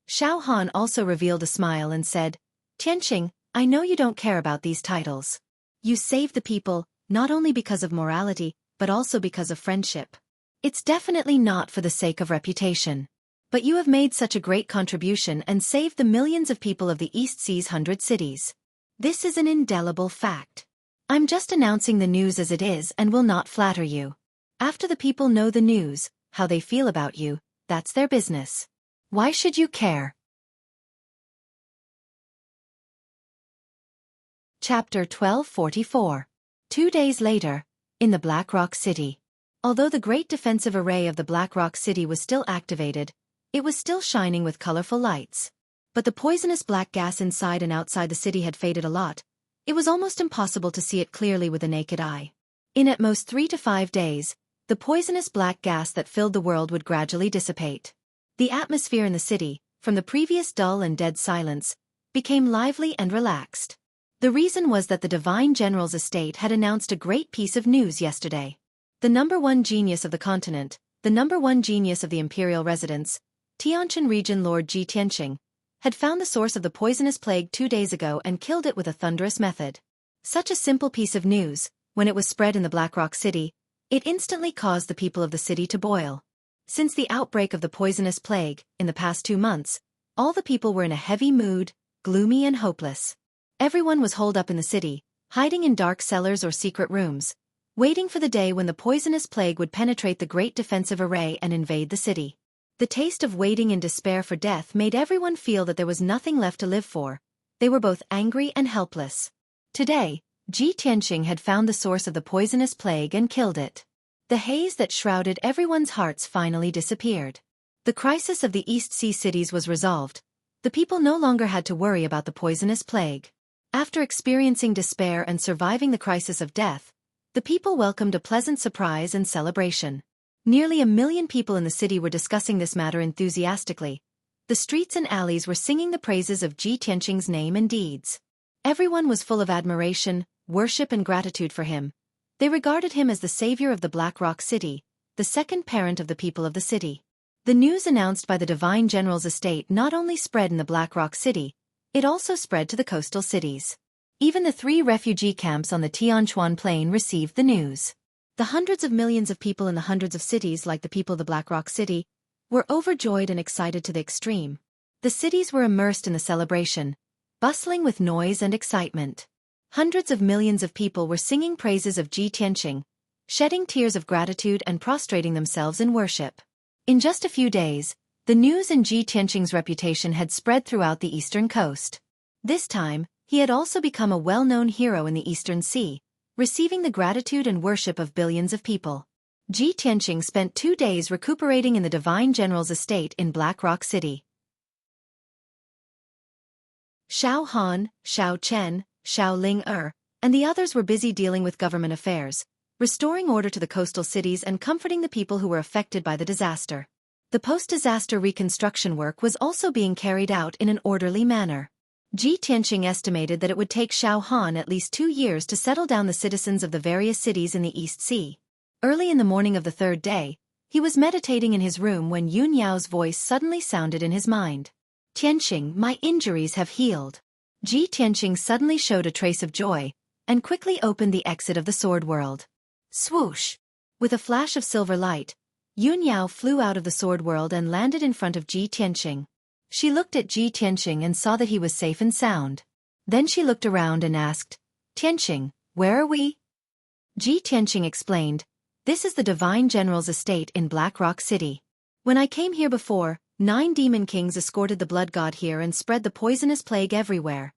Xiao Han also revealed a smile and said, "Tianqing, I know you don't care about these titles. You saved the people, not only because of morality, but also because of friendship. It's definitely not for the sake of reputation. But you have made such a great contribution and saved the millions of people of the East Sea's 100 cities. This is an indelible fact. I'm just announcing the news as it is and will not flatter you. After the people know the news, how they feel about you, that's their business. Why should you care? Chapter 1244. 2 days later, in the Black Rock City. Although the great defensive array of the Black Rock City was still activated, it was still shining with colorful lights. But the poisonous black gas inside and outside the city had faded a lot. It was almost impossible to see it clearly with the naked eye. In at most 3 to 5 days, the poisonous black gas that filled the world would gradually dissipate. The atmosphere in the city, from the previous dull and dead silence, became lively and relaxed. The reason was that the Divine General's estate had announced a great piece of news yesterday. The #1 genius of the continent, the #1 genius of the imperial residence, Tianshan region Lord Ji Tianqing, had found the source of the poisonous plague 2 days ago and killed it with a thunderous method. Such a simple piece of news, when it was spread in the Black Rock City, it instantly caused the people of the city to boil. Since the outbreak of the poisonous plague, in the past 2 months, all the people were in a heavy mood, gloomy and hopeless. Everyone was holed up in the city, hiding in dark cellars or secret rooms, waiting for the day when the poisonous plague would penetrate the great defensive array and invade the city. The taste of waiting in despair for death made everyone feel that there was nothing left to live for. They were both angry and helpless. Today, Ji Tianqing had found the source of the poisonous plague and killed it. The haze that shrouded everyone's hearts finally disappeared. The crisis of the East Sea cities was resolved. The people no longer had to worry about the poisonous plague. After experiencing despair and surviving the crisis of death, the people welcomed a pleasant surprise and celebration. Nearly 1 million people in the city were discussing this matter enthusiastically. The streets and alleys were singing the praises of Ji Tianqing's name and deeds. Everyone was full of admiration, worship and gratitude for him. They regarded him as the savior of the Black Rock City, the second parent of the people of the city. The news announced by the Divine General's estate not only spread in the Black Rock City, it also spread to the coastal cities. Even the 3 refugee camps on the Tianquan Plain received the news. The hundreds of millions of people in the hundreds of cities like the people of the Black Rock City were overjoyed and excited to the extreme. The cities were immersed in the celebration, bustling with noise and excitement. Hundreds of millions of people were singing praises of Ji Tianqing, shedding tears of gratitude and prostrating themselves in worship. In just a few days, the news in Ji Tianqing's reputation had spread throughout the eastern coast. This time, he had also become a well-known hero in the Eastern Sea, receiving the gratitude and worship of billions of people. Ji Tianqing spent 2 days recuperating in the Divine General's estate in Black Rock City. Xiao Han, Xiao Chen, Xiao Ling and the others were busy dealing with government affairs, restoring order to the coastal cities and comforting the people who were affected by the disaster. The post-disaster reconstruction work was also being carried out in an orderly manner. Ji Tianqing estimated that it would take Xiao Han at least 2 years to settle down the citizens of the various cities in the East Sea. Early in the morning of the 3rd day, he was meditating in his room when Yun Yao's voice suddenly sounded in his mind. "Tianqing, my injuries have healed." Ji Tianqing suddenly showed a trace of joy, and quickly opened the exit of the sword world. Swoosh! With a flash of silver light, Yun Yao flew out of the sword world and landed in front of Ji Tianqing. She looked at Ji Tianqing and saw that he was safe and sound. Then she looked around and asked, "Tianqing, where are we?" Ji Tianqing explained, "This is the Divine General's estate in Black Rock City. When I came here before, 9 demon kings escorted the blood god here and spread the poisonous plague everywhere."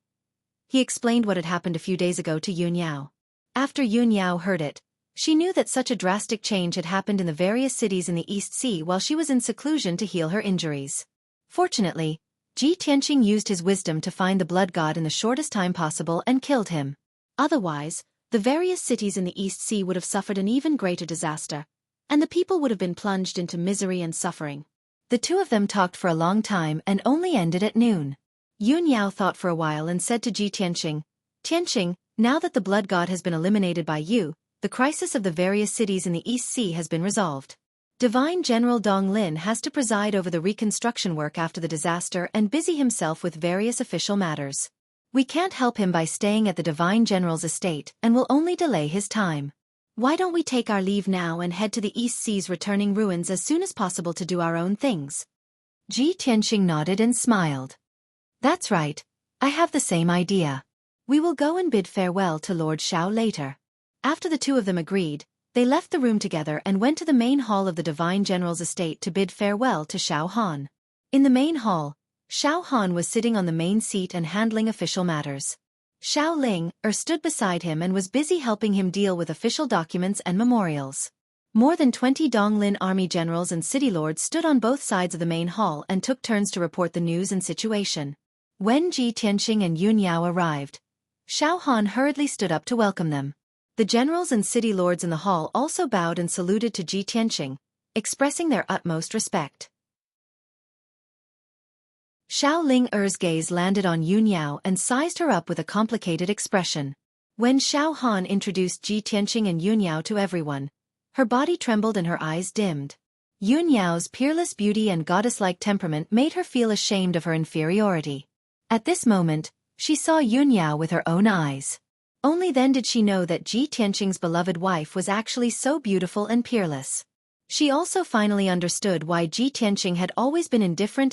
He explained what had happened a few days ago to Yun Yao. After Yun Yao heard it, she knew that such a drastic change had happened in the various cities in the East Sea while she was in seclusion to heal her injuries. Fortunately, Ji Tianqing used his wisdom to find the blood god in the shortest time possible and killed him. Otherwise, the various cities in the East Sea would have suffered an even greater disaster, and the people would have been plunged into misery and suffering. The two of them talked for a long time and only ended at noon. Yun Yao thought for a while and said to Ji Tianqing, "Tianqing, now that the blood god has been eliminated by you, the crisis of the various cities in the East Sea has been resolved. Divine General Dong Lin has to preside over the reconstruction work after the disaster and busy himself with various official matters. We can't help him by staying at the Divine General's estate and will only delay his time. Why don't we take our leave now and head to the East Sea's returning ruins as soon as possible to do our own things?" Ji Tianqing nodded and smiled. "That's right. I have the same idea. We will go and bid farewell to Lord Xiao later. After the two of them agreed, they left the room together and went to the main hall of the Divine General's estate to bid farewell to Xiao Han. In the main hall, Xiao Han was sitting on the main seat and handling official matters. Xiao Ling stood beside him and was busy helping him deal with official documents and memorials. More than 20 Donglin army generals and city lords stood on both sides of the main hall and took turns to report the news and situation. When Ji Tianqing and Yun Yao arrived, Xiao Han hurriedly stood up to welcome them. The generals and city lords in the hall also bowed and saluted to Ji Tianqing, expressing their utmost respect. Xiao Ling gaze landed on Yun Yao and sized her up with a complicated expression. When Xiao Han introduced Ji Tianqing and Yun Yao to everyone, her body trembled and her eyes dimmed. Yun Yao's peerless beauty and goddess-like temperament made her feel ashamed of her inferiority. At this moment, she saw Yun Yao with her own eyes. Only then did she know that Ji Tianqing's beloved wife was actually so beautiful and peerless. She also finally understood why Ji Tianqing had always been indifferent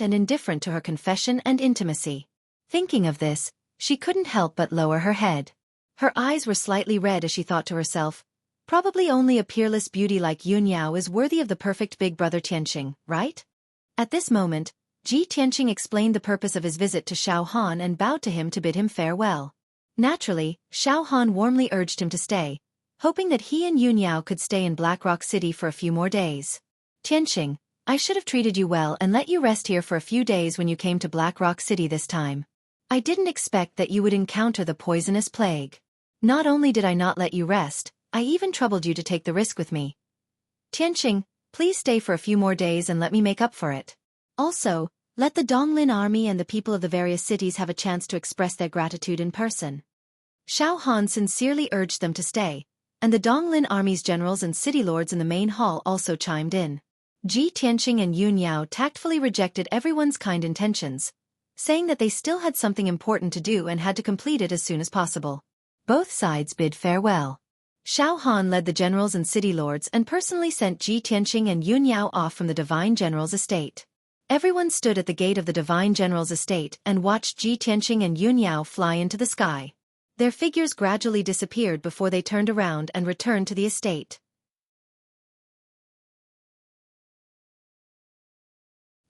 to her confession and intimacy. Thinking of this, she couldn't help but lower her head. Her eyes were slightly red as she thought to herself, probably only a peerless beauty like Yun Yao is worthy of the perfect big brother Tianqing, right? At this moment, Ji Tianqing explained the purpose of his visit to Xiao Han and bowed to him to bid him farewell. Naturally, Xiao Han warmly urged him to stay, hoping that he and Yun Yao could stay in Black Rock City for a few more days. Tianqing, I should have treated you well and let you rest here for a few days when you came to Black Rock City this time. I didn't expect that you would encounter the poisonous plague. Not only did I not let you rest, I even troubled you to take the risk with me. Tianqing, please stay for a few more days and let me make up for it. Also, let the Donglin army and the people of the various cities have a chance to express their gratitude in person. Xiao Han sincerely urged them to stay, and the Donglin army's generals and city lords in the main hall also chimed in. Ji Tianqing and Yun Yao tactfully rejected everyone's kind intentions, saying that they still had something important to do and had to complete it as soon as possible. Both sides bid farewell. Xiao Han led the generals and city lords and personally sent Ji Tianqing and Yun Yao off from the Divine General's estate. Everyone stood at the gate of the Divine General's estate and watched Ji Tianqing and Yun Yao fly into the sky. Their figures gradually disappeared before they turned around and returned to the estate.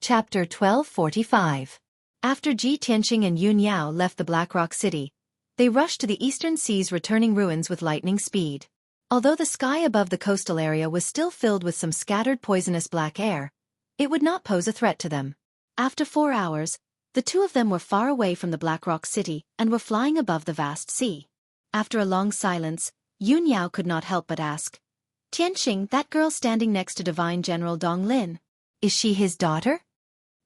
Chapter 1245. After Ji Tianqing and Yun Yao left the Black Rock City, they rushed to the eastern sea's returning ruins with lightning speed. Although the sky above the coastal area was still filled with some scattered poisonous black air, it would not pose a threat to them. After 4 hours, the two of them were far away from the Black Rock City and were flying above the vast sea. After a long silence, Yun Yao could not help but ask, Tianqing, that girl standing next to Divine General Donglin, is she his daughter?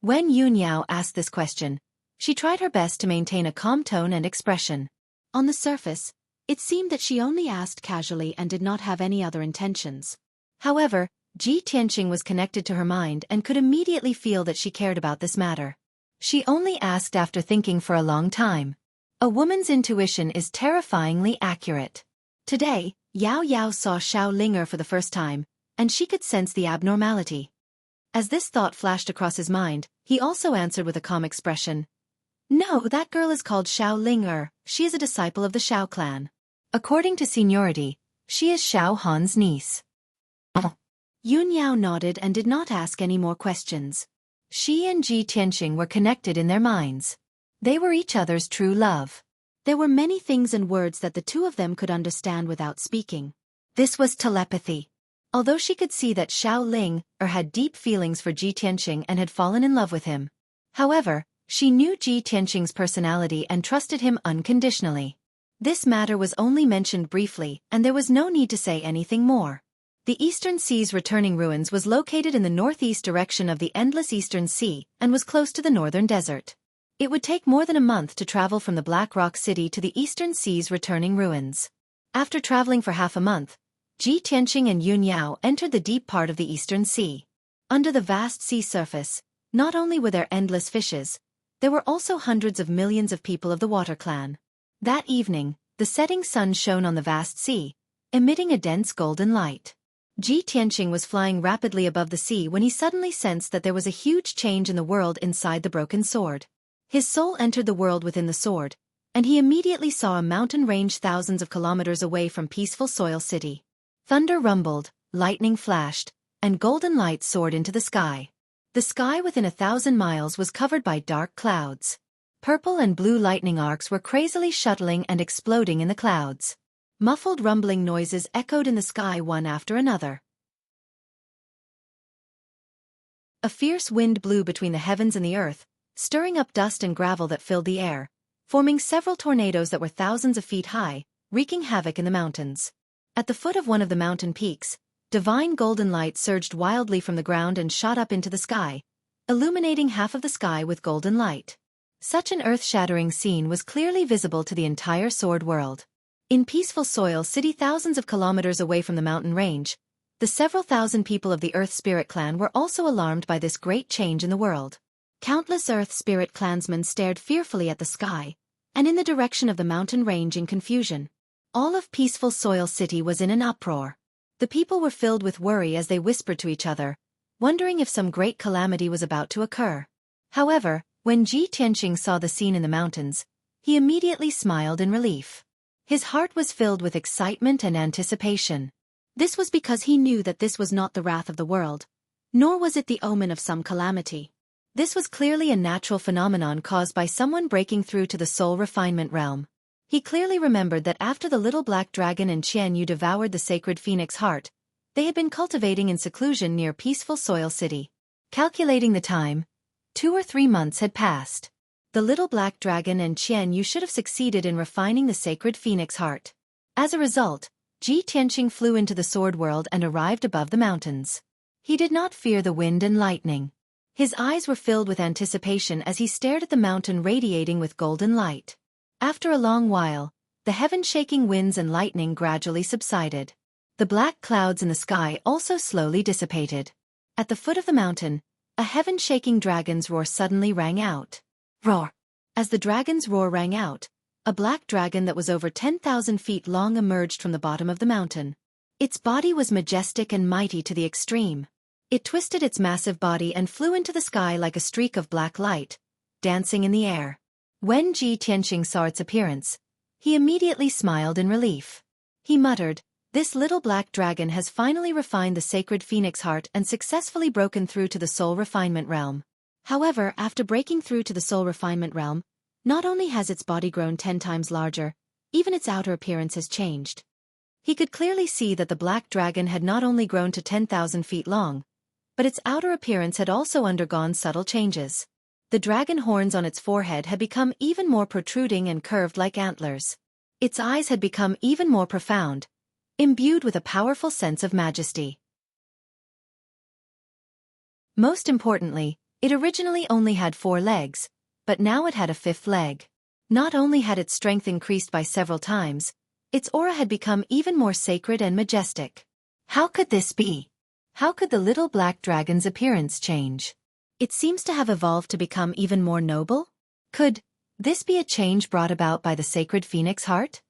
When Yun Yao asked this question, she tried her best to maintain a calm tone and expression. On the surface, it seemed that she only asked casually and did not have any other intentions. However, Ji Tianqing was connected to her mind and could immediately feel that she cared about this matter. She only asked after thinking for a long time. A woman's intuition is terrifyingly accurate. Today, Yao Yao saw Xiao Ling for the first time, and she could sense the abnormality. As this thought flashed across his mind, he also answered with a calm expression. No, that girl is called Xiao Ling. She is a disciple of the Xiao clan. According to seniority, she is Xiao Han's niece. Yun Yao nodded and did not ask any more questions. She and Ji Tianqing were connected in their minds. They were each other's true love. There were many things and words that the two of them could understand without speaking. This was telepathy. Although she could see that Xiao Ling had deep feelings for Ji Tianqing and had fallen in love with him. However, she knew Ji Tianqing's personality and trusted him unconditionally. This matter was only mentioned briefly, and there was no need to say anything more. The Eastern Sea's returning ruins was located in the northeast direction of the endless Eastern Sea and was close to the northern desert. It would take more than a month to travel from the Black Rock City to the Eastern Sea's returning ruins. After traveling for half a month, Ji Tianqing and Yun Yao entered the deep part of the Eastern Sea. Under the vast sea surface, not only were there endless fishes, there were also hundreds of millions of people of the Water Clan. That evening, the setting sun shone on the vast sea, emitting a dense golden light. Ji Tianqing was flying rapidly above the sea when he suddenly sensed that there was a huge change in the world inside the broken sword. His soul entered the world within the sword, and he immediately saw a mountain range thousands of kilometers away from peaceful Soil City. Thunder rumbled, lightning flashed, and golden light soared into the sky. The sky within 1,000 miles was covered by dark clouds. Purple and blue lightning arcs were crazily shuttling and exploding in the clouds. Muffled rumbling noises echoed in the sky one after another. A fierce wind blew between the heavens and the earth, stirring up dust and gravel that filled the air, forming several tornadoes that were thousands of feet high, wreaking havoc in the mountains. At the foot of one of the mountain peaks, divine golden light surged wildly from the ground and shot up into the sky, illuminating half of the sky with golden light. Such an earth-shattering scene was clearly visible to the entire Sword World. In peaceful Soil City, thousands of kilometers away from the mountain range, the several thousand people of the Earth Spirit Clan were also alarmed by this great change in the world. Countless Earth Spirit clansmen stared fearfully at the sky, and in the direction of the mountain range in confusion. All of peaceful Soil City was in an uproar. The people were filled with worry as they whispered to each other, wondering if some great calamity was about to occur. However, when Ji Tianqing saw the scene in the mountains, he immediately smiled in relief. His heart was filled with excitement and anticipation. This was because he knew that this was not the wrath of the world, nor was it the omen of some calamity. This was clearly a natural phenomenon caused by someone breaking through to the soul refinement realm. He clearly remembered that after the little black dragon and Qian Yu devoured the sacred phoenix heart, they had been cultivating in seclusion near peaceful Soil City. Calculating the time, 2 or 3 months had passed. The little black dragon and Qian Yu should have succeeded in refining the sacred phoenix heart. As a result, Ji Tianqing flew into the sword world and arrived above the mountains. He did not fear the wind and lightning. His eyes were filled with anticipation as he stared at the mountain radiating with golden light. After a long while, the heaven-shaking winds and lightning gradually subsided. The black clouds in the sky also slowly dissipated. At the foot of the mountain, a heaven-shaking dragon's roar suddenly rang out. Roar! As the dragon's roar rang out, a black dragon that was over 10,000 feet long emerged from the bottom of the mountain. Its body was majestic and mighty to the extreme. It twisted its massive body and flew into the sky like a streak of black light, dancing in the air. When Ji Tianqing saw its appearance, he immediately smiled in relief. He muttered, "This little black dragon has finally refined the sacred phoenix heart and successfully broken through to the soul refinement realm." However, after breaking through to the soul refinement realm, not only has its body grown 10 times larger, even its outer appearance has changed. He could clearly see that the black dragon had not only grown to 10,000 feet long, but its outer appearance had also undergone subtle changes. The dragon horns on its forehead had become even more protruding and curved like antlers. Its eyes had become even more profound, imbued with a powerful sense of majesty. Most importantly, it originally only had 4 legs, but now it had a 5th leg. Not only had its strength increased by several times, its aura had become even more sacred and majestic. How could this be? How could the little black dragon's appearance change? It seems to have evolved to become even more noble? Could this be a change brought about by the sacred phoenix heart?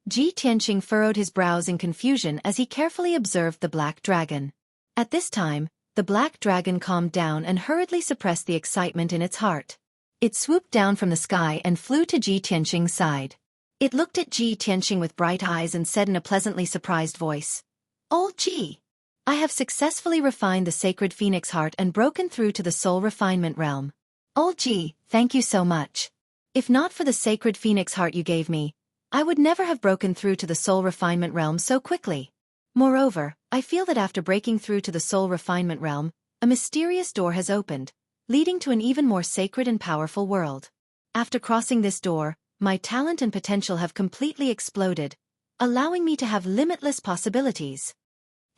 Ji Tianqing furrowed his brows in confusion as he carefully observed the black dragon. At this time, the black dragon calmed down and hurriedly suppressed the excitement in its heart. It swooped down from the sky and flew to Ji Tianqing's side. It looked at Ji Tianqing with bright eyes and said in a pleasantly surprised voice, "Old Ji, I have successfully refined the sacred phoenix heart and broken through to the soul refinement realm. Old Ji, thank you so much. If not for the sacred phoenix heart you gave me, I would never have broken through to the soul refinement realm so quickly. Moreover, I feel that after breaking through to the soul refinement realm, a mysterious door has opened, leading to an even more sacred and powerful world. After crossing this door, my talent and potential have completely exploded, allowing me to have limitless possibilities."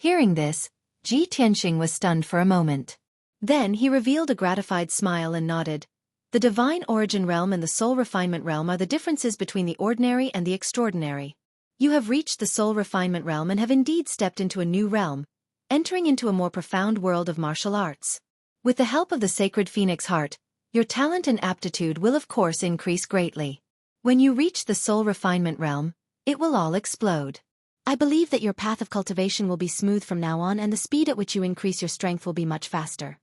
Hearing this, Ji Tianqing was stunned for a moment. Then he revealed a gratified smile and nodded. "The divine origin realm and the soul refinement realm are the differences between the ordinary and the extraordinary. You have reached the soul refinement realm and have indeed stepped into a new realm, entering into a more profound world of martial arts. With the help of the sacred phoenix heart, your talent and aptitude will of course increase greatly. When you reach the soul refinement realm, it will all explode. I believe that your path of cultivation will be smooth from now on and the speed at which you increase your strength will be much faster."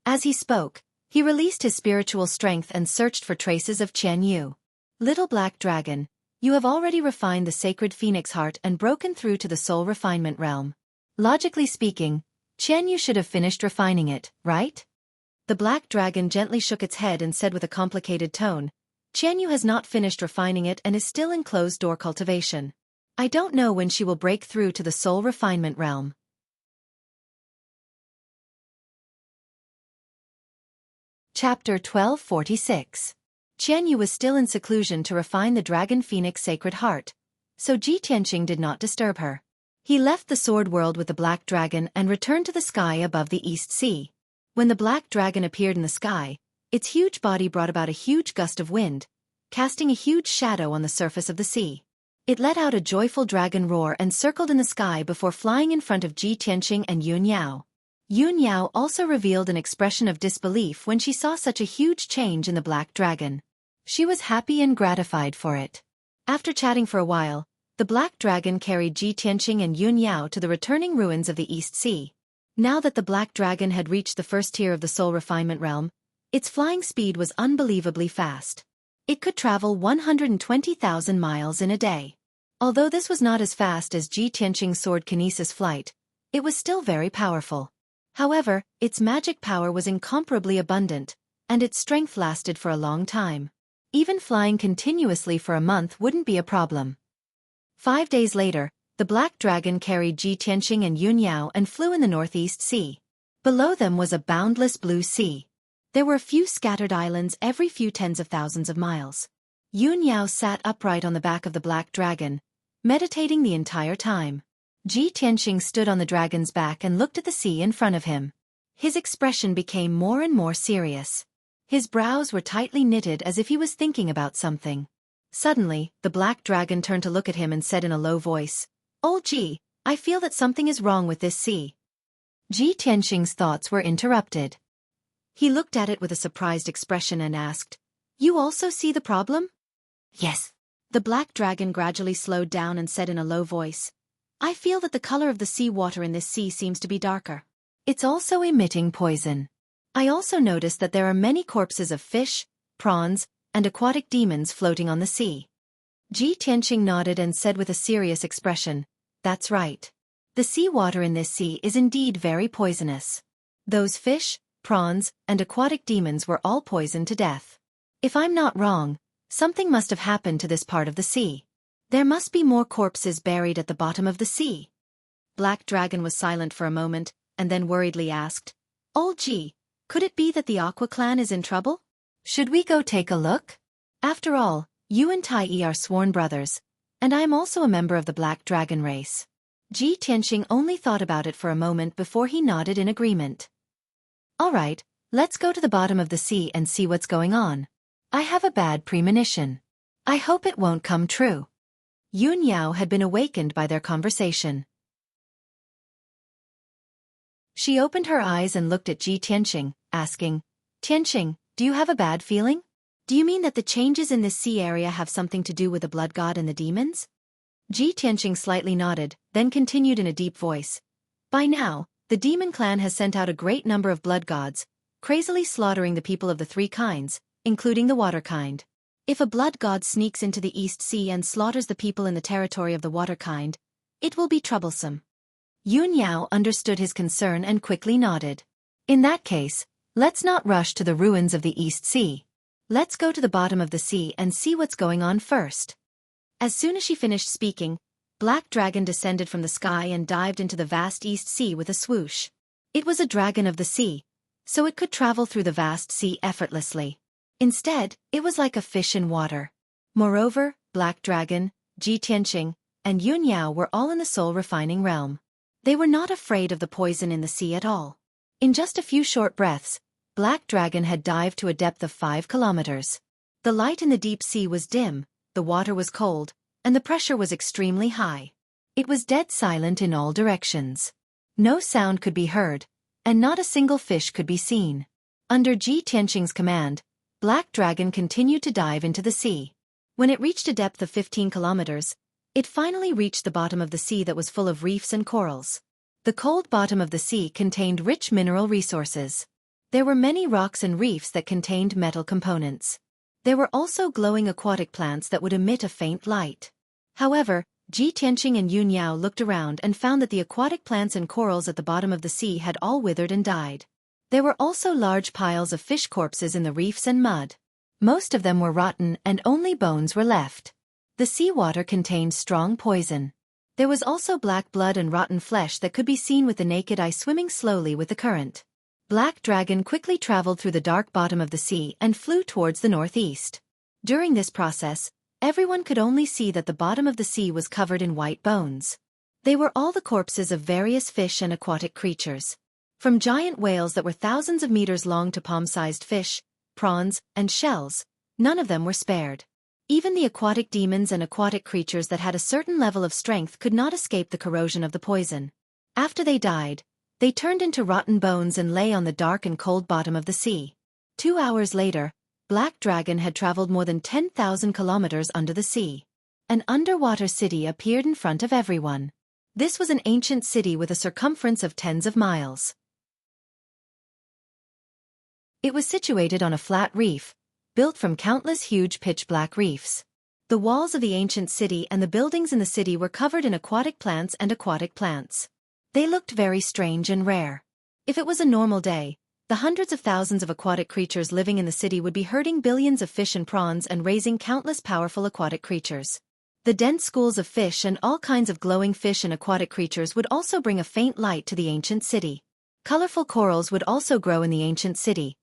As he spoke, he released his spiritual strength and searched for traces of Qian Yu. Little black dragon, you have already refined the sacred phoenix heart and broken through to the soul refinement realm. Logically speaking, Qianyu should have finished refining it, right? The black dragon gently shook its head and said with a complicated tone, Qianyu has not finished refining it and is still in closed-door cultivation. I don't know when she will break through to the soul refinement realm. Chapter 1246. Qianyu was still in seclusion to refine the dragon phoenix sacred heart, so Ji Tianqing did not disturb her. He left the sword world with the black dragon and returned to the sky above the East Sea. When the black dragon appeared in the sky, its huge body brought about a huge gust of wind, casting a huge shadow on the surface of the sea. It let out a joyful dragon roar and circled in the sky before flying in front of Ji Tianqing and Yun Yao. Yun Yao also revealed an expression of disbelief when she saw such a huge change in the black dragon. She was happy and gratified for it. After chatting for a while, the black dragon carried Ji Tianqing and Yun Yao to the returning ruins of the East Sea. Now that the black dragon had reached the first tier of the soul refinement realm, its flying speed was unbelievably fast. It could travel 120,000 miles in a day. Although this was not as fast as Ji Tianqing's sword kinesis flight, it was still very powerful. However, its magic power was incomparably abundant, and its strength lasted for a long time. Even flying continuously for a month wouldn't be a problem. 5 days later, the black dragon carried Ji Tianqing and Yun Yao and flew in the Northeast Sea. Below them was a boundless blue sea. There were a few scattered islands every few tens of thousands of miles. Yun Yao sat upright on the back of the black dragon, meditating the entire time. Ji Tianqing stood on the dragon's back and looked at the sea in front of him. His expression became more and more serious. His brows were tightly knitted as if he was thinking about something. Suddenly, the black dragon turned to look at him and said in a low voice, "Old Ji, I feel that something is wrong with this sea." Ji Tianqing's thoughts were interrupted. He looked at it with a surprised expression and asked, "You also see the problem?" "Yes." The black dragon gradually slowed down and said in a low voice, "I feel that the color of the sea water in this sea seems to be darker. It's also emitting poison. I also noticed that there are many corpses of fish, prawns, and aquatic demons floating on the sea." Ji Tianqing nodded and said with a serious expression, "That's right. The sea water in this sea is indeed very poisonous. Those fish, prawns, and aquatic demons were all poisoned to death. If I'm not wrong, something must have happened to this part of the sea. There must be more corpses buried at the bottom of the sea." Black Dragon was silent for a moment, and then worriedly asked, "Old Ji, could it be that the Aqua clan is in trouble? Should we go take a look? After all, you and Tai Yi are sworn brothers, and I am also a member of the Black Dragon race." Ji Tianqing only thought about it for a moment before he nodded in agreement. "All right, let's go to the bottom of the sea and see what's going on. I have a bad premonition. I hope it won't come true." Yun Yao had been awakened by their conversation. She opened her eyes and looked at Ji Tianqing, asking, "Tianqing, do you have a bad feeling? Do you mean that the changes in this sea area have something to do with the blood god and the demons?" Ji Tianqing slightly nodded, then continued in a deep voice, "By now, the demon clan has sent out a great number of blood gods, crazily slaughtering the people of the three kinds, including the water kind. If a blood god sneaks into the East Sea and slaughters the people in the territory of the water kind, it will be troublesome." Yun Yao understood his concern and quickly nodded. "In that case, let's not rush to the ruins of the East Sea. Let's go to the bottom of the sea and see what's going on first." As soon as she finished speaking, Black Dragon descended from the sky and dived into the vast East Sea with a swoosh. It was a dragon of the sea, so it could travel through the vast sea effortlessly. Instead, it was like a fish in water. Moreover, Black Dragon, Ji Tianqing, and Yun Yao were all in the soul-refining realm. They were not afraid of the poison in the sea at all. In just a few short breaths, Black Dragon had dived to a depth of 5 kilometers. The light in the deep sea was dim, the water was cold, and the pressure was extremely high. It was dead silent in all directions. No sound could be heard, and not a single fish could be seen. Under Ji Tianqing's command, Black Dragon continued to dive into the sea. When it reached a depth of 15 kilometers, it finally reached the bottom of the sea that was full of reefs and corals. The cold bottom of the sea contained rich mineral resources. There were many rocks and reefs that contained metal components. There were also glowing aquatic plants that would emit a faint light. However, Ji Tianqing and Yun Yao looked around and found that the aquatic plants and corals at the bottom of the sea had all withered and died. There were also large piles of fish corpses in the reefs and mud. Most of them were rotten and only bones were left. The seawater contained strong poison. There was also black blood and rotten flesh that could be seen with the naked eye swimming slowly with the current. Black Dragon quickly traveled through the dark bottom of the sea and flew towards the northeast. During this process, everyone could only see that the bottom of the sea was covered in white bones. They were all the corpses of various fish and aquatic creatures. From giant whales that were thousands of meters long to palm-sized fish, prawns, and shells, none of them were spared. Even the aquatic demons and aquatic creatures that had a certain level of strength could not escape the corrosion of the poison. After they died, they turned into rotten bones and lay on the dark and cold bottom of the sea. 2 hours later, Black Dragon had traveled more than 10,000 kilometers under the sea. An underwater city appeared in front of everyone. This was an ancient city with a circumference of tens of miles. It was situated on a flat reef, built from countless huge pitch-black reefs. The walls of the ancient city and the buildings in the city were covered in aquatic plants and aquatic plants. They looked very strange and rare. If it was a normal day, the hundreds of thousands of aquatic creatures living in the city would be herding billions of fish and prawns and raising countless powerful aquatic creatures. The dense schools of fish and all kinds of glowing fish and aquatic creatures would also bring a faint light to the ancient city. Colorful corals would also grow in the ancient city,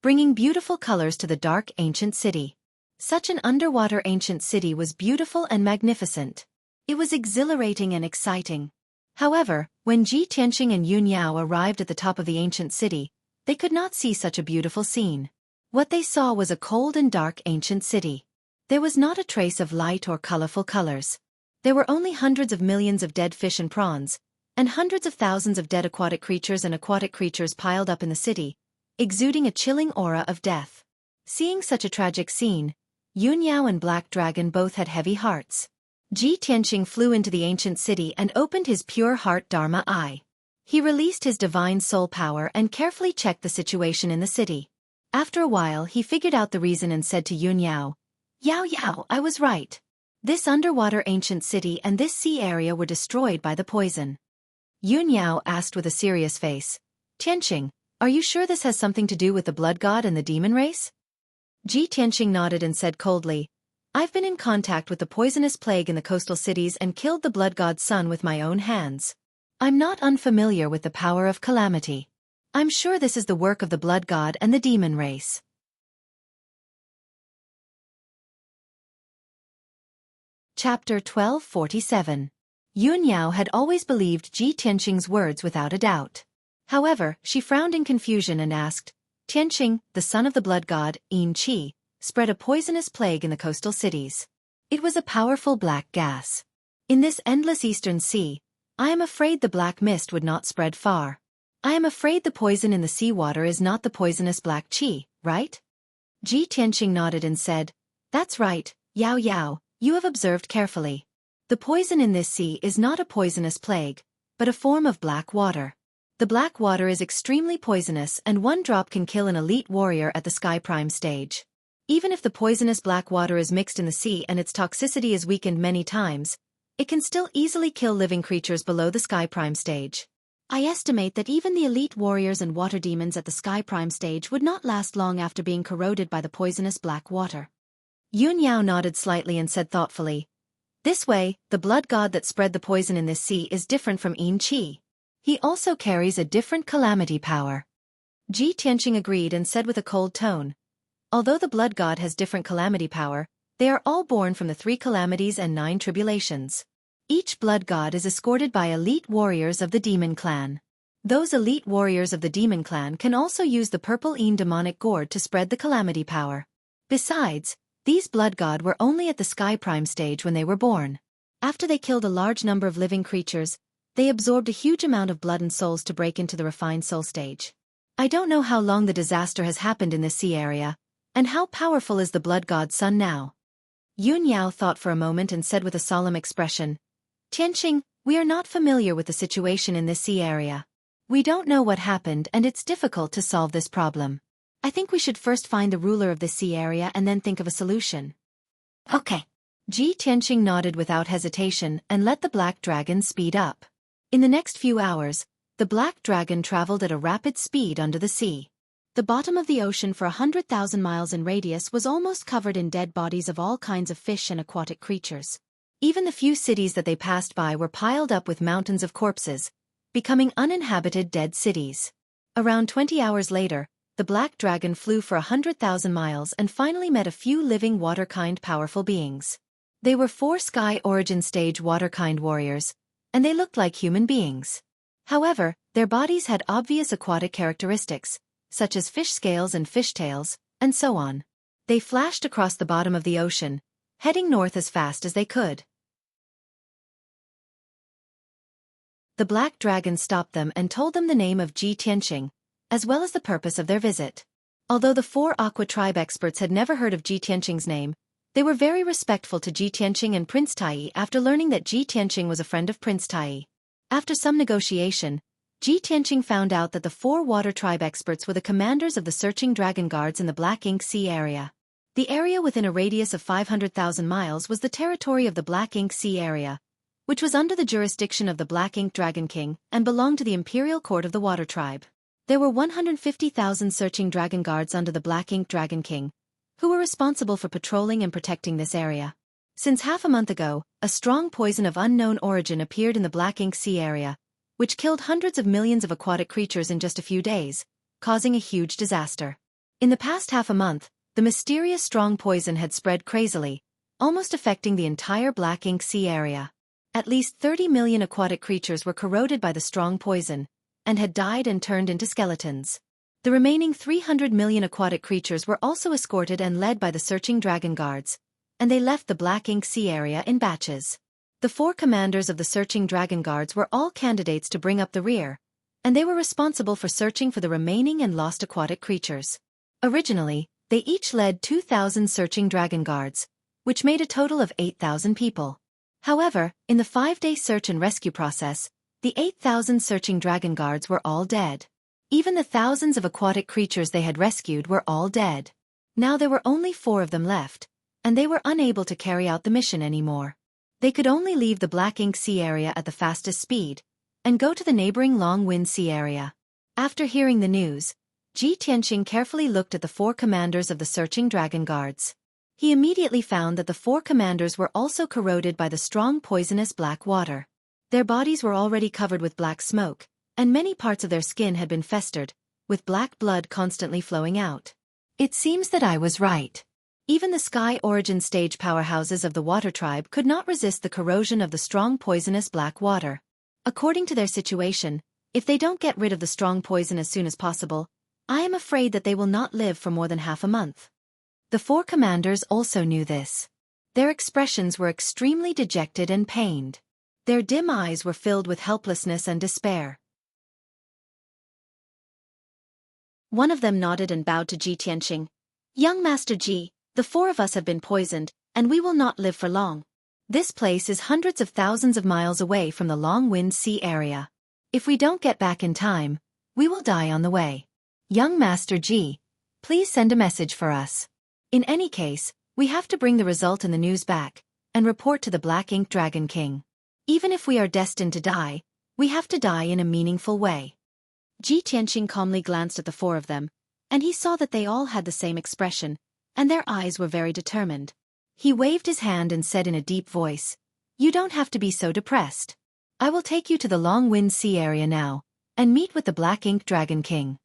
bringing beautiful colors to the dark ancient city. Such an underwater ancient city was beautiful and magnificent. It was exhilarating and exciting. However, when Ji Tianqing and Yun Yao arrived at the top of the ancient city, they could not see such a beautiful scene. What they saw was a cold and dark ancient city. There was not a trace of light or colorful colors. There were only hundreds of millions of dead fish and prawns, and hundreds of thousands of dead aquatic creatures and aquatic creatures piled up in the city, exuding a chilling aura of death. Seeing such a tragic scene, Yun Yao and Black Dragon both had heavy hearts. Ji Tianqing flew into the ancient city and opened his pure heart Dharma eye. He released his divine soul power and carefully checked the situation in the city. After a while he figured out the reason and said to Yun Yao, Yao, I was right. This underwater ancient city and this sea area were destroyed by the poison." Yun Yao asked with a serious face, "Tianqing, are you sure this has something to do with the blood god and the demon race?" Ji Tianqing nodded and said coldly, "I've been in contact with the poisonous plague in the coastal cities and killed the blood god's son with my own hands. I'm not unfamiliar with the power of calamity. I'm sure this is the work of the blood god and the demon race." Chapter 1247. Yun Yao had always believed Ji Tianqing's words without a doubt. However, she frowned in confusion and asked, "Tianqing, the son of the blood god, Yin Qi, spread a poisonous plague in the coastal cities. It was a powerful black gas. In this endless eastern sea, I am afraid the black mist would not spread far. I am afraid the poison in the seawater is not the poisonous black qi, right?" Ji Tianqing nodded and said, "That's right, Yao, you have observed carefully. The poison in this sea is not a poisonous plague, but a form of black water. The black water is extremely poisonous and one drop can kill an elite warrior at the Sky Prime stage. Even if the poisonous black water is mixed in the sea and its toxicity is weakened many times, it can still easily kill living creatures below the Sky Prime stage. I estimate that even the elite warriors and water demons at the Sky Prime stage would not last long after being corroded by the poisonous black water." Yun Yao nodded slightly and said thoughtfully, "This way, the blood god that spread the poison in this sea is different from Yin Qi. He also carries a different calamity power." Ji Tianqing agreed and said with a cold tone, "Although the blood god has different calamity power, they are all born from the 3 calamities and 9 tribulations. Each blood god is escorted by elite warriors of the demon clan. Those elite warriors of the demon clan can also use the purple Yin demonic gourd to spread the calamity power. Besides, these blood god were only at the Sky Prime stage when they were born. After they killed a large number of living creatures, they absorbed a huge amount of blood and souls to break into the refined soul stage. I don't know how long the disaster has happened in this sea area, and how powerful is the blood god's son now." Yun Yao thought for a moment and said with a solemn expression, "Tianqing, we are not familiar with the situation in this sea area. We don't know what happened and it's difficult to solve this problem. I think we should first find the ruler of the sea area and then think of a solution.
Okay.
Ji Tianqing nodded without hesitation and let the black dragon speed up. In the next few hours, the black dragon traveled at a rapid speed under the sea. The bottom of the ocean for 100,000 miles in radius was almost covered in dead bodies of all kinds of fish and aquatic creatures. Even the few cities that they passed by were piled up with mountains of corpses, becoming uninhabited dead cities. Around 20 hours later, the black dragon flew for 100,000 miles and finally met a few living water-kind powerful beings. They were 4 sky origin stage water-kind warriors, and they looked like human beings. However, their bodies had obvious aquatic characteristics, such as fish scales and fish tails, and so on. They flashed across the bottom of the ocean, heading north as fast as they could. The black dragon stopped them and told them the name of Ji Tianqing, as well as the purpose of their visit. Although the 4 Aqua tribe experts had never heard of Ji Tianqing's name, they were very respectful to Ji Tianqing and Prince Tai after learning that Ji Tianqing was a friend of Prince Tai. After some negotiation, Ji Tianqing found out that the 4 water tribe experts were the commanders of the searching dragon guards in the Black Ink Sea area. The area within a radius of 500,000 miles was the territory of the Black Ink Sea area, which was under the jurisdiction of the Black Ink Dragon King and belonged to the imperial court of the water tribe. There were 150,000 searching dragon guards under the Black Ink Dragon King, who were responsible for patrolling and protecting this area. Since half a month ago, a strong poison of unknown origin appeared in the Black Ink Sea area, which killed hundreds of millions of aquatic creatures in just a few days, causing a huge disaster. In the past half a month, the mysterious strong poison had spread crazily, almost affecting the entire Black Ink Sea area. At least 30 million aquatic creatures were corroded by the strong poison, and had died and turned into skeletons. The remaining 300 million aquatic creatures were also escorted and led by the searching dragon guards, and they left the Black Ink Sea area in batches. The 4 commanders of the searching dragon guards were all candidates to bring up the rear, and they were responsible for searching for the remaining and lost aquatic creatures. Originally, they each led 2,000 searching dragon guards, which made a total of 8,000 people. However, in the 5-day search and rescue process, the 8,000 searching dragon guards were all dead. Even the thousands of aquatic creatures they had rescued were all dead. Now there were only 4 of them left, and they were unable to carry out the mission anymore. They could only leave the Black Ink Sea area at the fastest speed, and go to the neighboring Long Wind Sea area. After hearing the news, Ji Tianqing carefully looked at the 4 commanders of the searching dragon guards. He immediately found that the 4 commanders were also corroded by the strong poisonous black water. Their bodies were already covered with black smoke, and many parts of their skin had been festered, with black blood constantly flowing out. It seems that I was right. Even the sky origin stage powerhouses of the water tribe could not resist the corrosion of the strong poisonous black water. According to their situation, if they don't get rid of the strong poison as soon as possible, I am afraid that they will not live for more than half a month. The 4 commanders also knew this. Their expressions were extremely dejected and pained. Their dim eyes were filled with helplessness and despair. One of them nodded and bowed to Ji Tianqing. "Young Master Ji, the 4 of us have been poisoned, and we will not live for long. This place is hundreds of thousands of miles away from the Long Wind Sea area. If we don't get back in time, we will die on the way. Young Master Ji, please send a message for us. In any case, we have to bring the result in the news back, and report to the Black Ink Dragon King. Even if we are destined to die, we have to die in a meaningful way." Ji Tianqing calmly glanced at the 4 of them, and he saw that they all had the same expression, and their eyes were very determined. He waved his hand and said in a deep voice, "You don't have to be so depressed. I will take you to the Long Wind Sea area now, and meet with the Black Ink Dragon King."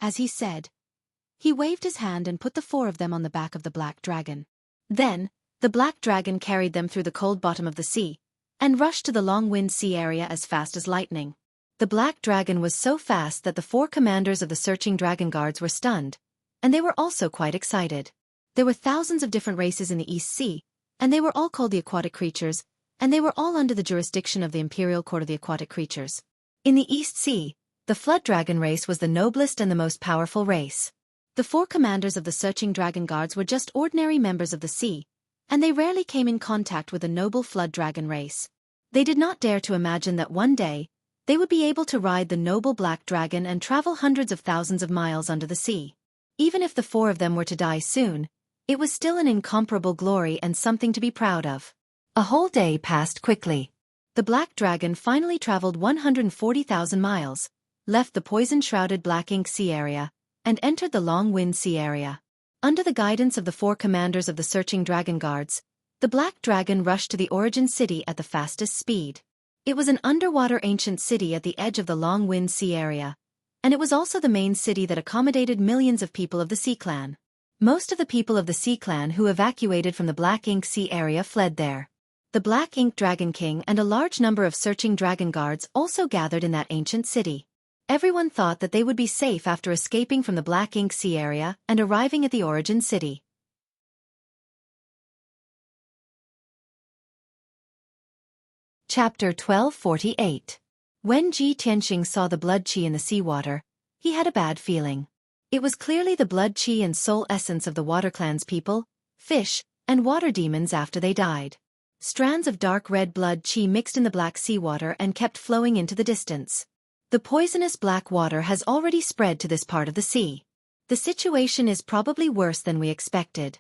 As he said, he waved his hand and put the 4 of them on the back of the black dragon. Then, the black dragon carried them through the cold bottom of the sea, and rushed to the Long Wind Sea area as fast as lightning. The black dragon was so fast that the 4 commanders of the searching dragon guards were stunned, and they were also quite excited. There were thousands of different races in the East Sea, and they were all called the aquatic creatures, and they were all under the jurisdiction of the Imperial Court of the Aquatic Creatures. In the East Sea, the flood dragon race was the noblest and the most powerful race. The 4 commanders of the searching dragon guards were just ordinary members of the sea, and they rarely came in contact with the noble flood dragon race. They did not dare to imagine that one day, they would be able to ride the noble black dragon and travel hundreds of thousands of miles under the sea. Even if the four of them were to die soon, it was still an incomparable glory and something to be proud of. A whole day passed quickly. The black dragon finally traveled 140,000 miles, left the poison-shrouded Black Ink Sea area, and entered the Long Wind Sea area. Under the guidance of the four commanders of the searching dragon guards, the black dragon rushed to the origin city at the fastest speed. It was an underwater ancient city at the edge of the Long Wind Sea area, and it was also the main city that accommodated millions of people of the Sea Clan. Most of the people of the Sea Clan who evacuated from the Black Ink Sea area fled there. The Black Ink Dragon King and a large number of searching dragon guards also gathered in that ancient city. Everyone thought that they would be safe after escaping from the Black Ink Sea area and arriving at the origin city. Chapter 1248. When Ji Tianqing saw the blood qi in the seawater, he had a bad feeling. It was clearly the blood qi and soul essence of the Water Clan's people, fish, and water demons after they died. Strands of dark red blood qi mixed in the black seawater and kept flowing into the distance. The poisonous black water has already spread to this part of the sea. The situation is probably worse than we expected.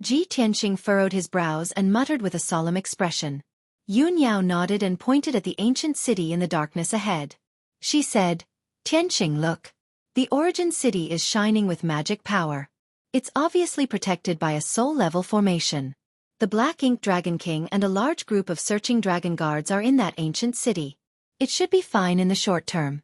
Ji Tianqing furrowed his brows and muttered with a solemn expression. Yun Yao nodded and pointed at the ancient city in the darkness ahead. She said, "Tianqing, look. The origin city is shining with magic power. It's obviously protected by a soul-level formation. The Black Ink Dragon King and a large group of searching dragon guards are in that ancient city. It should be fine in the short term.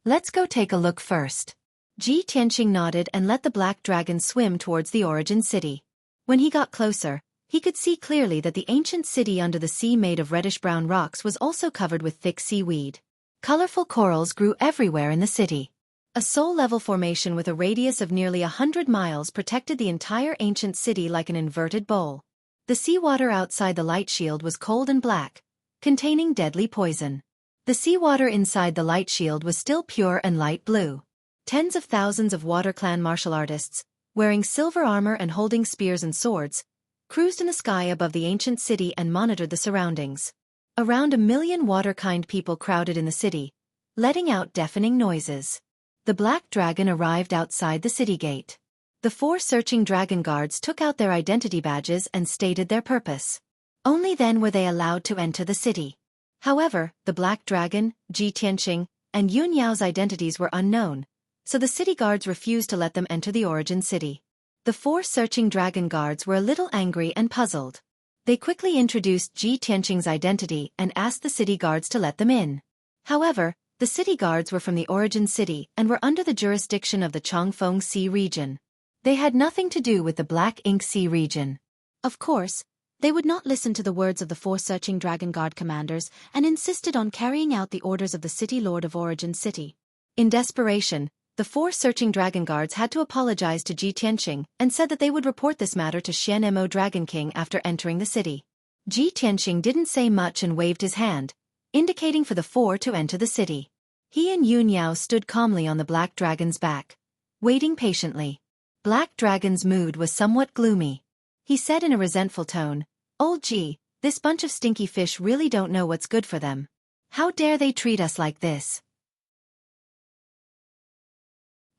Let's go take a look first." Ji Tianqing nodded and let the black dragon swim towards the origin city. When he got closer, he could see clearly that the ancient city under the sea made of reddish-brown rocks was also covered with thick seaweed. Colorful corals grew everywhere in the city. A soul-level formation with a radius of nearly 100 miles protected the entire ancient city like an inverted bowl. The seawater outside the light shield was cold and black, containing deadly poison. The seawater inside the light shield was still pure and light blue. Tens of thousands of Water Clan martial artists, wearing silver armor and holding spears and swords, cruised in the sky above the ancient city and monitored the surroundings. Around 1 million water-kind people crowded in the city, letting out deafening noises. The black dragon arrived outside the city gate. The four searching dragon guards took out their identity badges and stated their purpose. Only then were they allowed to enter the city. However, the black dragon, Ji Tianqing, and Yun Yao's identities were unknown, so the city guards refused to let them enter the origin city. The four searching dragon guards were a little angry and puzzled. They quickly introduced Ji Tianqing's identity and asked the city guards to let them in. However, the city guards were from the origin city and were under the jurisdiction of the Chongfeng Sea region. They had nothing to do with the Black Ink Sea region. Of course, they would not listen to the words of the four searching dragon guard commanders and insisted on carrying out the orders of the city lord of origin city. In desperation, the four searching dragon guards had to apologize to Ji Tianqing and said that they would report this matter to Xueqi Dragon King after entering the city. Ji Tianqing didn't say much and waved his hand, indicating for the four to enter the city. He and Yun Yao stood calmly on the black dragon's back, waiting patiently. Black Dragon's mood was somewhat gloomy. He said in a resentful tone, "Old Ji, this bunch of stinky fish really don't know what's good for them. How dare they treat us like this?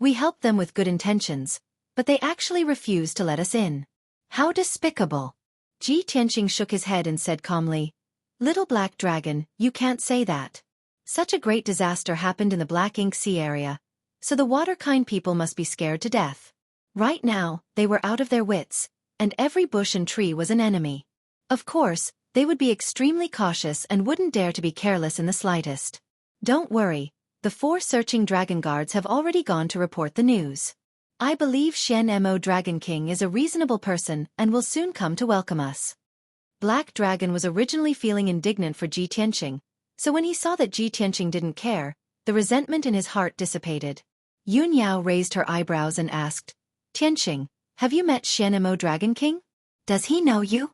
We helped them with good intentions, but they actually refused to let us in. How despicable." Ji Tianqing shook his head and said calmly, "Little Black Dragon, you can't say that. Such a great disaster happened in the Black Ink Sea area, so the water-kind people must be scared to death. Right now, they were out of their wits, and every bush and tree was an enemy. Of course, they would be extremely cautious and wouldn't dare to be careless in the slightest. Don't worry, the four searching dragon guards have already gone to report the news. I believe Xueqi Dragon King is a reasonable person and will soon come to welcome us." Black Dragon was originally feeling indignant for Ji Tianqing, so when he saw that Ji Tianqing didn't care, the resentment in his heart dissipated. Yun Yao raised her eyebrows and asked, "Tianqing, have you met Xueqi Dragon King? Does he know you?"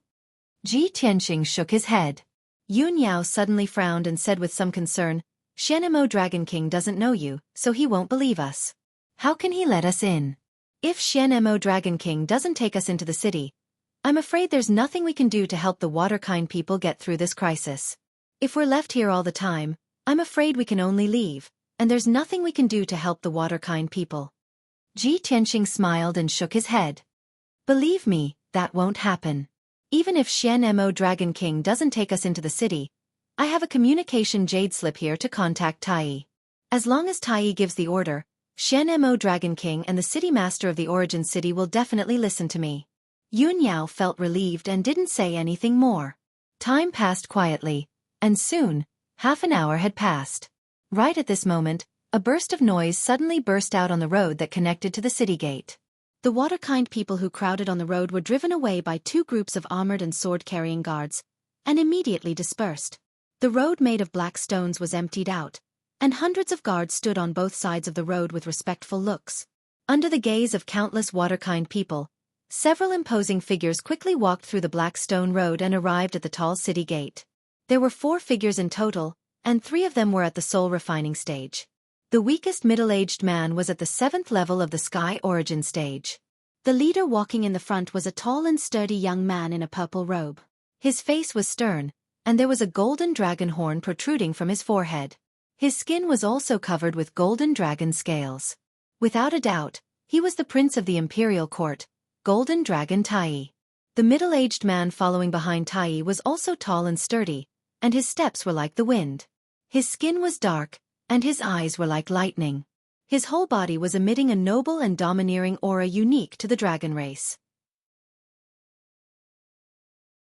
Ji Tianqing shook his head. Yun Yao suddenly frowned and said with some concern, "Xueqi Dragon King doesn't know you, so he won't believe us. How can he let us in? If Xueqi Dragon King doesn't take us into the city, I'm afraid there's nothing we can do to help the water-kind people get through this crisis. If we're left here all the time, I'm afraid we can only leave, and there's nothing we can do to help the water-kind people." Ji Tianqing smiled and shook his head. Believe me, that won't happen. Even if Xueqi Dragon King doesn't take us into the city, I have a communication jade slip here to contact Tai. As long as Tai gives the order, Xueqi Dragon King and the city master of the origin city will definitely listen to me. Yun Yao felt relieved and didn't say anything more. Time passed quietly, and soon, half an hour had passed. Right at this moment, a burst of noise suddenly burst out on the road that connected to the city gate. The water-kind people who crowded on the road were driven away by two groups of armored and sword-carrying guards, and immediately dispersed. The road made of black stones was emptied out, and hundreds of guards stood on both sides of the road with respectful looks. Under the gaze of countless water-kind people, several imposing figures quickly walked through the black stone road and arrived at the tall city gate. There were 4 figures in total, and 3 of them were at the soul refining stage. The weakest middle-aged man was at the 7th level of the sky origin stage. The leader walking in the front was a tall and sturdy young man in a purple robe. His face was stern, and there was a golden dragon horn protruding from his forehead. His skin was also covered with golden dragon scales. Without a doubt, he was the prince of the imperial court, Golden Dragon Tai. The middle-aged man following behind Tai was also tall and sturdy, and his steps were like the wind. His skin was dark, and his eyes were like lightning. His whole body was emitting a noble and domineering aura unique to the dragon race.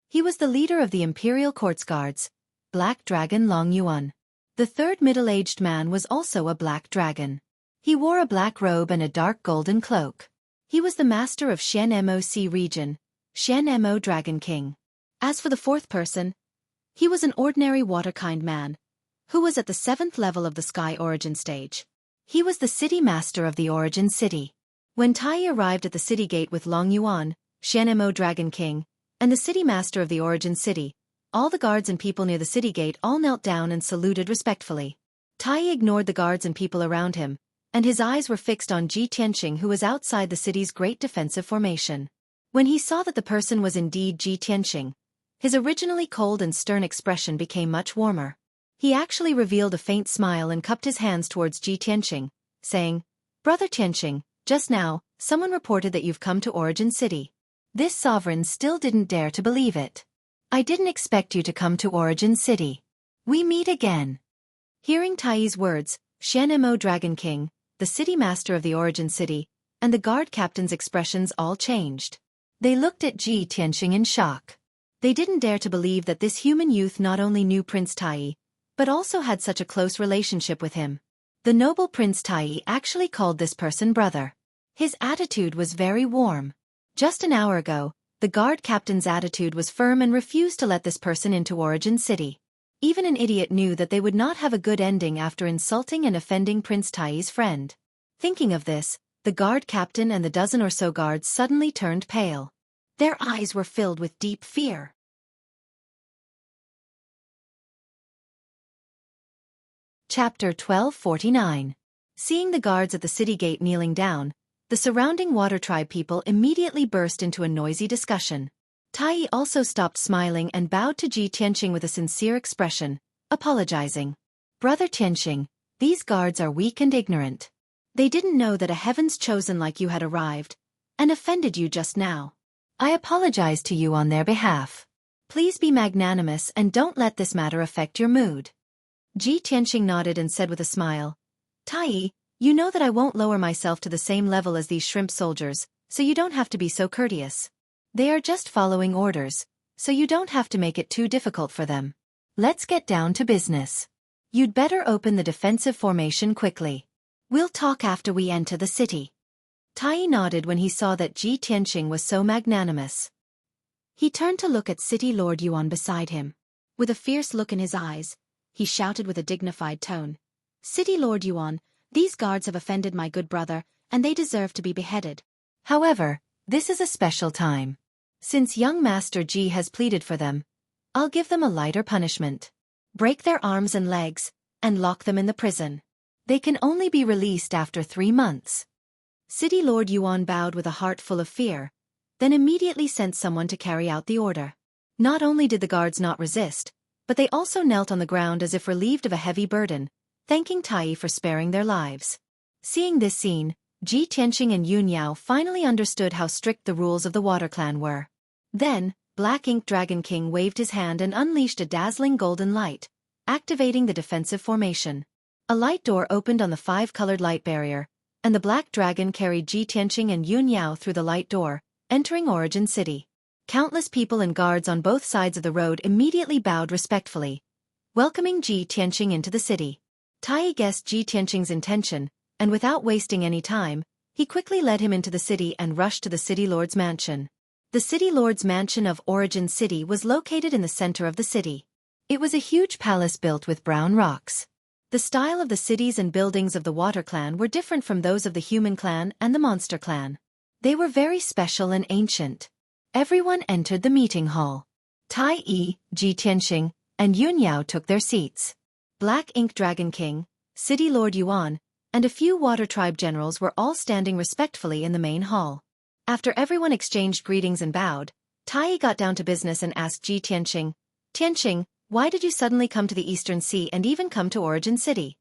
He was the leader of the Imperial Court's guards, Black Dragon Long Yuan. The third middle-aged man was also a black dragon. He wore a black robe and a dark golden cloak. He was the master of Xueqi region, Xueqi Dragon King. As for the fourth person, he was an ordinary water-kind man, who was at the 7th level of the sky origin stage. He was the city master of the origin city. When Tai arrived at the city gate with Long Yuan, Xueqi Dragon King, and the city master of the origin city, all the guards and people near the city gate all knelt down and saluted respectfully. Tai ignored the guards and people around him, and his eyes were fixed on Ji Tianqing, who was outside the city's great defensive formation. When he saw that the person was indeed Ji Tianqing, his originally cold and stern expression became much warmer. He actually revealed a faint smile and cupped his hands towards Ji Tianqing, saying, "Brother Tianqing, just now, someone reported that you've come to Origin City." This sovereign still didn't dare to believe it. "I didn't expect you to come to Origin City. We meet again." Hearing Tai's words, Xueqi Dragon King, the city master of the Origin City, and the guard captain's expressions all changed. They looked at Ji Tianqing in shock. They didn't dare to believe that this human youth not only knew Prince Tai, but also had such a close relationship with him. The noble Prince Tai actually called this person brother. His attitude was very warm. Just an hour ago, the guard captain's attitude was firm and refused to let this person into Origin City. Even an idiot knew that they would not have a good ending after insulting and offending Prince Tai's friend. Thinking of this, the guard captain and the dozen or so guards suddenly turned pale. Their eyes were filled with deep fear. Chapter 1249. Seeing the guards at the city gate kneeling down, the surrounding water tribe people immediately burst into a noisy discussion. Tai also stopped smiling and bowed to Ji Tianqing with a sincere expression, apologizing. "Brother Tianqing, these guards are weak and ignorant. They didn't know that a heaven's chosen like you had arrived, and offended you just now. I apologize to you on their behalf. Please be magnanimous and don't let this matter affect your mood." Ji Tianqing nodded and said with a smile, "Tai, you know that I won't lower myself to the same level as these shrimp soldiers, so you don't have to be so courteous. They are just following orders, so you don't have to make it too difficult for them. Let's get down to business. You'd better open the defensive formation quickly. We'll talk after we enter the city." Tai nodded when he saw that Ji Tianqing was so magnanimous. He turned to look at City Lord Yuan beside him. With a fierce look in his eyes, he shouted with a dignified tone, "City Lord Yuan, these guards have offended my good brother, and they deserve to be beheaded. However, this is a special time. Since young Master Ji has pleaded for them, I'll give them a lighter punishment. Break their arms and legs, and lock them in the prison. They can only be released after 3 months." City Lord Yuan bowed with a heart full of fear, then immediately sent someone to carry out the order. Not only did the guards not resist, but they also knelt on the ground as if relieved of a heavy burden, thanking Tai for sparing their lives. Seeing this scene, Ji Tianqing and Yun Yao finally understood how strict the rules of the Water Clan were. Then, Black Ink Dragon King waved his hand and unleashed a dazzling golden light, activating the defensive formation. A light door opened on the five-colored light barrier, and the Black Dragon carried Ji Tianqing and Yun Yao through the light door, entering Origin City. Countless people and guards on both sides of the road immediately bowed respectfully, welcoming Ji Tianqing into the city. Tai guessed Ji Tianqing's intention, and without wasting any time, he quickly led him into the city and rushed to the City Lord's mansion. The City Lord's mansion of Origin City was located in the center of the city. It was a huge palace built with brown rocks. The style of the cities and buildings of the Water Clan were different from those of the Human Clan and the Monster Clan. They were very special and ancient. Everyone entered the meeting hall. Tai, Ji Tianqing, and Yun Yao took their seats. Black Ink Dragon King, City Lord Yuan, and a few Water Tribe generals were all standing respectfully in the main hall. After everyone exchanged greetings and bowed, Tai got down to business and asked Ji Tianqing, "Tianqing, why did you suddenly come to the Eastern Sea and even come to Origin City?"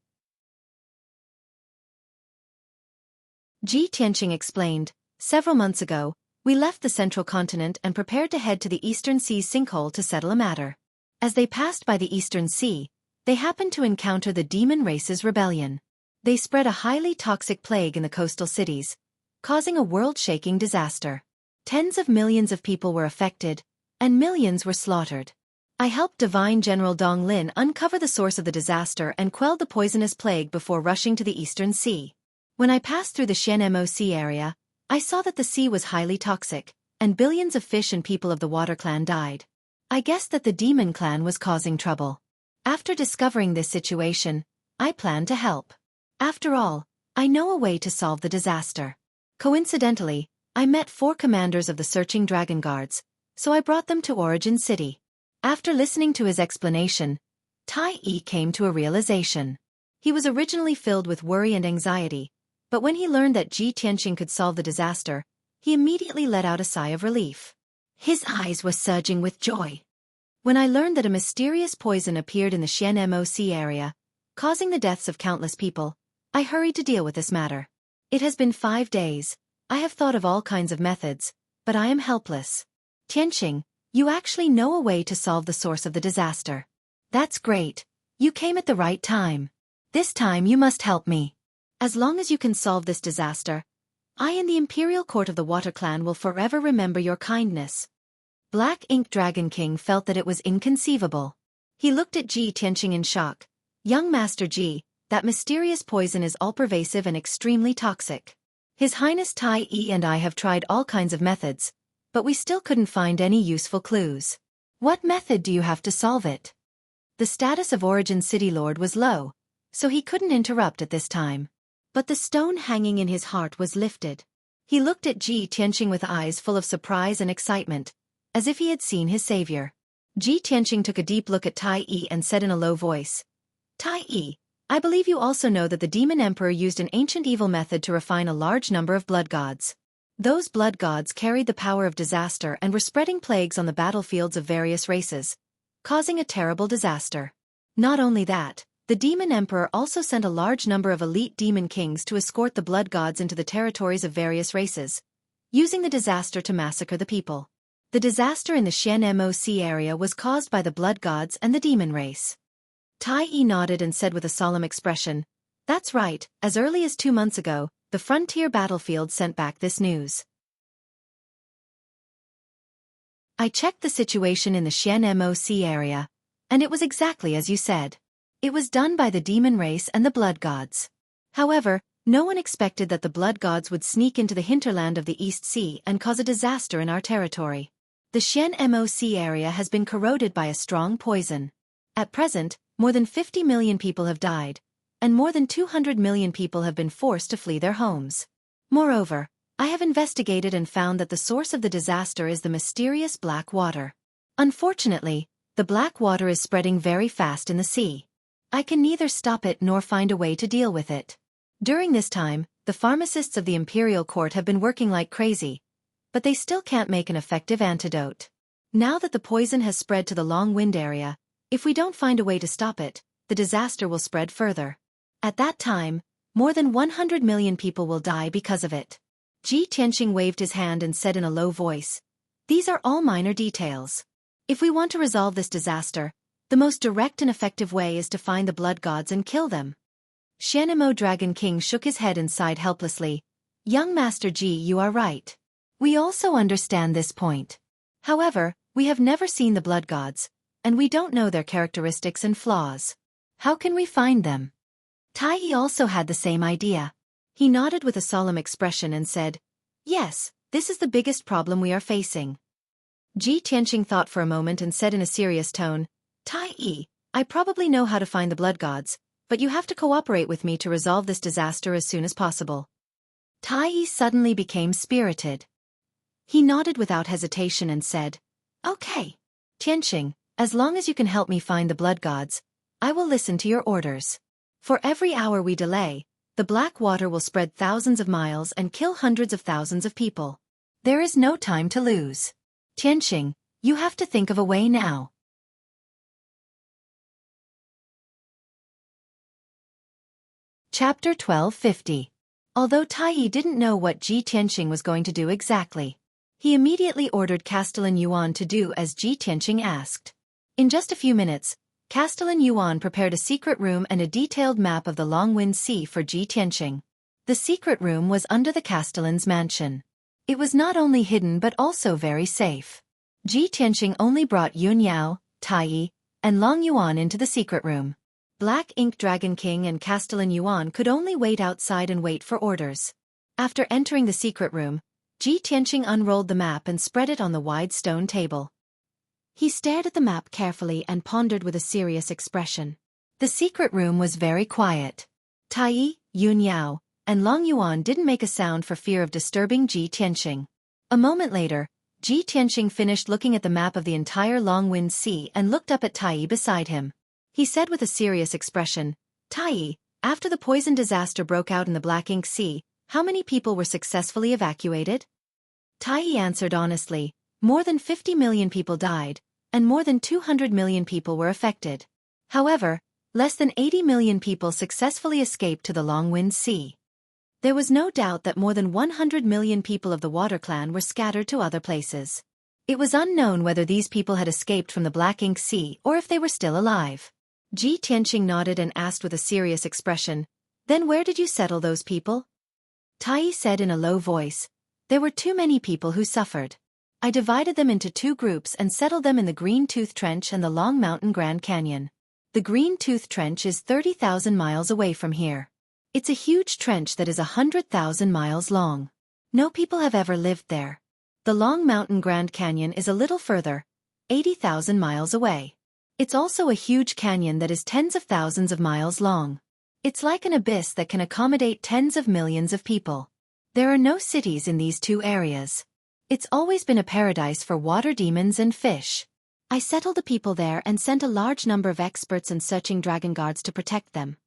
Ji Tianqing explained, "Several months ago, we left the central continent and prepared to head to the Eastern Sea's sinkhole to settle a matter. As they passed by the Eastern Sea, they happened to encounter the demon race's rebellion. They spread a highly toxic plague in the coastal cities, causing a world-shaking disaster. Tens of millions of people were affected, and millions were slaughtered. I helped Divine General Dong Lin uncover the source of the disaster and quelled the poisonous plague before rushing to the Eastern Sea. When I passed through the Xueqi area, I saw that the sea was highly toxic, and billions of fish and people of the Water Clan died. I guessed that the Demon Clan was causing trouble. After discovering this situation, I planned to help. After all, I know a way to solve the disaster. Coincidentally, I met 4 commanders of the searching dragon guards, so I brought them to Origin City." After listening to his explanation, Tai came to a realization. He was originally filled with worry and anxiety, but when he learned that Ji Tianqing could solve the disaster, he immediately let out a sigh of relief. His eyes were surging with joy. "When I learned that a mysterious poison appeared in the Xueqi area, causing the deaths of countless people, I hurried to deal with this matter. It has been 5 days. I have thought of all kinds of methods, but I am helpless. Tianqing, you actually know a way to solve the source of the disaster. That's great. You came at the right time. This time you must help me. As long as you can solve this disaster, I and the Imperial Court of the Water Clan will forever remember your kindness." Black Ink Dragon King felt that it was inconceivable. He looked at Ji Tianqing in shock. "Young Master Ji, that mysterious poison is all-pervasive and extremely toxic. His Highness Tai and I have tried all kinds of methods, but we still couldn't find any useful clues. What method do you have to solve it?" The status of Origin City Lord was low, so he couldn't interrupt at this time. But the stone hanging in his heart was lifted. He looked at Ji Tianqing with eyes full of surprise and excitement, as if he had seen his savior. Ji Tianqing took a deep look at Tai and said in a low voice, "Tai, I believe you also know that the Demon Emperor used an ancient evil method to refine a large number of blood gods. Those blood gods carried the power of disaster and were spreading plagues on the battlefields of various races, causing a terrible disaster. Not only that, the Demon Emperor also sent a large number of elite demon kings to escort the blood gods into the territories of various races, using the disaster to massacre the people. The disaster in the Xueqi area was caused by the blood gods and the demon race." Tai nodded and said with a solemn expression, "That's right, as early as 2 months ago, the frontier battlefield sent back this news. I checked the situation in the Xueqi area, and it was exactly as you said. It was done by the demon race and the blood gods. However, no one expected that the blood gods would sneak into the hinterland of the East Sea and cause a disaster in our territory. The Xueqi area has been corroded by a strong poison. At present, more than 50 million people have died, and more than 200 million people have been forced to flee their homes. Moreover, I have investigated and found that the source of the disaster is the mysterious black water. Unfortunately, the black water is spreading very fast in the sea. I can neither stop it nor find a way to deal with it. During this time, the pharmacists of the Imperial Court have been working like crazy, but they still can't make an effective antidote. Now that the poison has spread to the Long Wind area, if we don't find a way to stop it, the disaster will spread further. At that time, More than 100 million people will die because of it. Ji Tianqing waved his hand and said in a low voice, "These are all minor details. If we want to resolve this disaster, the most direct and effective way is to find the blood gods and kill them." Xianimo Dragon King shook his head and sighed helplessly. "Young Master Ji, you are right. We also understand this point. However, we have never seen the blood gods, and we don't know their characteristics and flaws. How can we find them?" Tai also had the same idea. He nodded with a solemn expression and said, "Yes, this is the biggest problem we are facing." Ji Tianqing thought for a moment and said in a serious tone, "Tai, I probably know how to find the blood gods, but you have to cooperate with me to resolve this disaster as soon as possible." Tai suddenly became spirited. He nodded without hesitation and said, "Okay. Tianqing, as long as you can help me find the blood gods, I will listen to your orders. For every hour we delay, the black water will spread thousands of miles and kill hundreds of thousands of people. There is no time to lose. Tianqing, you have to think of a way now." Chapter 1250. Although Tai didn't know what Ji Tianqing was going to do exactly, he immediately ordered Castellan Yuan to do as Ji Tianqing asked. In just a few minutes, Castellan Yuan prepared a secret room and a detailed map of the Longwind Sea for Ji Tianqing. The secret room was under the Castellan's mansion. It was not only hidden but also very safe. Ji Tianqing only brought Yun Yao, Tai, and Long Yuan into the secret room. Black Ink Dragon King and Castellan Yuan could only wait outside and wait for orders. After entering the secret room, Ji Tianqing unrolled the map and spread it on the wide stone table. He stared at the map carefully and pondered with a serious expression. The secret room was very quiet. Tai, Yun Yao, and Long Yuan didn't make a sound for fear of disturbing Ji Tianqing. A moment later, Ji Tianqing finished looking at the map of the entire Longwind Sea and looked up at Tai beside him. He said with a serious expression, "Tai, after the poison disaster broke out in the Black Ink Sea, how many people were successfully evacuated?" Tai answered honestly, "More than 50 million people died, and more than 200 million people were affected. However, less than 80 million people successfully escaped to the Longwind Sea." There was no doubt that more than 100 million people of the Water Clan were scattered to other places. It was unknown whether these people had escaped from the Black Ink Sea or if they were still alive. Ji Tianqing nodded and asked with a serious expression, "Then where did you settle those people?" Tai said in a low voice, "There were too many people who suffered. I divided them into two groups and settled them in the Green Tooth Trench and the Long Mountain Grand Canyon. The Green Tooth Trench is 30,000 miles away from here. It's a huge trench that is 100,000 miles long. No people have ever lived there. The Long Mountain Grand Canyon is a little further, 80,000 miles away. It's also a huge canyon that is tens of thousands of miles long. It's like an abyss that can accommodate tens of millions of people. There are no cities in these two areas. It's always been a paradise for water demons and fish. I settled the people there and sent a large number of experts and searching dragon guards to protect them."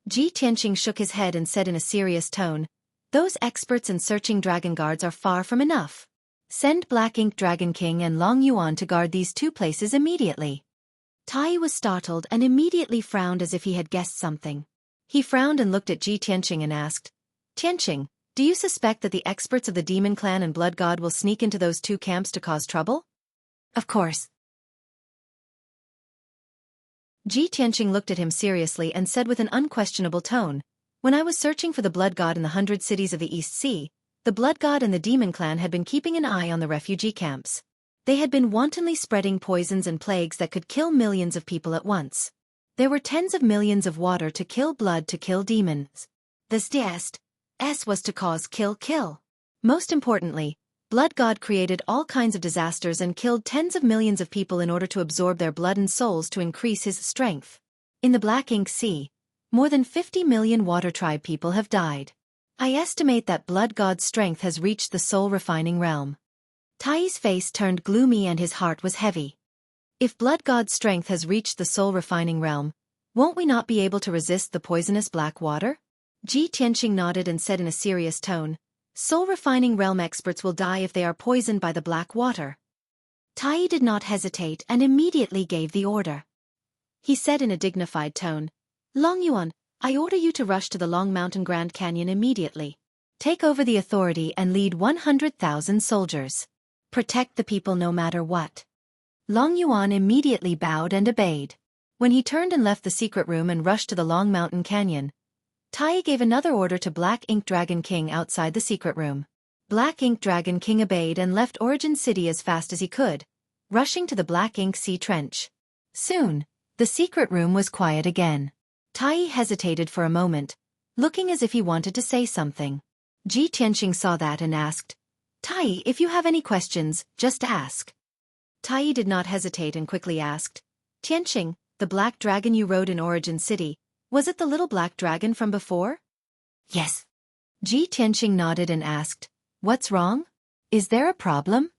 Ji Tianqing shook his head and said in a serious tone, "Those experts and searching dragon guards are far from enough. Send Black Ink Dragon King and Long Yuan to guard these two places immediately." Tai was startled and immediately frowned as if he had guessed something. He frowned and looked at Ji Tianqing and asked, "Tianqing, do you suspect that the experts of the Demon Clan and Blood God will sneak into those two camps to cause trouble?" "Of course." Ji Tianqing looked at him seriously and said with an unquestionable tone, "When I was searching for the Blood God in the 100 cities of the East Sea, the Blood God and the Demon Clan had been keeping an eye on the refugee camps. They had been wantonly spreading poisons and plagues that could kill millions of people at once. There were tens of millions of water to kill blood to kill demons. The S was to cause kill. Most importantly, Blood God created all kinds of disasters and killed tens of millions of people in order to absorb their blood and souls to increase his strength. In the Black Ink Sea, more than 50 million Water Tribe people have died. I estimate that Blood God's strength has reached the soul-refining realm." Tai's face turned gloomy and his heart was heavy. If Blood God's strength has reached the soul-refining realm, won't we not be able to resist the poisonous black water? Ji Tianqing nodded and said in a serious tone, "Soul-refining realm experts will die if they are poisoned by the black water." Tai did not hesitate and immediately gave the order. He said in a dignified tone, "Long Yuan, I order you to rush to the Long Mountain Grand Canyon immediately. Take over the authority and lead 100,000 soldiers. Protect the people no matter what. Long Yuan immediately bowed and obeyed. When he turned and left the secret room and rushed to the Long Mountain Canyon, Tai gave another order to Black Ink Dragon King outside the secret room. Black Ink Dragon King obeyed and left Origin City as fast as he could, rushing to the Black Ink Sea Trench. Soon, the secret room was quiet again. Tai hesitated for a moment, looking as if he wanted to say something. Ji Tianxing saw that and asked, Tai, if you have any questions, just ask. Tai did not hesitate and quickly asked, Tianxing, the black dragon you rode in Origin City, was it the little black dragon from before? Yes. Ji Tianxing nodded and asked, What's wrong? Is there a problem?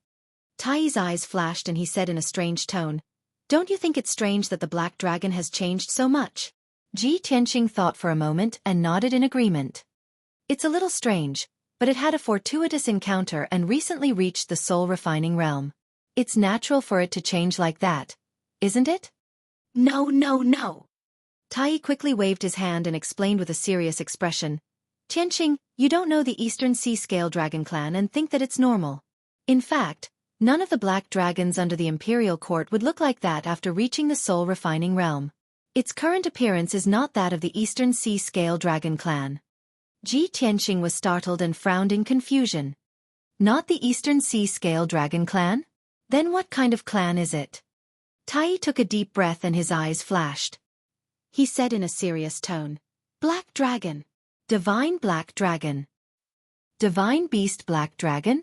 Tai's eyes flashed and he said in a strange tone, Don't you think it's strange that the black dragon has changed so much? Ji Tianxing thought for a moment and nodded in agreement. It's a little strange, but it had a fortuitous encounter and recently reached the soul refining realm. It's natural for it to change like that, isn't it? No. Tai quickly waved his hand and explained with a serious expression, Tianxing, you don't know the Eastern Sea Scale Dragon clan and think that it's normal. In fact, none of the black dragons under the Imperial Court would look like that after reaching the soul refining realm. Its current appearance is not that of the Eastern Sea Scale Dragon clan. Ji Tianxing was startled and frowned in confusion. Not the Eastern Sea Scale Dragon clan? Then what kind of clan is it? Tai took a deep breath and his eyes flashed. He said in a serious tone, Black Dragon. Divine Black Dragon. Divine Beast Black Dragon?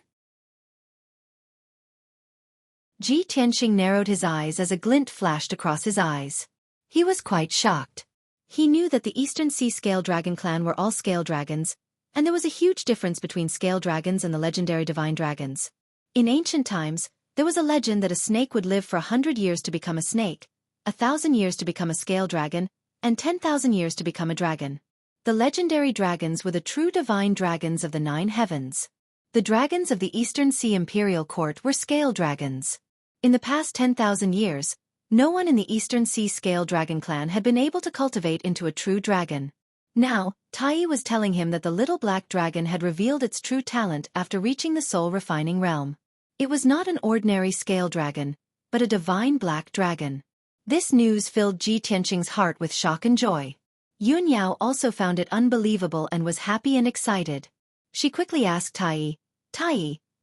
Ji Tianxing narrowed his eyes as a glint flashed across his eyes. He was quite shocked. He knew that the Eastern Sea Scale Dragon clan were all scale dragons, and there was a huge difference between scale dragons and the legendary divine dragons. In ancient times, there was a legend that a snake would live for 100 years to become a snake, 1,000 years to become a scale dragon, and 10,000 years to become a dragon. The legendary dragons were the true divine dragons of the 9 heavens. The dragons of the Eastern Sea Imperial Court were scale dragons. In the past 10,000 years, no one in the Eastern Sea Scale Dragon clan had been able to cultivate into a true dragon. Now, Tai was telling him that the little black dragon had revealed its true talent after reaching the soul refining realm. It was not an ordinary scale dragon, but a divine black dragon. This news filled Ji Tianxing's heart with shock and joy. Yun Yao also found it unbelievable and was happy and excited. She quickly asked Tai,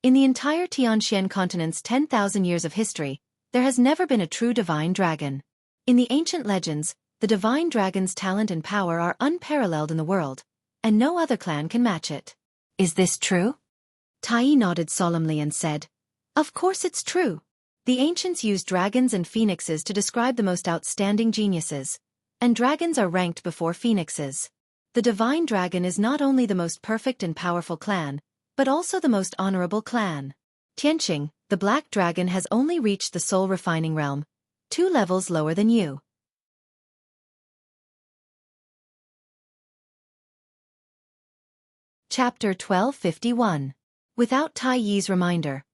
in the entire Tianxian continent's 10,000 years of history, there has never been a true divine dragon. In the ancient legends, the divine dragon's talent and power are unparalleled in the world, and no other clan can match it. Is this true? Tai nodded solemnly and said, Of course it's true. The ancients used dragons and phoenixes to describe the most outstanding geniuses, and dragons are ranked before phoenixes. The divine dragon is not only the most perfect and powerful clan, but also the most honorable clan. Tianxing, the black dragon has only reached the soul refining realm, 2 levels lower than you. Chapter 1251. Without Tai Yi's reminder,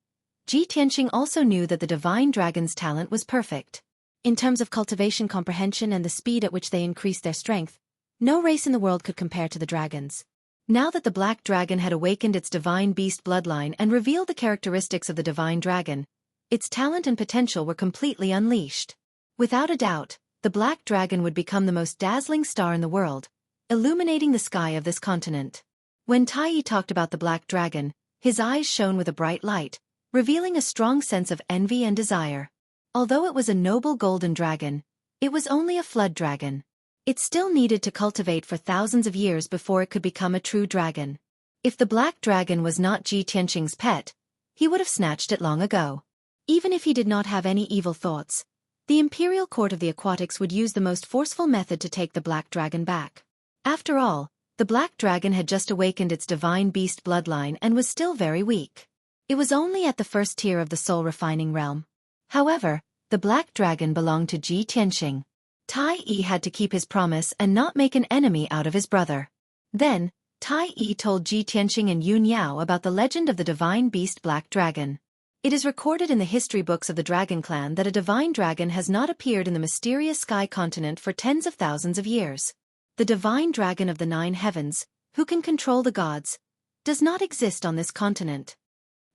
Ji Tianxing also knew that the divine dragon's talent was perfect. In terms of cultivation comprehension and the speed at which they increased their strength, no race in the world could compare to the dragons. Now that the black dragon had awakened its divine beast bloodline and revealed the characteristics of the divine dragon, its talent and potential were completely unleashed. Without a doubt, the black dragon would become the most dazzling star in the world, illuminating the sky of this continent. When Tai talked about the black dragon, his eyes shone with a bright light, revealing a strong sense of envy and desire. Although it was a noble golden dragon, it was only a flood dragon. It still needed to cultivate for thousands of years before it could become a true dragon. If the black dragon was not Ji Tianxing's pet, he would have snatched it long ago. Even if he did not have any evil thoughts, the Imperial Court of the Aquatics would use the most forceful method to take the black dragon back. After all, the black dragon had just awakened its divine beast bloodline and was still very weak. It was only at the first tier of the soul refining realm. However, the black dragon belonged to Ji Tianxing. Tai had to keep his promise and not make an enemy out of his brother. Then, Tai told Ji Tianxing and Yun Yao about the legend of the divine beast black dragon. It is recorded in the history books of the Dragon Clan that a divine dragon has not appeared in the mysterious sky continent for tens of thousands of years. the divine dragon of the 9 heavens, who can control the gods, does not exist on this continent.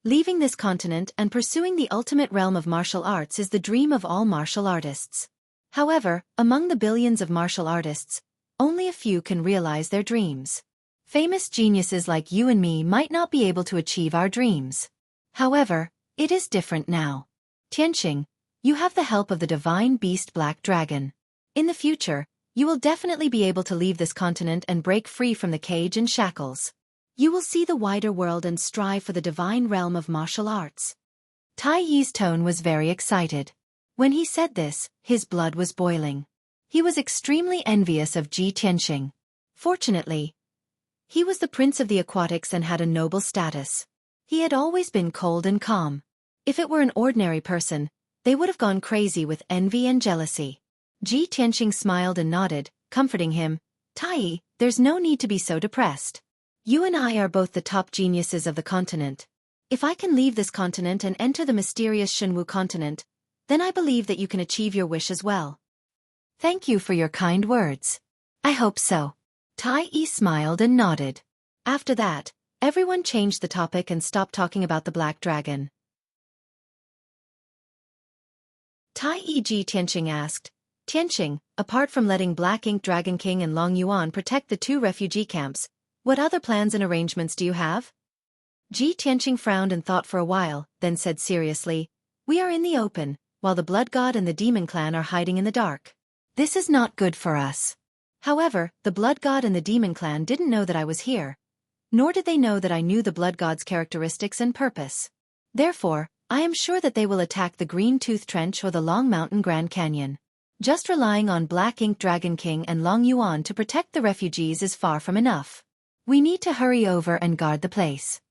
Leaving this continent and pursuing the ultimate realm of martial arts is the dream of all martial artists. However, among the billions of martial artists, only a few can realize their dreams. Famous geniuses like you and me might not be able to achieve our dreams. However, it is different now. Tianqing, you have the help of the divine beast Black Dragon. In the future, you will definitely be able to leave this continent and break free from the cage and shackles. You will see the wider world and strive for the divine realm of martial arts. Tai Yi's tone was very excited. When he said this, his blood was boiling. He was extremely envious of Ji Tianqing. Fortunately, he was the prince of the aquatics and had a noble status. He had always been cold and calm. If it were an ordinary person, they would have gone crazy with envy and jealousy. Ji Tianqing smiled and nodded, comforting him. Tai Yi, there's no need to be so depressed. You and I are both the top geniuses of the continent. If I can leave this continent and enter the mysterious Shenwu continent, then I believe that you can achieve your wish as well. Thank you for your kind words. I hope so. Tai Yi smiled and nodded. After that, everyone changed the topic and stopped talking about the Black Dragon. Tai Yi Ji Tianqing asked, Tianqing, apart from letting Black Ink Dragon King and Long Yuan protect the 2 refugee camps, what other plans and arrangements do you have? Ji Tianqing frowned and thought for a while, then said seriously, we are in the open, while the Blood God and the Demon Clan are hiding in the dark. This is not good for us. However, the Blood God and the Demon Clan didn't know that I was here, nor did they know that I knew the Blood God's characteristics and purpose. Therefore, I am sure that they will attack the Green Tooth Trench or the Long Mountain Grand Canyon. Just relying on Black Ink Dragon King and Long Yuan to protect the refugees is far from enough. We need to hurry over and guard the place.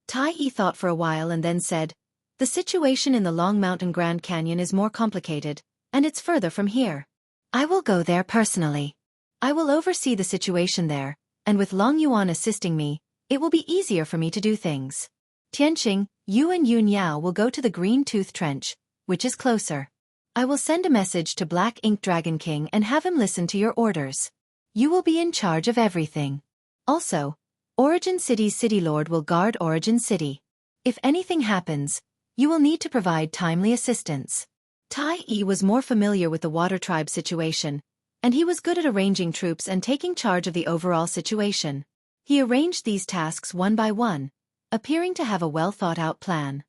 Tai Yi thought for a while and then said, the situation in the Long Mountain Grand Canyon is more complicated, and it's further from here. I will go there personally. I will oversee the situation there, and with Long Yuan assisting me, it will be easier for me to do things. Tianqing, you and Yun Yao will go to the Green Tooth Trench, which is closer. I will send a message to Black Ink Dragon King and have him listen to your orders. You will be in charge of everything. Also, Origin City's City Lord will guard Origin City. If anything happens, you will need to provide timely assistance. Tai Yi was more familiar with the Water Tribe situation, and he was good at arranging troops and taking charge of the overall situation. He arranged these tasks one by one, appearing to have a well-thought-out plan.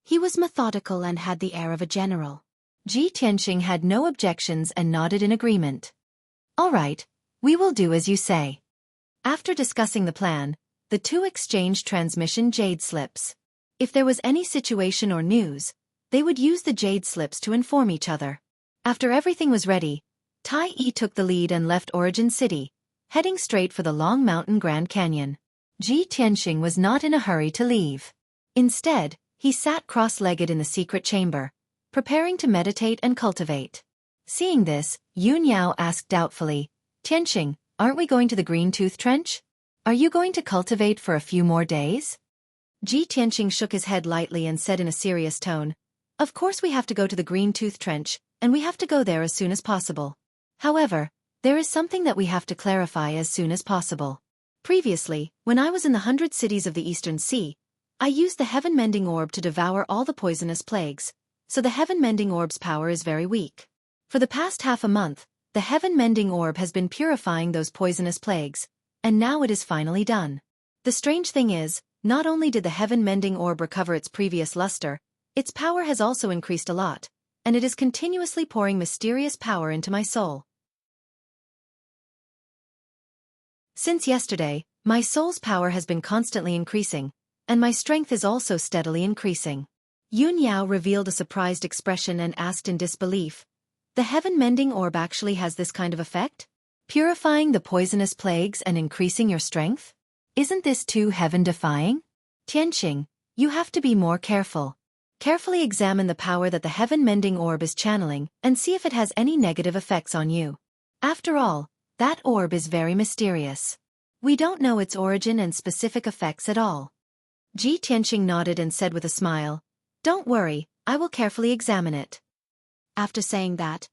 He was methodical and had the air of a general. Ji Tianqing had no objections and nodded in agreement. All right, we will do as you say. After discussing the plan, the two exchanged transmission jade slips. If there was any situation or news, they would use the jade slips to inform each other. After everything was ready, Tai Yi took the lead and left Origin City, heading straight for the Long Mountain Grand Canyon. Ji Tianqing was not in a hurry to leave. Instead, he sat cross-legged in the secret chamber, preparing to meditate and cultivate. Seeing this, Yun Yao asked doubtfully, Tianqing, aren't we going to the Green Tooth Trench? Are you going to cultivate for a few more days? Ji Tianqing shook his head lightly and said in a serious tone, of course we have to go to the Green Tooth Trench, and we have to go there as soon as possible. However, there is something that we have to clarify as soon as possible. Previously, when I was in the 100 cities of the Eastern Sea, I used the Heaven Mending Orb to devour all the poisonous plagues, so the Heaven Mending Orb's power is very weak. For the past half a month, the Heaven Mending Orb has been purifying those poisonous plagues, and now it is finally done. The strange thing is, not only did the Heaven Mending Orb recover its previous luster, its power has also increased a lot, and it is continuously pouring mysterious power into my soul. Since yesterday, my soul's power has been constantly increasing, and my strength is also steadily increasing. Yun Yao revealed a surprised expression and asked in disbelief, the Heaven Mending Orb actually has this kind of effect? Purifying the poisonous plagues and increasing your strength? Isn't this too heaven-defying? Tianqing, you have to be more careful. Carefully examine the power that the Heaven Mending Orb is channeling and see if it has any negative effects on you. After all, that orb is very mysterious. We don't know its origin and specific effects at all. Ji Tianqing nodded and said with a smile, don't worry, I will carefully examine it. After saying that,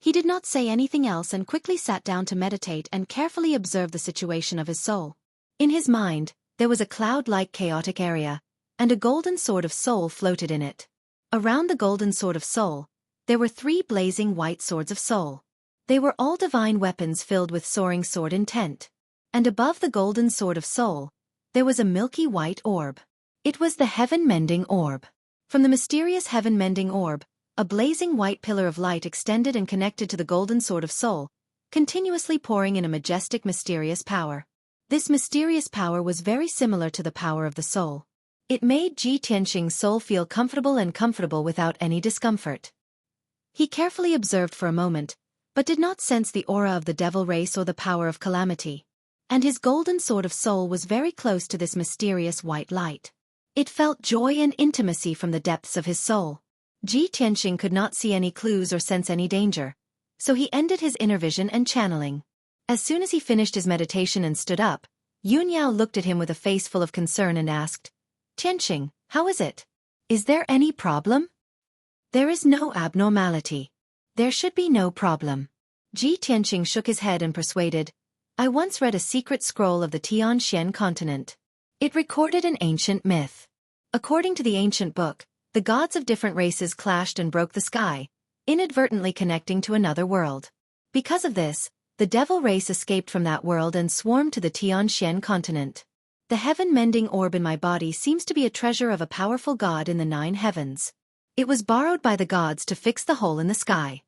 He did not say anything else and quickly sat down to meditate and carefully observe the situation of his soul. In his mind, there was a cloud-like chaotic area, and a golden sword of soul floated in it. Around the golden sword of soul, there were 3 blazing white swords of soul. They were all divine weapons filled with soaring sword intent. And above the golden sword of soul, there was a milky white orb. It was the heaven-mending orb. From the mysterious heaven-mending orb, a blazing white pillar of light extended and connected to the golden sword of soul, continuously pouring in a majestic mysterious power. This mysterious power was very similar to the power of the soul. It made Ji Tianqing's soul feel comfortable without any discomfort. He carefully observed for a moment, but did not sense the aura of the devil race or the power of calamity. And his golden sword of soul was very close to this mysterious white light. It felt joy and intimacy from the depths of his soul. Ji Tianqing could not see any clues or sense any danger, so he ended his inner vision and channeling. As soon as he finished his meditation and stood up, Yunyao looked at him with a face full of concern and asked, "Tianqing, how is it? Is there any problem?" "There is no abnormality. There should be no problem." Ji Tianqing shook his head and persuaded, "I once read a secret scroll of the Tianxian continent. It recorded an ancient myth. According to the ancient book, the gods of different races clashed and broke the sky, inadvertently connecting to another world. Because of this, the devil race escaped from that world and swarmed to the Tianxian continent. The heaven-mending orb in my body seems to be a treasure of a powerful god in the 9 heavens. It was borrowed by the gods to fix the hole in the sky."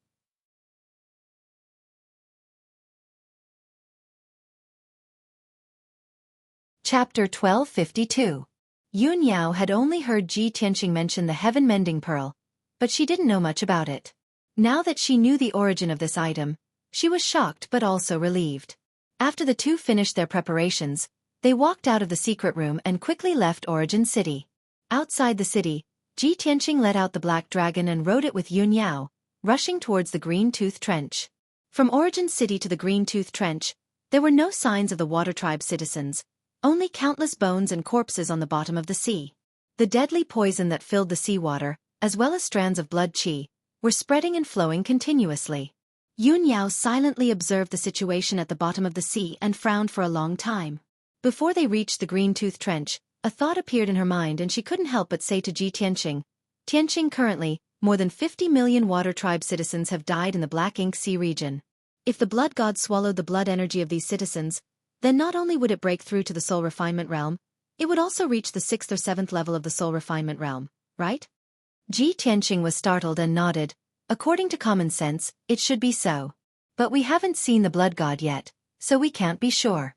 Chapter 1252. Yunyao had only heard Ji Tianqing mention the heaven-mending pearl, but she didn't know much about it. Now that she knew the origin of this item, she was shocked but also relieved. After the two finished their preparations, they walked out of the secret room and quickly left Origin City. Outside the city, Ji Tianqing let out the black dragon and rode it with Yunyao, rushing towards the Green Tooth Trench. From Origin City to the Green Tooth Trench, there were no signs of the Water Tribe citizens, only countless bones and corpses on the bottom of the sea. The deadly poison that filled the seawater, as well as strands of blood qi, were spreading and flowing continuously. Yunyao silently observed the situation at the bottom of the sea and frowned for a long time. Before they reached the Green Tooth Trench, a thought appeared in her mind and she couldn't help but say to Ji Tianqing, "Tianqing, currently, more than 50 million Water Tribe citizens have died in the Black Ink Sea region. If the blood god swallowed the blood energy of these citizens, then not only would it break through to the soul refinement realm, it would also reach the 6th or 7th level of the soul refinement realm, right?" Ji Tianqing was startled and nodded. "According to common sense, it should be so. But we haven't seen the blood god yet, so we can't be sure."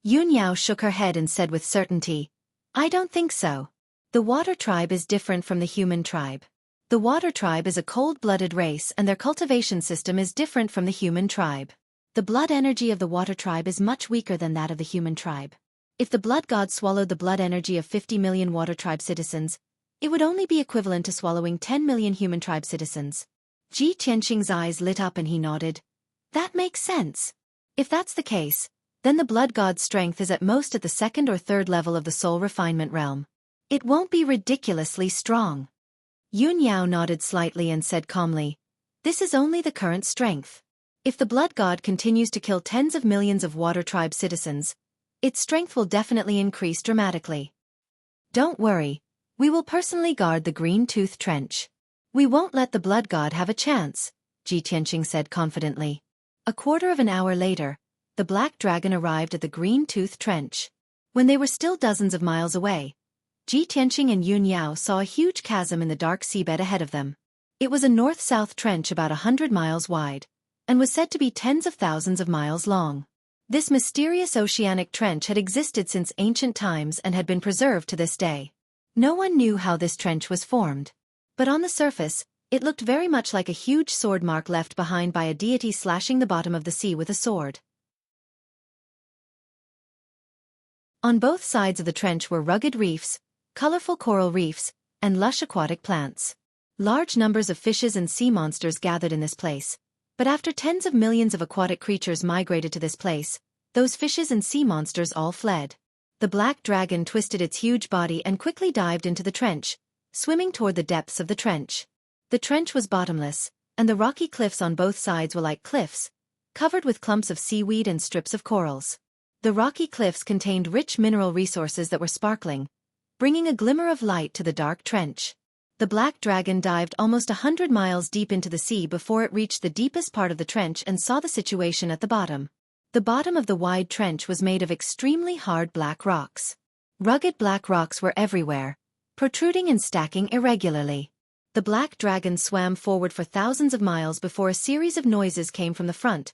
Yunyao shook her head and said with certainty, "I don't think so. The Water Tribe is different from the human tribe. The Water Tribe is a cold-blooded race and their cultivation system is different from the human tribe. The blood energy of the Water Tribe is much weaker than that of the human tribe. If the blood god swallowed the blood energy of 50 million Water Tribe citizens, it would only be equivalent to swallowing 10 million human tribe citizens." Ji Tianqing's eyes lit up and he nodded. "That makes sense. If that's the case, then the blood god's strength is at most at the 2nd or 3rd level of the soul refinement realm. It won't be ridiculously strong." Yunyao nodded slightly and said calmly, "This is only the current strength. If the blood god continues to kill tens of millions of Water Tribe citizens, its strength will definitely increase dramatically. Don't worry, we will personally guard the Green Tooth Trench. We won't let the blood god have a chance," Ji Tianqing said confidently. A quarter of an hour later, the black dragon arrived at the Green Tooth Trench. When they were still dozens of miles away, Ji Tianqing and Yunyao saw a huge chasm in the dark seabed ahead of them. It was a north-south trench about 100 miles wide, and was said to be tens of thousands of miles long. This mysterious oceanic trench had existed since ancient times and had been preserved to this day. No one knew how this trench was formed. But on the surface, it looked very much like a huge sword mark left behind by a deity slashing the bottom of the sea with a sword. On both sides of the trench were rugged reefs, colorful coral reefs, and lush aquatic plants. Large numbers of fishes and sea monsters gathered in this place. But after tens of millions of aquatic creatures migrated to this place, those fishes and sea monsters all fled. The black dragon twisted its huge body and quickly dived into the trench, swimming toward the depths of the trench. The trench was bottomless, and the rocky cliffs on both sides were like cliffs, covered with clumps of seaweed and strips of corals. The rocky cliffs contained rich mineral resources that were sparkling, bringing a glimmer of light to the dark trench. The black dragon dived almost 100 miles deep into the sea before it reached the deepest part of the trench and saw the situation at the bottom. The bottom of the wide trench was made of extremely hard black rocks. Rugged black rocks were everywhere, protruding and stacking irregularly. The black dragon swam forward for thousands of miles before a series of noises came from the front,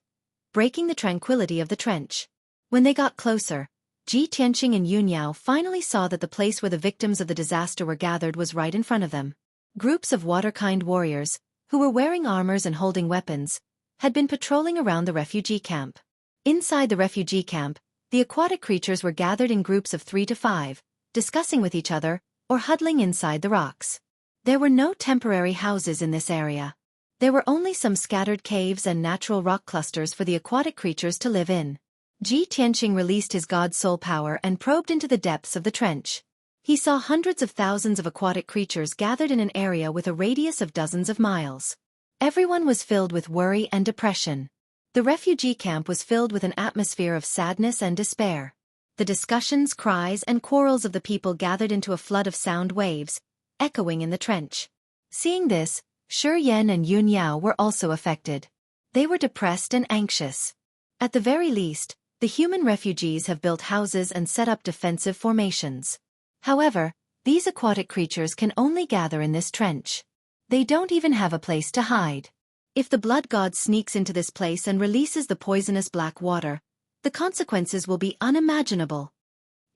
breaking the tranquility of the trench. When they got closer, Ji Tianqing and Yun Yao finally saw that the place where the victims of the disaster were gathered was right in front of them. Groups of water-kind warriors, who were wearing armors and holding weapons, had been patrolling around the refugee camp. Inside the refugee camp, the aquatic creatures were gathered in groups of 3 to 5, discussing with each other, or huddling inside the rocks. There were no temporary houses in this area. There were only some scattered caves and natural rock clusters for the aquatic creatures to live in. Ji Tianqing released his god soul power and probed into the depths of the trench. He saw hundreds of thousands of aquatic creatures gathered in an area with a radius of dozens of miles. Everyone was filled with worry and depression. The refugee camp was filled with an atmosphere of sadness and despair. The discussions, cries, and quarrels of the people gathered into a flood of sound waves, echoing in the trench. Seeing this, Shi Yan and Yun Yao were also affected. They were depressed and anxious. At the very least, the human refugees have built houses and set up defensive formations. However, these aquatic creatures can only gather in this trench. They don't even have a place to hide. If the blood god sneaks into this place and releases the poisonous black water, the consequences will be unimaginable.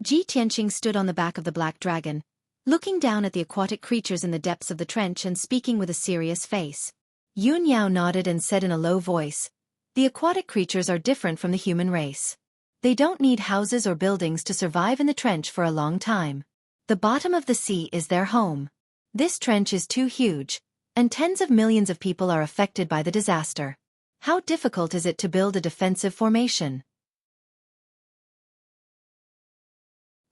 Ji Tianqing stood on the back of the black dragon, looking down at the aquatic creatures in the depths of the trench and speaking with a serious face. Yun Yao nodded and said in a low voice, "The aquatic creatures are different from the human race. They don't need houses or buildings to survive in the trench for a long time. The bottom of the sea is their home. This trench is too huge, and tens of millions of people are affected by the disaster. How difficult is it to build a defensive formation?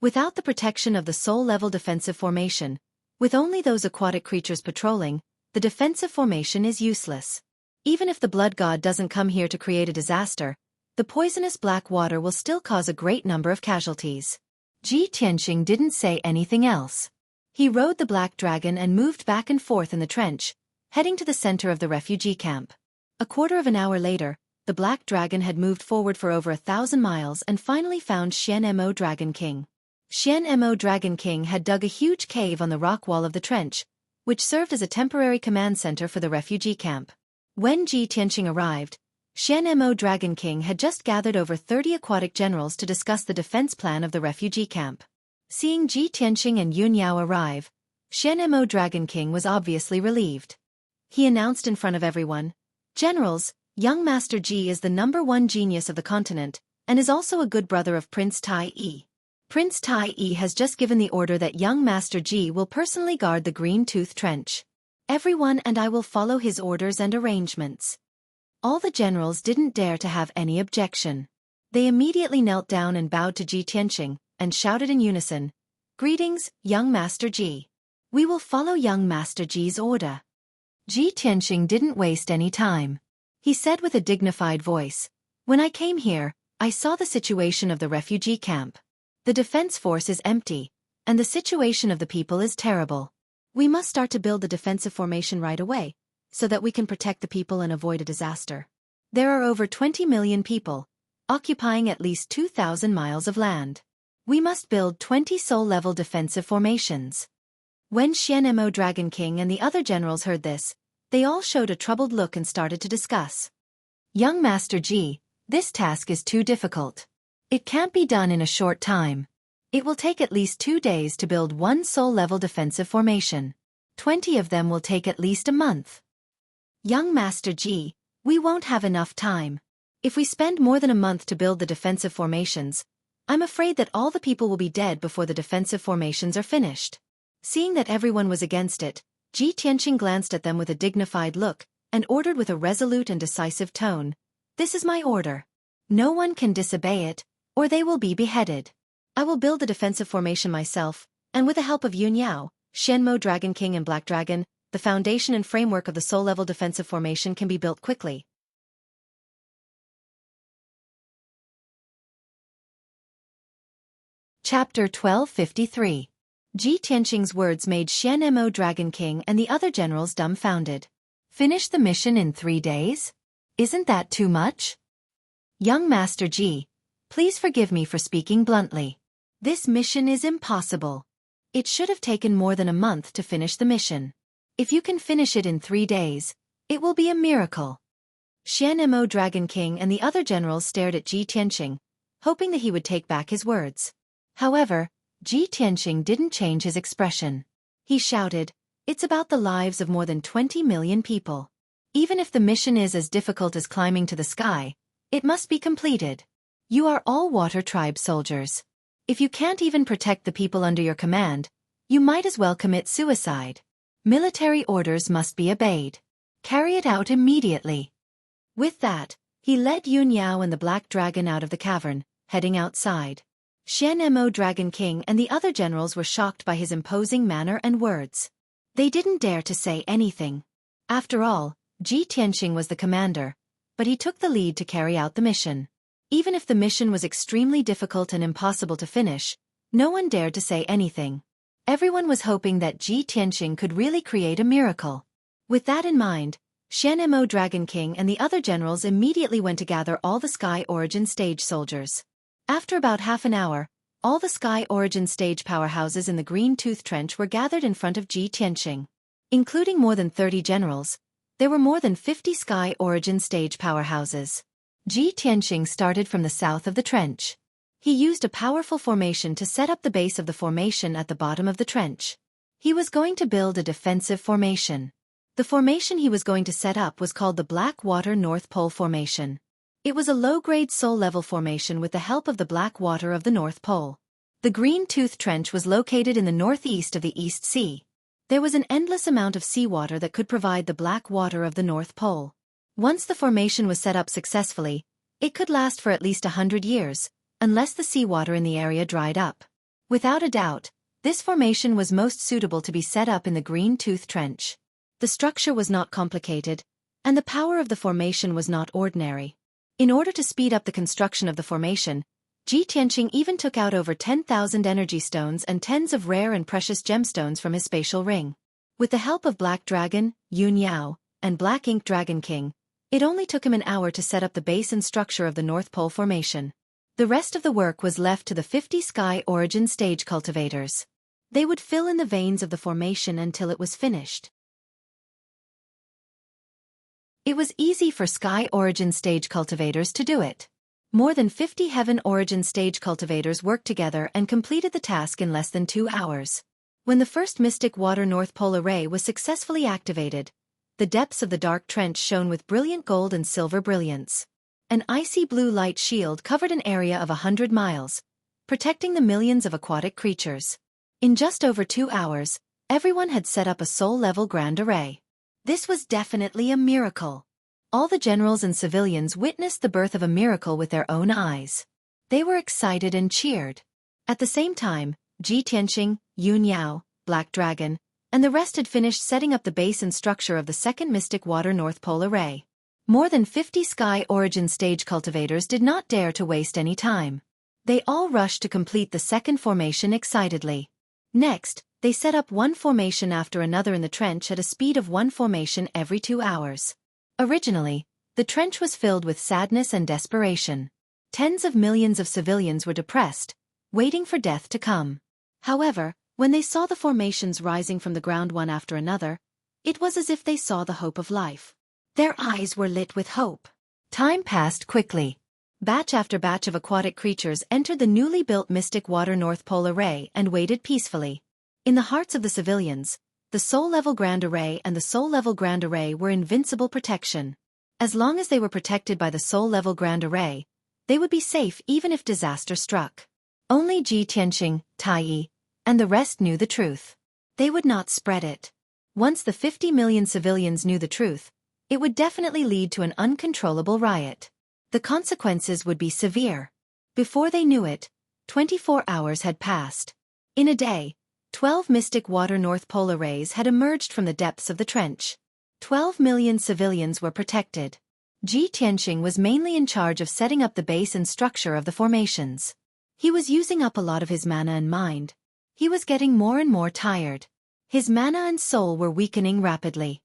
Without the protection of the soul-level defensive formation, with only those aquatic creatures patrolling, the defensive formation is useless. Even if the blood god doesn't come here to create a disaster, the poisonous black water will still cause a great number of casualties." Ji Tianqing didn't say anything else. He rode the black dragon and moved back and forth in the trench, heading to the center of the refugee camp. A quarter of an hour later, the black dragon had moved forward for over 1,000 miles and finally found Xueqi Dragon King. Xueqi Dragon King had dug a huge cave on the rock wall of the trench, which served as a temporary command center for the refugee camp. When Ji Tianqing arrived, Xueqi Dragon King had just gathered over 30 aquatic generals to discuss the defense plan of the refugee camp. Seeing Ji Tianqing and Yun Yao arrive, Xueqi Dragon King was obviously relieved. He announced in front of everyone, "Generals, young Master Ji is the #1 genius of the continent, and is also a good brother of Prince Tai Yi. Prince Tai Yi has just given the order that young Master Ji will personally guard the Green Tooth Trench. Everyone and I will follow his orders and arrangements." All the generals didn't dare to have any objection. They immediately knelt down and bowed to Ji Tianqing, and shouted in unison, "Greetings, young Master Ji. We will follow young Master Ji's order." Ji Tianqing didn't waste any time. He said with a dignified voice, "When I came here, I saw the situation of the refugee camp. The defense force is empty, and the situation of the people is terrible. We must start to build the defensive formation right away, so that we can protect the people and avoid a disaster. There are over 20 million people, occupying at least 2,000 miles of land. We must build 20 soul-level defensive formations." When Xueqi Dragon King and the other generals heard this, they all showed a troubled look and started to discuss. "Young Master Ji, this task is too difficult. It can't be done in a short time. It will take at least 2 days to build one soul-level defensive formation. 20 of them will take at least a month. Young Master Ji, we won't have enough time. If we spend more than a month to build the defensive formations, I'm afraid that all the people will be dead before the defensive formations are finished." Seeing that everyone was against it, Ji Tianqing glanced at them with a dignified look, and ordered with a resolute and decisive tone, "This is my order. No one can disobey it, or they will be beheaded. I will build the defensive formation myself, and with the help of Yun Yao, Xueqi Dragon King and Black Dragon, the foundation and framework of the soul-level defensive formation can be built quickly. Chapter 1253. Ji Tianqing's words made Xianmo Dragon King and the other generals dumbfounded. Finish the mission in 3 days? Isn't that too much? Young Master Ji, please forgive me for speaking bluntly. This mission is impossible. It should have taken more than a month to finish the mission. If you can finish it in 3 days, it will be a miracle. Xianmo Dragon King and the other generals stared at Ji Tianqing, hoping that he would take back his words. However, Ji Tianqing didn't change his expression. He shouted, "It's about the lives of more than 20 million people. Even if the mission is as difficult as climbing to the sky, it must be completed. You are all Water Tribe soldiers. If you can't even protect the people under your command, you might as well commit suicide. Military orders must be obeyed. Carry it out immediately." With that, he led Yun Yao and the Black Dragon out of the cavern, heading outside. Xianmo Dragon King and the other generals were shocked by his imposing manner and words. They didn't dare to say anything. After all, Ji Tianqing was the commander, but he took the lead to carry out the mission. Even if the mission was extremely difficult and impossible to finish, no one dared to say anything. Everyone was hoping that Ji Tianqing could really create a miracle. With that in mind, Xianmo Dragon King and the other generals immediately went to gather all the Sky Origin stage soldiers. After about half an hour, all the Sky Origin stage powerhouses in the Green Tooth Trench were gathered in front of Ji Tianqing. Including more than 30 generals, there were more than 50 Sky Origin stage powerhouses. Ji Tianqing started from the south of the trench. He used a powerful formation to set up the base of the formation at the bottom of the trench. He was going to build a defensive formation. The formation he was going to set up was called the Blackwater North Pole Formation. It was a low-grade soul-level formation with the help of the black water of the North Pole. The Green Tooth Trench was located in the northeast of the East Sea. There was an endless amount of seawater that could provide the black water of the North Pole. Once the formation was set up successfully, it could last for at least 100 years, unless the seawater in the area dried up. Without a doubt, this formation was most suitable to be set up in the Green Tooth Trench. The structure was not complicated, and the power of the formation was not ordinary. In order to speed up the construction of the formation, Ji Tianqing even took out over 10,000 energy stones and tens of rare and precious gemstones from his spatial ring. With the help of Black Dragon, Yun Yao, and Black Ink Dragon King, it only took him an hour to set up the base and structure of the North Pole Formation. The rest of the work was left to the 50 Sky Origin stage cultivators. They would fill in the veins of the formation until it was finished. It was easy for Sky Origin stage cultivators to do it. More than 50 Heaven Origin stage cultivators worked together and completed the task in less than 2 hours. When the first Mystic Water North Pole Array was successfully activated, the depths of the dark trench shone with brilliant gold and silver brilliance. An icy blue light shield covered an area of 100 miles, protecting the millions of aquatic creatures. In just over 2 hours, everyone had set up a soul-level grand array. This was definitely a miracle. All the generals and civilians witnessed the birth of a miracle with their own eyes. They were excited and cheered. At the same time, Ji Tianqing, Yun Yao, Black Dragon, and the rest had finished setting up the base and structure of the second Mystic Water North Pole Array. More than 50 Sky Origin stage cultivators did not dare to waste any time. They all rushed to complete the second formation excitedly. Next, they set up one formation after another in the trench at a speed of one formation every 2 hours. Originally, the trench was filled with sadness and desperation. Tens of millions of civilians were depressed, waiting for death to come. However, when they saw the formations rising from the ground one after another, it was as if they saw the hope of life. Their eyes were lit with hope. Time passed quickly. Batch after batch of aquatic creatures entered the newly built Mystic Water North Pole Array and waited peacefully. In the hearts of the civilians, the Soul-Level Grand Array and the Soul-Level Grand Array were invincible protection. As long as they were protected by the Soul-Level Grand Array, they would be safe even if disaster struck. Only Ji Tianqing, Taiyi, and the rest knew the truth. They would not spread it. Once the 50 million civilians knew the truth, it would definitely lead to an uncontrollable riot. The consequences would be severe. Before they knew it, 24 hours had passed. In a day, 12 mystic water North Pole arrays had emerged from the depths of the trench. 12 million civilians were protected. Ji Tianxing was mainly in charge of setting up the base and structure of the formations. He was using up a lot of his mana and mind. He was getting more and more tired. His mana and soul were weakening rapidly.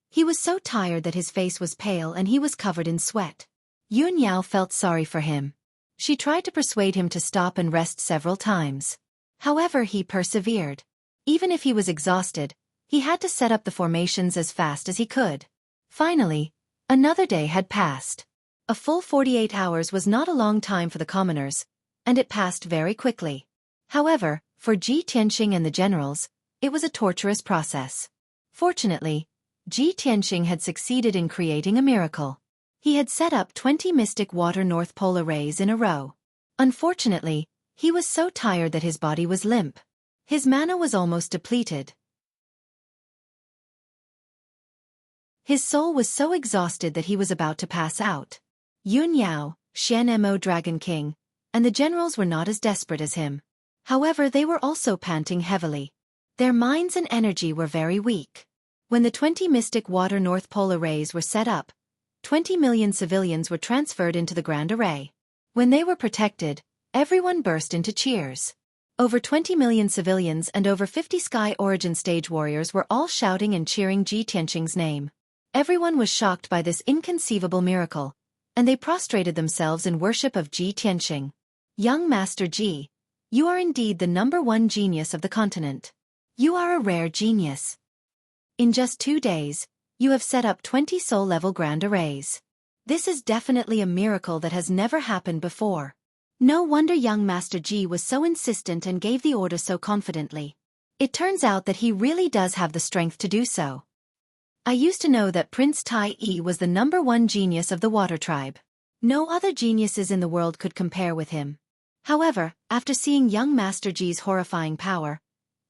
He was so tired that his face was pale and he was covered in sweat. Yun Yao felt sorry for him. She tried to persuade him to stop and rest several times. However, he persevered. Even if he was exhausted, he had to set up the formations as fast as he could. Finally, another day had passed. A full 48 hours was not a long time for the commoners, and it passed very quickly. However, for Ji Tianxing and the generals, it was a torturous process. Fortunately, Ji Tianxing had succeeded in creating a miracle. He had set up 20 mystic water North Pole arrays in a row. Unfortunately, he was so tired that his body was limp. His mana was almost depleted. His soul was so exhausted that he was about to pass out. Yun Yao, Xueqi Dragon King, and the generals were not as desperate as him. However, they were also panting heavily. Their minds and energy were very weak. When the 20 mystic water North Pole arrays were set up, 20 million civilians were transferred into the Grand Array. When they were protected, everyone burst into cheers. Over 20 million civilians and over 50 Sky Origin Stage warriors were all shouting and cheering Ji Tianxing's name. Everyone was shocked by this inconceivable miracle, and they prostrated themselves in worship of Ji Tianxing. Young Master Ji, you are indeed the #1 genius of the continent. You are a rare genius. In just 2 days, you have set up 20 soul-level grand arrays. This is definitely a miracle that has never happened before. No wonder young Master Ji was so insistent and gave the order so confidently. It turns out that he really does have the strength to do so. I used to know that Prince Tai Yi was the #1 genius of the water tribe. No other geniuses in the world could compare with him. However, after seeing young Master Ji's horrifying power,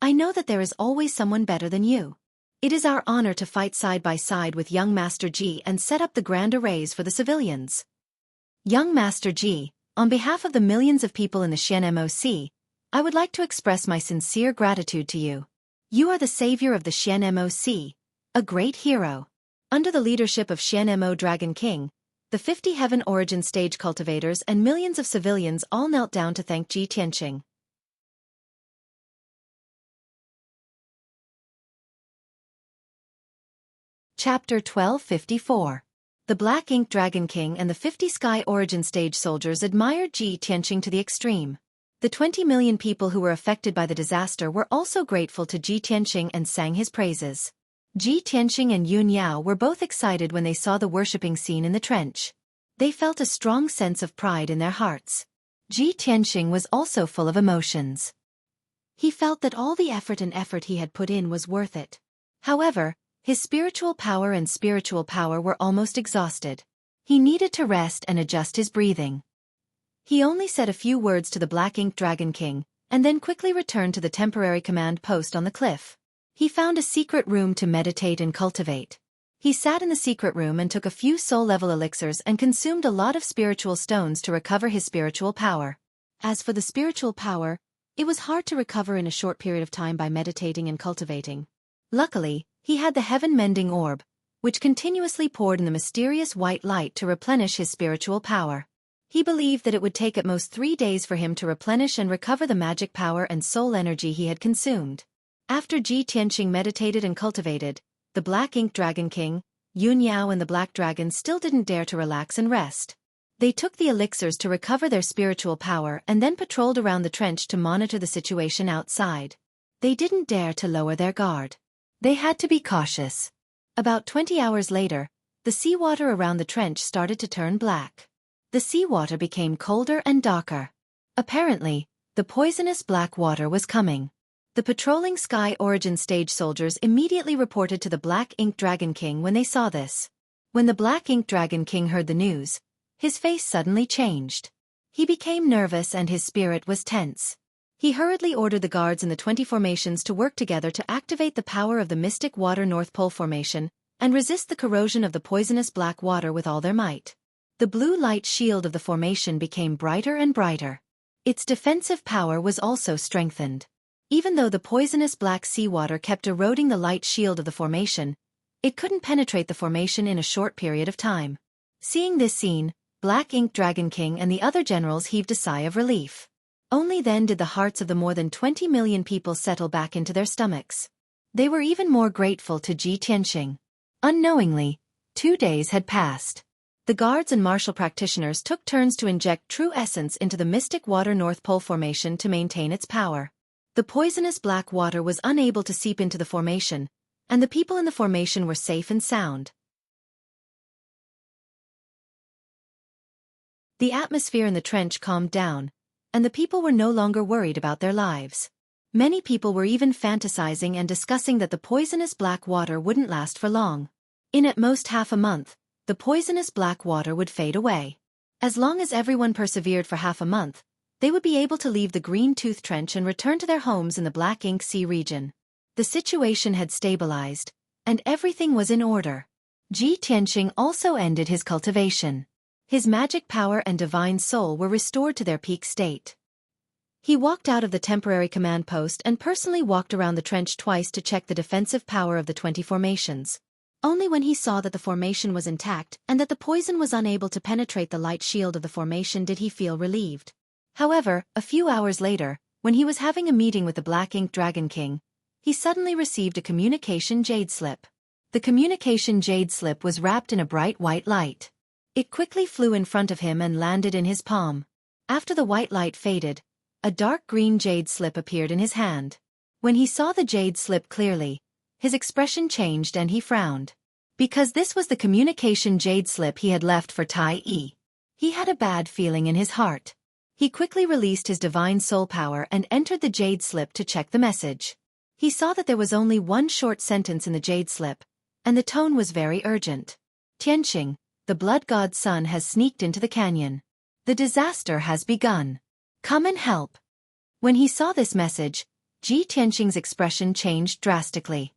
I know that there is always someone better than you. It is our honor to fight side by side with young Master Ji and set up the grand arrays for the civilians. Young Master Ji, on behalf of the millions of people in the Xueqi, I would like to express my sincere gratitude to you. You are the savior of the Xueqi, a great hero. Under the leadership of Xueqi Dragon King, the 50 Heaven Origin Stage cultivators and millions of civilians all knelt down to thank Ji Tianxing. Chapter 1254. The Black Ink Dragon King and the 50 Sky Origin Stage soldiers admired Ji Tianxing to the extreme. The 20 million people who were affected by the disaster were also grateful to Ji Tianxing and sang his praises. Ji Tianxing and Yun Yao were both excited when they saw the worshipping scene in the trench. They felt a strong sense of pride in their hearts. Ji Tianxing was also full of emotions. He felt that all the effort he had put in was worth it. However, his spiritual power were almost exhausted. He needed to rest and adjust his breathing. He only said a few words to the Black Ink Dragon King, and then quickly returned to the temporary command post on the cliff. He found a secret room to meditate and cultivate. He sat in the secret room and took a few soul-level elixirs and consumed a lot of spiritual stones to recover his spiritual power. As for the spiritual power, it was hard to recover in a short period of time by meditating and cultivating. Luckily, he had the heaven-mending orb, which continuously poured in the mysterious white light to replenish his spiritual power. He believed that it would take at most 3 days for him to replenish and recover the magic power and soul energy he had consumed. After Ji Tianxing meditated and cultivated, the Black Ink Dragon King, Yun Yao and the Black Dragon still didn't dare to relax and rest. They took the elixirs to recover their spiritual power and then patrolled around the trench to monitor the situation outside. They didn't dare to lower their guard. They had to be cautious. About 20 hours later, the seawater around the trench started to turn black. The seawater became colder and darker. Apparently, the poisonous black water was coming. The patrolling Sky Origin Stage soldiers immediately reported to the Black Ink Dragon King when they saw this. When the Black Ink Dragon King heard the news, his face suddenly changed. He became nervous and his spirit was tense. He hurriedly ordered the guards in the 20 formations to work together to activate the power of the Mystic Water North Pole Formation and resist the corrosion of the poisonous black water with all their might. The blue light shield of the formation became brighter and brighter. Its defensive power was also strengthened. Even though the poisonous black seawater kept eroding the light shield of the formation, it couldn't penetrate the formation in a short period of time. Seeing this scene, Black Ink Dragon King and the other generals heaved a sigh of relief. Only then did the hearts of the more than 20 million people settle back into their stomachs. They were even more grateful to Ji Tianxing. Unknowingly, 2 days had passed. The guards and martial practitioners took turns to inject true essence into the mystic water North Pole formation to maintain its power. The poisonous black water was unable to seep into the formation, and the people in the formation were safe and sound. The atmosphere in the trench calmed down, and the people were no longer worried about their lives. Many people were even fantasizing and discussing that the poisonous black water wouldn't last for long. In at most half a month, the poisonous black water would fade away. As long as everyone persevered for half a month, they would be able to leave the Green Tooth Trench and return to their homes in the Black Ink Sea region. The situation had stabilized, and everything was in order. Ji Tianxing also ended his cultivation. His magic power and divine soul were restored to their peak state. He walked out of the temporary command post and personally walked around the trench twice to check the defensive power of the 20 formations. Only when he saw that the formation was intact and that the poison was unable to penetrate the light shield of the formation did he feel relieved. However, a few hours later, when he was having a meeting with the Black Ink Dragon King, he suddenly received a communication jade slip. The communication jade slip was wrapped in a bright white light. It quickly flew in front of him and landed in his palm. After the white light faded, a dark green jade slip appeared in his hand. When he saw the jade slip clearly, his expression changed and he frowned. Because this was the communication jade slip he had left for Tai Yi. He had a bad feeling in his heart. He quickly released his divine soul power and entered the jade slip to check the message. He saw that there was only one short sentence in the jade slip, and the tone was very urgent. Tianxing, the blood god's son has sneaked into the canyon. The disaster has begun. Come and help. When he saw this message, Ji Tianxing's expression changed drastically.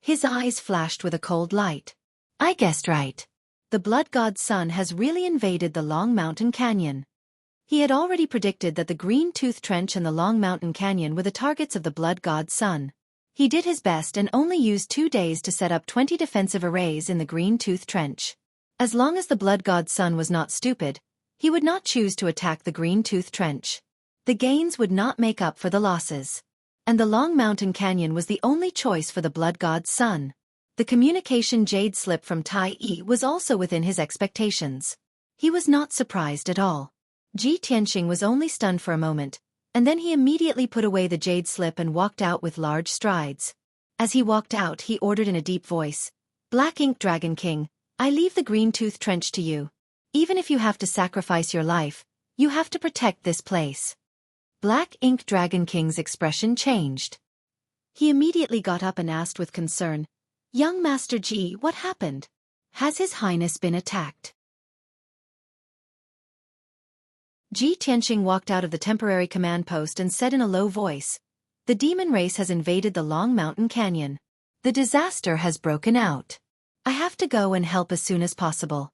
His eyes flashed with a cold light. I guessed right. The blood god's son has really invaded the Long Mountain Canyon. He had already predicted that the Green Tooth Trench and the Long Mountain Canyon were the targets of the blood god's son. He did his best and only used 2 days to set up 20 defensive arrays in the Green Tooth Trench. As long as the blood god's son was not stupid, he would not choose to attack the Green Tooth Trench. The gains would not make up for the losses. And the Long Mountain Canyon was the only choice for the blood god's son. The communication jade slip from Tai Yi was also within his expectations. He was not surprised at all. Ji Tianxing was only stunned for a moment, and then he immediately put away the jade slip and walked out with large strides. As he walked out he ordered in a deep voice, Black Ink Dragon King, I leave the Green Tooth Trench to you. Even if you have to sacrifice your life, you have to protect this place. Black Ink Dragon King's expression changed. He immediately got up and asked with concern, Young Master Ji, what happened? Has His Highness been attacked? Ji Tianxing walked out of the temporary command post and said in a low voice, The demon race has invaded the Long Mountain Canyon. The disaster has broken out. I have to go and help as soon as possible.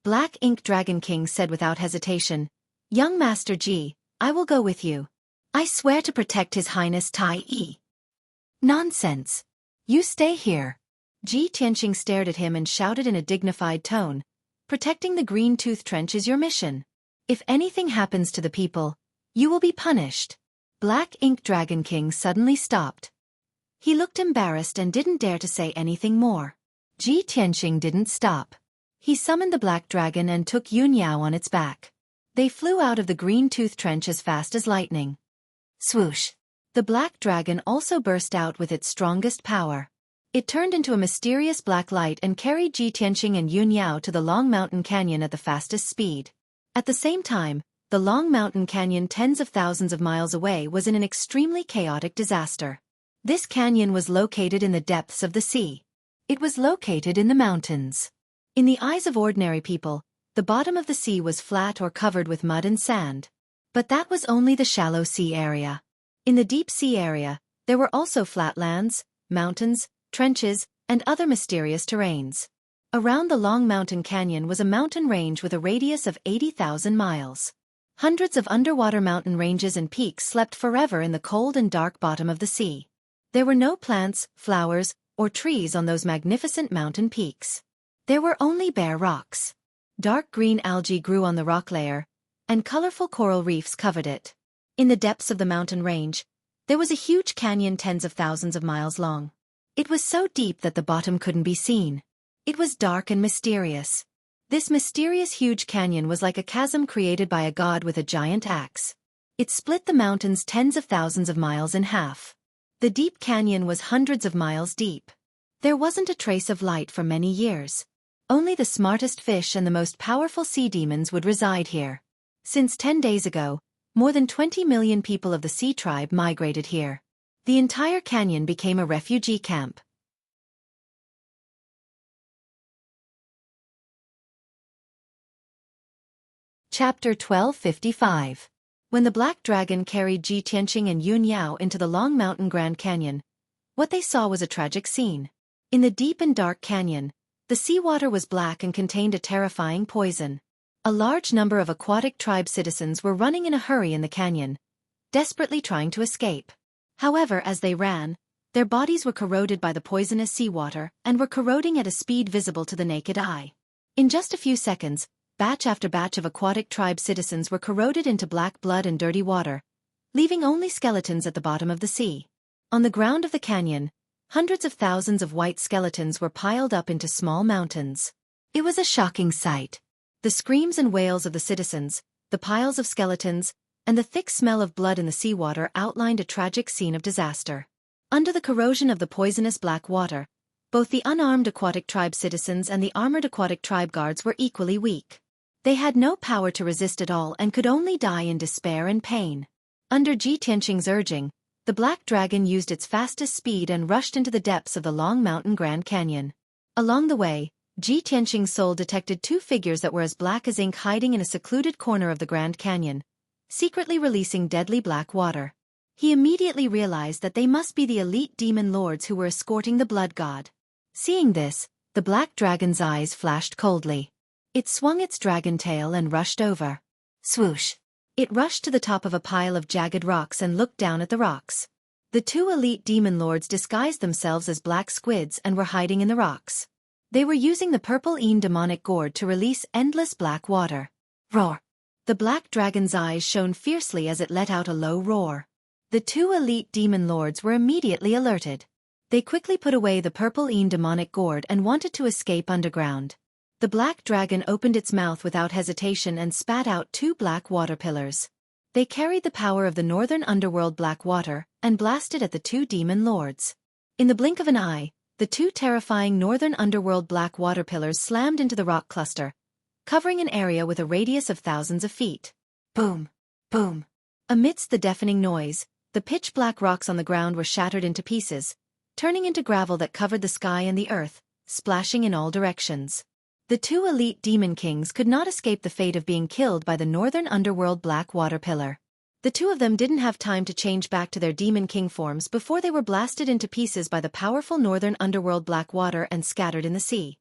Black Ink Dragon King said without hesitation, Young Master Ji, I will go with you. I swear to protect His Highness Tai Yi. Nonsense. You stay here. Ji Tianxing stared at him and shouted in a dignified tone, Protecting the Green Tooth Trench is your mission. If anything happens to the people, you will be punished. Black Ink Dragon King suddenly stopped. He looked embarrassed and didn't dare to say anything more. Ji Tianxing didn't stop. He summoned the Black Dragon and took Yun Yao on its back. They flew out of the Green Tooth Trench as fast as lightning. Swoosh! The Black Dragon also burst out with its strongest power. It turned into a mysterious black light and carried Ji Tianxing and Yun Yao to the Long Mountain Canyon at the fastest speed. At the same time, the Long Mountain Canyon tens of thousands of miles away was in an extremely chaotic disaster. This canyon was located in the depths of the sea. It was located in the mountains. In the eyes of ordinary people, the bottom of the sea was flat or covered with mud and sand. But that was only the shallow sea area. In the deep sea area, there were also flatlands, mountains, trenches, and other mysterious terrains. Around the Long Mountain Canyon was a mountain range with a radius of 80,000 miles. Hundreds of underwater mountain ranges and peaks slept forever in the cold and dark bottom of the sea. There were no plants, flowers, or trees on those magnificent mountain peaks. There were only bare rocks. Dark green algae grew on the rock layer, and colorful coral reefs covered it. In the depths of the mountain range, there was a huge canyon tens of thousands of miles long. It was so deep that the bottom couldn't be seen. It was dark and mysterious. This mysterious huge canyon was like a chasm created by a god with a giant axe. It split the mountains tens of thousands of miles in half. The deep canyon was hundreds of miles deep. There wasn't a trace of light for many years. Only the smartest fish and the most powerful sea demons would reside here. Since 10 days ago, more than 20 million people of the sea tribe migrated here. The entire canyon became a refugee camp. Chapter 1255. When the Black Dragon carried Ji Tianqing and Yun Yao into the long mountain Grand Canyon, what they saw was a tragic scene. In the deep and dark canyon, the seawater was black and contained a terrifying poison. A large number of aquatic tribe citizens were running in a hurry in the canyon, desperately trying to escape. However, as they ran, their bodies were corroded by the poisonous seawater and were corroding at a speed visible to the naked eye. In just a few seconds, batch after batch of aquatic tribe citizens were corroded into black blood and dirty water, leaving only skeletons at the bottom of the sea. On the ground of the canyon, hundreds of thousands of white skeletons were piled up into small mountains. It was a shocking sight. The screams and wails of the citizens, the piles of skeletons, and the thick smell of blood in the seawater outlined a tragic scene of disaster. Under the corrosion of the poisonous black water, both the unarmed aquatic tribe citizens and the armored aquatic tribe guards were equally weak. They had no power to resist at all and could only die in despair and pain. Under Ji Tianqing's urging, the Black Dragon used its fastest speed and rushed into the depths of the long mountain Grand Canyon. Along the way, Ji Tianqing's soul detected two figures that were as black as ink hiding in a secluded corner of the Grand Canyon, secretly releasing deadly black water. He immediately realized that they must be the elite demon lords who were escorting the blood god. Seeing this, the Black Dragon's eyes flashed coldly. It swung its dragon tail and rushed over. Swoosh! It rushed to the top of a pile of jagged rocks and looked down at the rocks. The two elite demon lords disguised themselves as black squids and were hiding in the rocks. They were using the purple demonic gourd to release endless black water. Roar! The Black Dragon's eyes shone fiercely as it let out a low roar. The two elite demon lords were immediately alerted. They quickly put away the purple demonic gourd and wanted to escape underground. The Black Dragon opened its mouth without hesitation and spat out two black water pillars. They carried the power of the northern underworld black water and blasted at the two demon lords. In the blink of an eye, the two terrifying northern underworld black water pillars slammed into the rock cluster, covering an area with a radius of thousands of feet. Boom! Boom! Amidst the deafening noise, the pitch-black rocks on the ground were shattered into pieces, turning into gravel that covered the sky and the earth, splashing in all directions. The two elite demon kings could not escape the fate of being killed by the northern underworld black water pillar. The two of them didn't have time to change back to their demon king forms before they were blasted into pieces by the powerful northern underworld black water and scattered in the sea.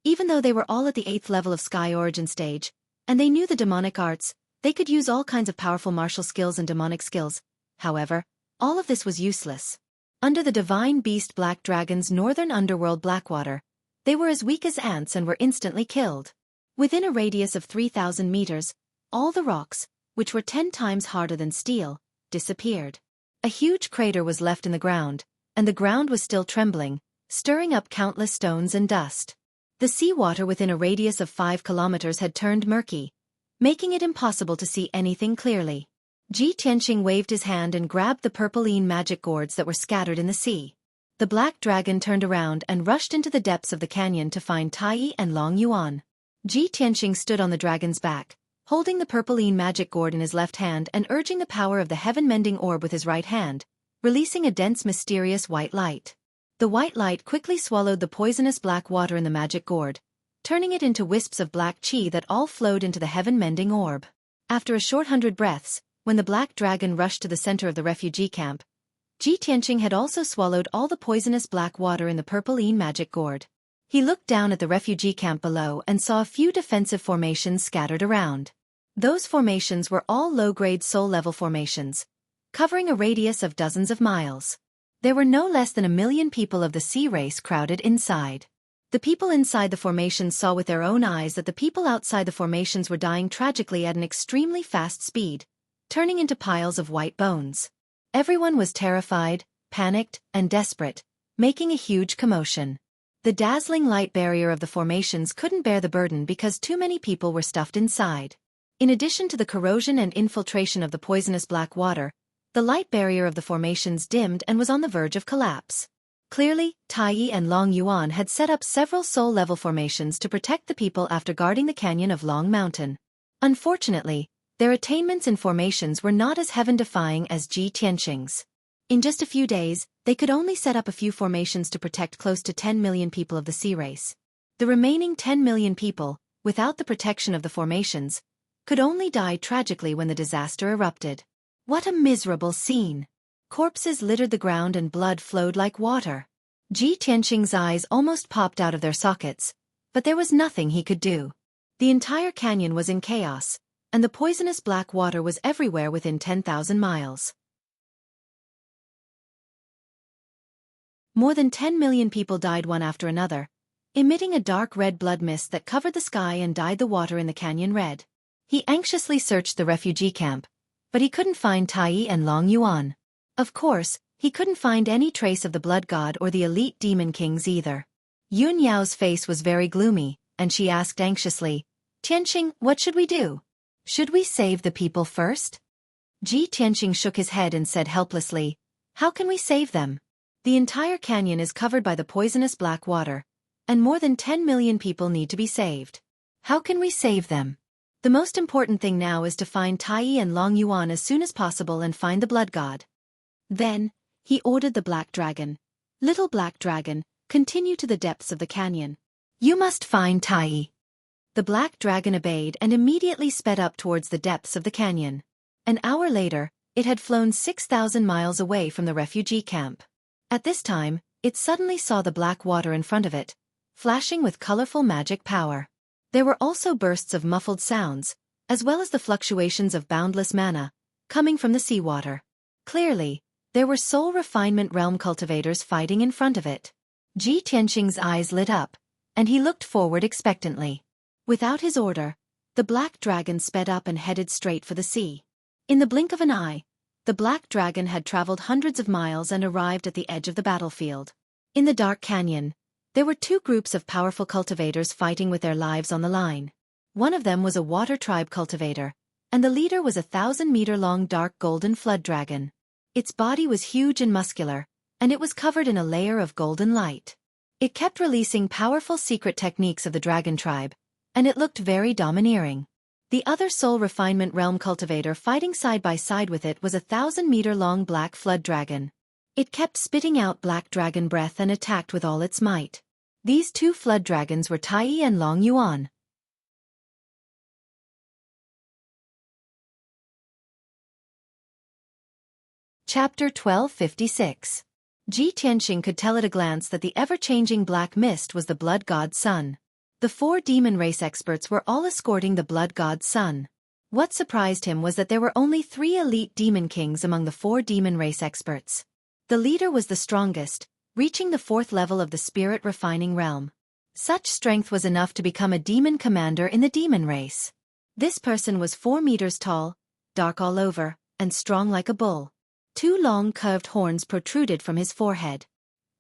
Even though they were all at the 8th level of Sky Origin stage, and they knew the demonic arts, they could use all kinds of powerful martial skills and demonic skills. However, all of this was useless. Under the divine beast Black Dragon's northern underworld Blackwater, they were as weak as ants and were instantly killed. Within a radius of 3,000 meters, all the rocks, which were 10 times harder than steel, disappeared. A huge crater was left in the ground, and the ground was still trembling, stirring up countless stones and dust. The seawater within a radius of 5 kilometers had turned murky, making it impossible to see anything clearly. Ji Tianqing waved his hand and grabbed the purpline magic gourds that were scattered in the sea. The Black Dragon turned around and rushed into the depths of the canyon to find Tai and Long Yuan. Ji Tianqing stood on the dragon's back, holding the purpline magic gourd in his left hand and urging the power of the heaven-mending orb with his right hand, releasing a dense mysterious white light. The white light quickly swallowed the poisonous black water in the magic gourd, turning it into wisps of black chi that all flowed into the heaven-mending orb. After a short 100 breaths, when the Black Dragon rushed to the center of the refugee camp, Ji Tianqing had also swallowed all the poisonous black water in the purpline magic gourd. He looked down at the refugee camp below and saw a few defensive formations scattered around. Those formations were all low-grade soul-level formations, covering a radius of dozens of miles. There were no less than 1 million people of the sea race crowded inside. The people inside the formations saw with their own eyes that the people outside the formations were dying tragically at an extremely fast speed, turning into piles of white bones. Everyone was terrified, panicked, and desperate, making a huge commotion. The dazzling light barrier of the formations couldn't bear the burden because too many people were stuffed inside. In addition to the corrosion and infiltration of the poisonous black water, the light barrier of the formations dimmed and was on the verge of collapse. Clearly, Taiyi and Long Yuan had set up several soul-level formations to protect the people after guarding the canyon of Long Mountain. Unfortunately, their attainments in formations were not as heaven-defying as Ji Tianqing's. In just a few days, they could only set up a few formations to protect close to 10 million people of the sea race. The remaining 10 million people, without the protection of the formations, could only die tragically when the disaster erupted. What a miserable scene! Corpses littered the ground and blood flowed like water. Ji Tianqing's eyes almost popped out of their sockets, but there was nothing he could do. The entire canyon was in chaos, and the poisonous black water was everywhere within 10,000 miles. More than 10 million people died one after another, emitting a dark red blood mist that covered the sky and dyed the water in the canyon red. He anxiously searched the refugee camp, but he couldn't find Taiyi and Long Yuan. Of course, he couldn't find any trace of the blood god or the elite demon kings either. Yun Yao's face was very gloomy, and she asked anxiously, "Tianqing, what should we do? Should we save the people first?" Ji Tianqing shook his head and said helplessly, "How can we save them? The entire canyon is covered by the poisonous black water, and more than 10 million people need to be saved. How can we save them? The most important thing now is to find Taiyi and Long Yuan as soon as possible and find the blood god." Then, he ordered the black dragon, "Little black dragon, continue to the depths of the canyon. You must find Taiyi." The black dragon obeyed and immediately sped up towards the depths of the canyon. An hour later, it had flown 6,000 miles away from the refugee camp. At this time, it suddenly saw the black water in front of it, flashing with colorful magic power. There were also bursts of muffled sounds, as well as the fluctuations of boundless mana, coming from the seawater. Clearly, there were soul refinement realm cultivators fighting in front of it. Ji Tianqing's eyes lit up, and he looked forward expectantly. Without his order, the black dragon sped up and headed straight for the sea. In the blink of an eye, the black dragon had traveled hundreds of miles and arrived at the edge of the battlefield. In the dark canyon, there were two groups of powerful cultivators fighting with their lives on the line. One of them was a water tribe cultivator, and the leader was a 1,000-meter-long dark golden flood dragon. Its body was huge and muscular, and it was covered in a layer of golden light. It kept releasing powerful secret techniques of the dragon tribe, and it looked very domineering. The other soul refinement realm cultivator fighting side by side with it was a 1,000-meter-long black flood dragon. It kept spitting out black dragon breath and attacked with all its might. These two flood dragons were Taiyi and Long Yuan. Chapter 1256. Ji Tianqing could tell at a glance that the ever-changing black mist was the blood god's son. The 4 demon race experts were all escorting the blood god's son. What surprised him was that there were only 3 elite demon kings among the 4 demon race experts. The leader was the strongest, reaching the 4th level of the spirit refining realm. Such strength was enough to become a demon commander in the demon race. This person was 4 meters tall, dark all over, and strong like a bull. 2 long curved horns protruded from his forehead.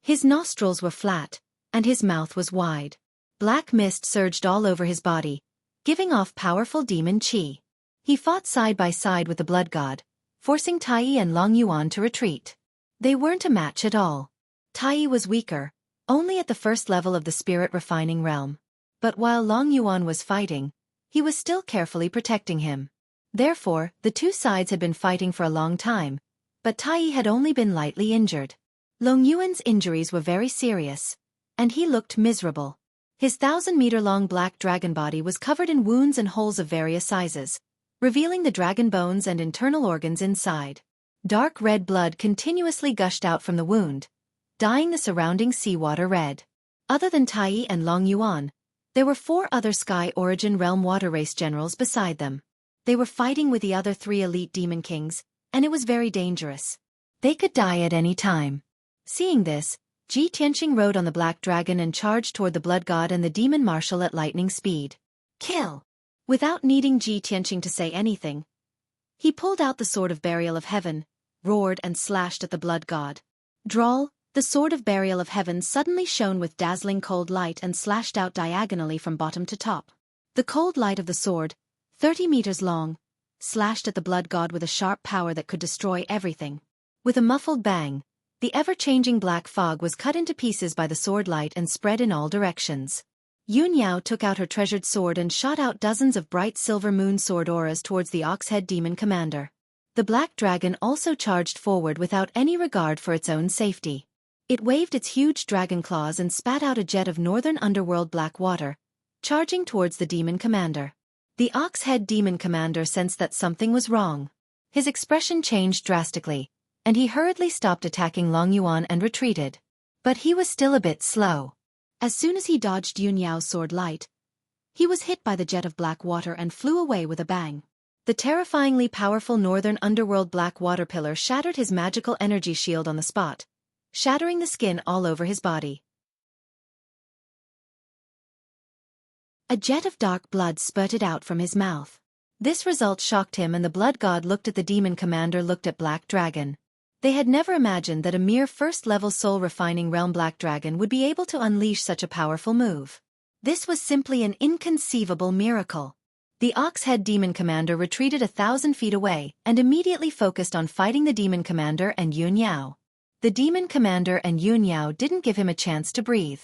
His nostrils were flat, and his mouth was wide. Black mist surged all over his body, giving off powerful demon chi. He fought side by side with the blood god, forcing Taiyi and Long Yuan to retreat. They weren't a match at all. Taiyi was weaker, only at the 1st level of the spirit refining realm. But while Long Yuan was fighting, he was still carefully protecting him. Therefore, the 2 sides had been fighting for a long time, but Taiyi had only been lightly injured. Long Yuan's injuries were very serious, and he looked miserable. His 1,000-meter-long black dragon body was covered in wounds and holes of various sizes, revealing the dragon bones and internal organs inside. Dark red blood continuously gushed out from the wound, dyeing the surrounding seawater red. Other than Tai and Long Yuan, there were 4 other Sky Origin Realm Water Race generals beside them. They were fighting with the other 3 elite demon kings, and it was very dangerous. They could die at any time. Seeing this, Ji Tianqing rode on the black dragon and charged toward the blood god and the demon marshal at lightning speed. Kill! Without needing Ji Tianqing to say anything, he pulled out the sword of burial of heaven, roared and slashed at the blood god. Drawl, the sword of burial of heaven suddenly shone with dazzling cold light and slashed out diagonally from bottom to top. The cold light of the sword, 30 meters long, slashed at the blood god with a sharp power that could destroy everything. With a muffled bang, the ever-changing black fog was cut into pieces by the sword light and spread in all directions. Yun Yao took out her treasured sword and shot out dozens of bright silver moon sword auras towards the Oxhead demon commander. The black dragon also charged forward without any regard for its own safety. It waved its huge dragon claws and spat out a jet of northern underworld black water, charging towards the demon commander. The Oxhead demon commander sensed that something was wrong. His expression changed drastically, and he hurriedly stopped attacking Long Yuan and retreated. But he was still a bit slow. As soon as he dodged Yun Yao's sword light, he was hit by the jet of black water and flew away with a bang. The terrifyingly powerful northern underworld black water pillar shattered his magical energy shield on the spot, shattering the skin all over his body. A jet of dark blood spurted out from his mouth. This result shocked him, and the blood god looked at the demon commander, looked at Black Dragon. They had never imagined that a mere first-level soul-refining realm black dragon would be able to unleash such a powerful move. This was simply an inconceivable miracle. The Oxhead demon commander retreated 1,000 feet away and immediately focused on fighting the demon commander and Yun Yao. The demon commander and Yun Yao didn't give him a chance to breathe.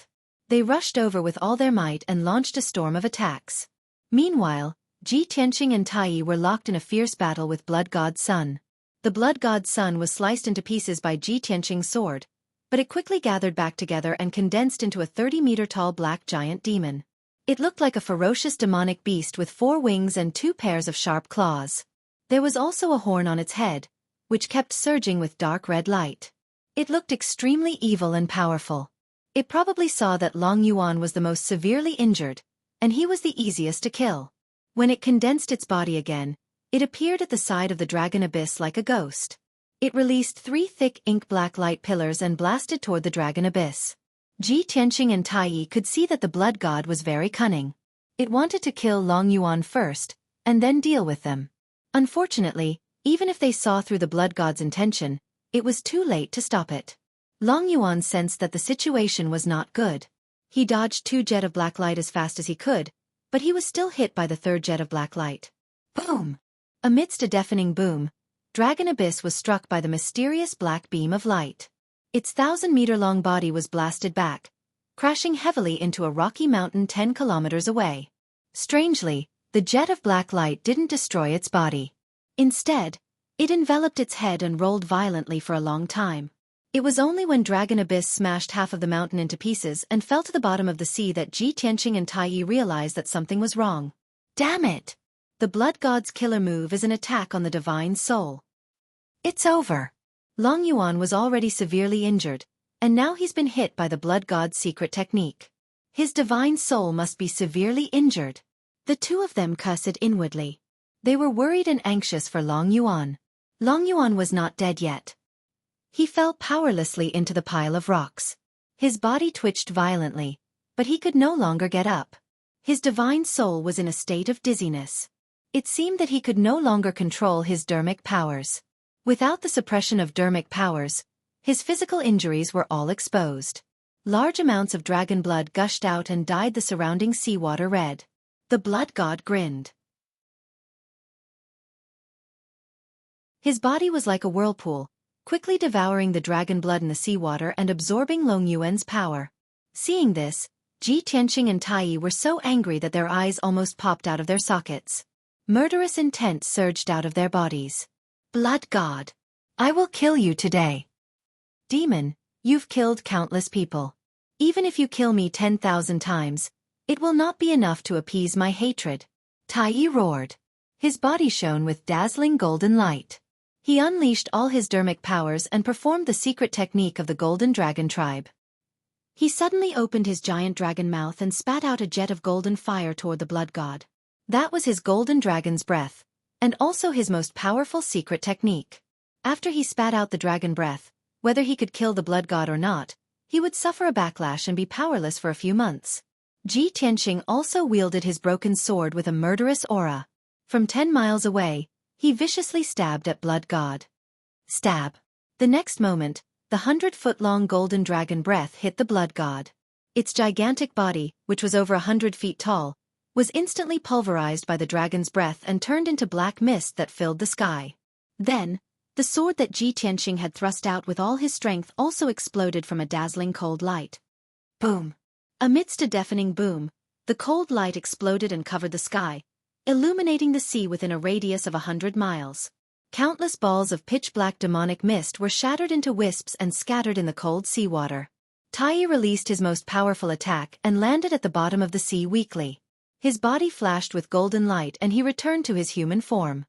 They rushed over with all their might and launched a storm of attacks. Meanwhile, Ji Tianqing and Tai were locked in a fierce battle with Blood God's son. The Blood God's son was sliced into pieces by Ji Tianqing's sword, but it quickly gathered back together and condensed into a 30-meter-tall black giant demon. It looked like a ferocious demonic beast with 4 wings and 2 pairs of sharp claws. There was also a horn on its head, which kept surging with dark red light. It looked extremely evil and powerful. It probably saw that Long Yuan was the most severely injured, and he was the easiest to kill. When it condensed its body again, it appeared at the side of the dragon abyss like a ghost. It released 3 thick ink-black light pillars and blasted toward the dragon abyss. Ji Tianqing and Tai could see that the blood god was very cunning. It wanted to kill Long Yuan first, and then deal with them. Unfortunately, even if they saw through the blood god's intention, it was too late to stop it. Long Yuan sensed that the situation was not good. He dodged 2 jets of black light as fast as he could, but he was still hit by the 3rd jet of black light. Boom! Amidst a deafening boom, Dragon Abyss was struck by the mysterious black beam of light. Its 1,000-meter-long body was blasted back, crashing heavily into a rocky mountain 10 kilometers away. Strangely, the jet of black light didn't destroy its body. Instead, it enveloped its head and rolled violently for a long time. It was only when Dragon Abyss smashed half of the mountain into pieces and fell to the bottom of the sea that Ji Tianqing and Tai realized that something was wrong. Damn it! The Blood God's killer move is an attack on the divine soul. It's over. Long Yuan was already severely injured, and now he's been hit by the Blood God's secret technique. His divine soul must be severely injured. The 2 of them cursed inwardly. They were worried and anxious for Long Yuan. Long Yuan was not dead yet. He fell powerlessly into the pile of rocks. His body twitched violently, but he could no longer get up. His divine soul was in a state of dizziness. It seemed that he could no longer control his dermic powers. Without the suppression of dermic powers, his physical injuries were all exposed. Large amounts of dragon blood gushed out and dyed the surrounding seawater red. The blood god grinned. His body was like a whirlpool, quickly devouring the dragon blood in the seawater and absorbing Long Yuan's power. Seeing this, Ji Tianqing and Tai were so angry that their eyes almost popped out of their sockets. Murderous intent surged out of their bodies. Blood God! I will kill you today. Demon, you've killed countless people. Even if you kill me 10,000 times, it will not be enough to appease my hatred. Tai roared. His body shone with dazzling golden light. He unleashed all his dermic powers and performed the secret technique of the Golden Dragon tribe. He suddenly opened his giant dragon mouth and spat out a jet of golden fire toward the blood god. That was his golden dragon's breath, and also his most powerful secret technique. After he spat out the dragon breath, whether he could kill the blood god or not, he would suffer a backlash and be powerless for a few months. Ji Tianqing also wielded his broken sword with a murderous aura. From 10 miles away, he viciously stabbed at blood god. Stab. The next moment, the 100-foot-long golden dragon breath hit the blood god. Its gigantic body, which was over 100 feet tall, was instantly pulverized by the dragon's breath and turned into black mist that filled the sky. Then, the sword that Ji Tianqing had thrust out with all his strength also exploded from a dazzling cold light. Boom! Amidst a deafening boom, the cold light exploded and covered the sky, illuminating the sea within a radius of 100 miles. Countless balls of pitch-black demonic mist were shattered into wisps and scattered in the cold seawater. Tai released his most powerful attack and landed at the bottom of the sea weakly. His body flashed with golden light and he returned to his human form.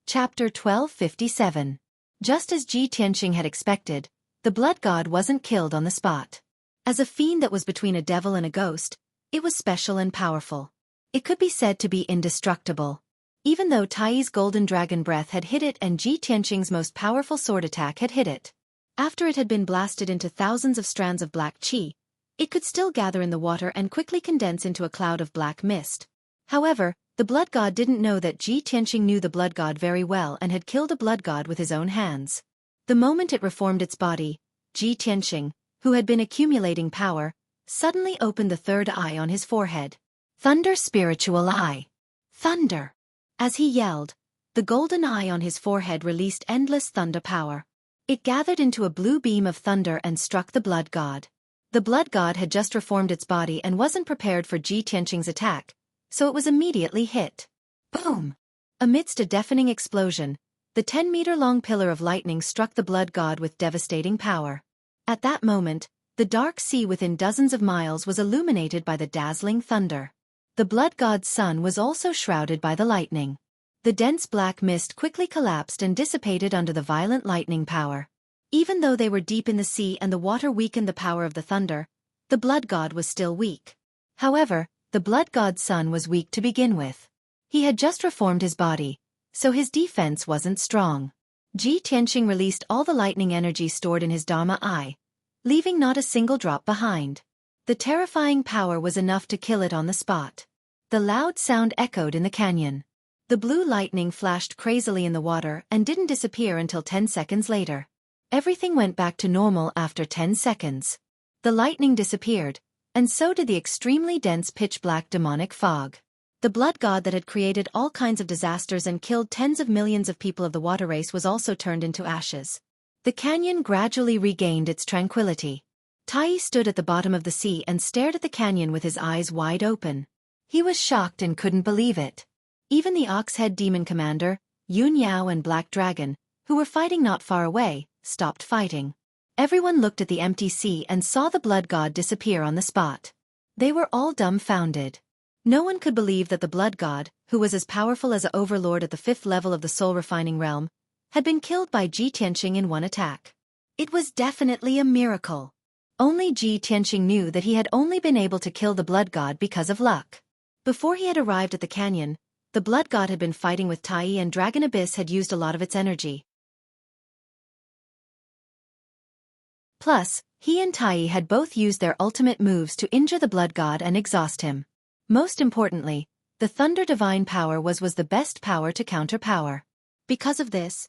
Chapter 1257. Just as Ji Tianqing had expected, the blood god wasn't killed on the spot. As a fiend that was between a devil and a ghost, it was special and powerful. It could be said to be indestructible. Even though Tai's golden dragon breath had hit it and Ji Tianqing's most powerful sword attack had hit it. After it had been blasted into thousands of strands of black qi, it could still gather in the water and quickly condense into a cloud of black mist. However, the blood god didn't know that Ji Tianqing knew the blood god very well and had killed a blood god with his own hands. The moment it reformed its body, Ji Tianqing, who had been accumulating power, suddenly opened the third eye on his forehead. Thunder Spiritual Eye. Thunder. As he yelled, the golden eye on his forehead released endless thunder power. It gathered into a blue beam of thunder and struck the blood god. The blood god had just reformed its body and wasn't prepared for Ji Tianqing's attack, so it was immediately hit. Boom! Amidst a deafening explosion, the 10-meter-long pillar of lightning struck the blood god with devastating power. At that moment, the dark sea within dozens of miles was illuminated by the dazzling thunder. The blood god's sun was also shrouded by the lightning. The dense black mist quickly collapsed and dissipated under the violent lightning power. Even though they were deep in the sea and the water weakened the power of the thunder, the blood god was still weak. However, the blood god's sun was weak to begin with. He had just reformed his body, so his defense wasn't strong. Ji Tianqing released all the lightning energy stored in his Dharma eye, leaving not a single drop behind. The terrifying power was enough to kill it on the spot. The loud sound echoed in the canyon. The blue lightning flashed crazily in the water and didn't disappear until 10 seconds later. Everything went back to normal after 10 seconds. The lightning disappeared, and so did the extremely dense pitch-black demonic fog. The blood god that had created all kinds of disasters and killed tens of millions of people of the water race was also turned into ashes. The canyon gradually regained its tranquility. Tai stood at the bottom of the sea and stared at the canyon with his eyes wide open. He was shocked and couldn't believe it. Even the Ox-Head Demon Commander, Yun Yao and Black Dragon, who were fighting not far away, stopped fighting. Everyone looked at the empty sea and saw the blood god disappear on the spot. They were all dumbfounded. No one could believe that the blood god, who was as powerful as an overlord at the 5th level of the soul-refining realm, had been killed by Ji Tianqing in one attack. It was definitely a miracle. Only Ji Tianqing knew that he had only been able to kill the blood god because of luck. Before he had arrived at the canyon, the blood god had been fighting with Tai and Dragon Abyss had used a lot of its energy. Plus, he and Tai had both used their ultimate moves to injure the blood god and exhaust him. Most importantly, the Thunder Divine Power was the best power to counter power. Because of this,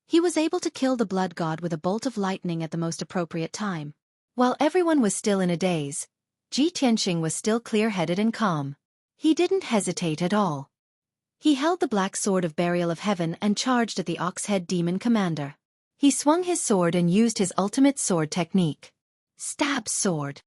he was able to kill the blood god with a bolt of lightning at the most appropriate time. While everyone was still in a daze, Ji Tianqing was still clear-headed and calm. He didn't hesitate at all. He held the black sword of Burial of Heaven and charged at the Ox-Head Demon Commander. He swung his sword and used his ultimate sword technique. Stab sword.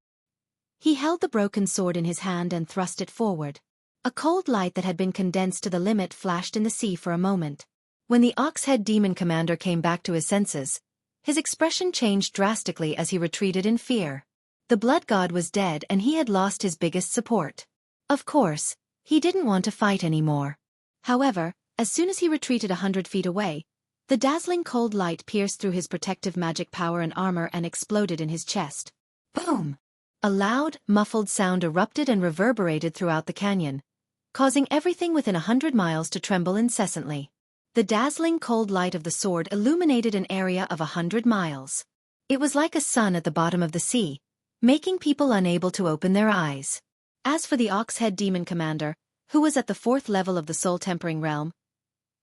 He held the broken sword in his hand and thrust it forward. A cold light that had been condensed to the limit flashed in the sea for a moment. When the Ox-Head Demon Commander came back to his senses, his expression changed drastically as he retreated in fear. The blood god was dead and he had lost his biggest support. Of course, he didn't want to fight anymore. However, As soon as he retreated 100 feet away, the dazzling cold light pierced through his protective magic power and armor and exploded in his chest. Boom! A loud, muffled sound erupted and reverberated throughout the canyon, causing everything within 100 miles to tremble incessantly. The dazzling cold light of the sword illuminated an area of 100 miles. It was like a sun at the bottom of the sea, making people unable to open their eyes. As for the Ox-Head Demon Commander, who was at the 4th level of the soul-tempering realm,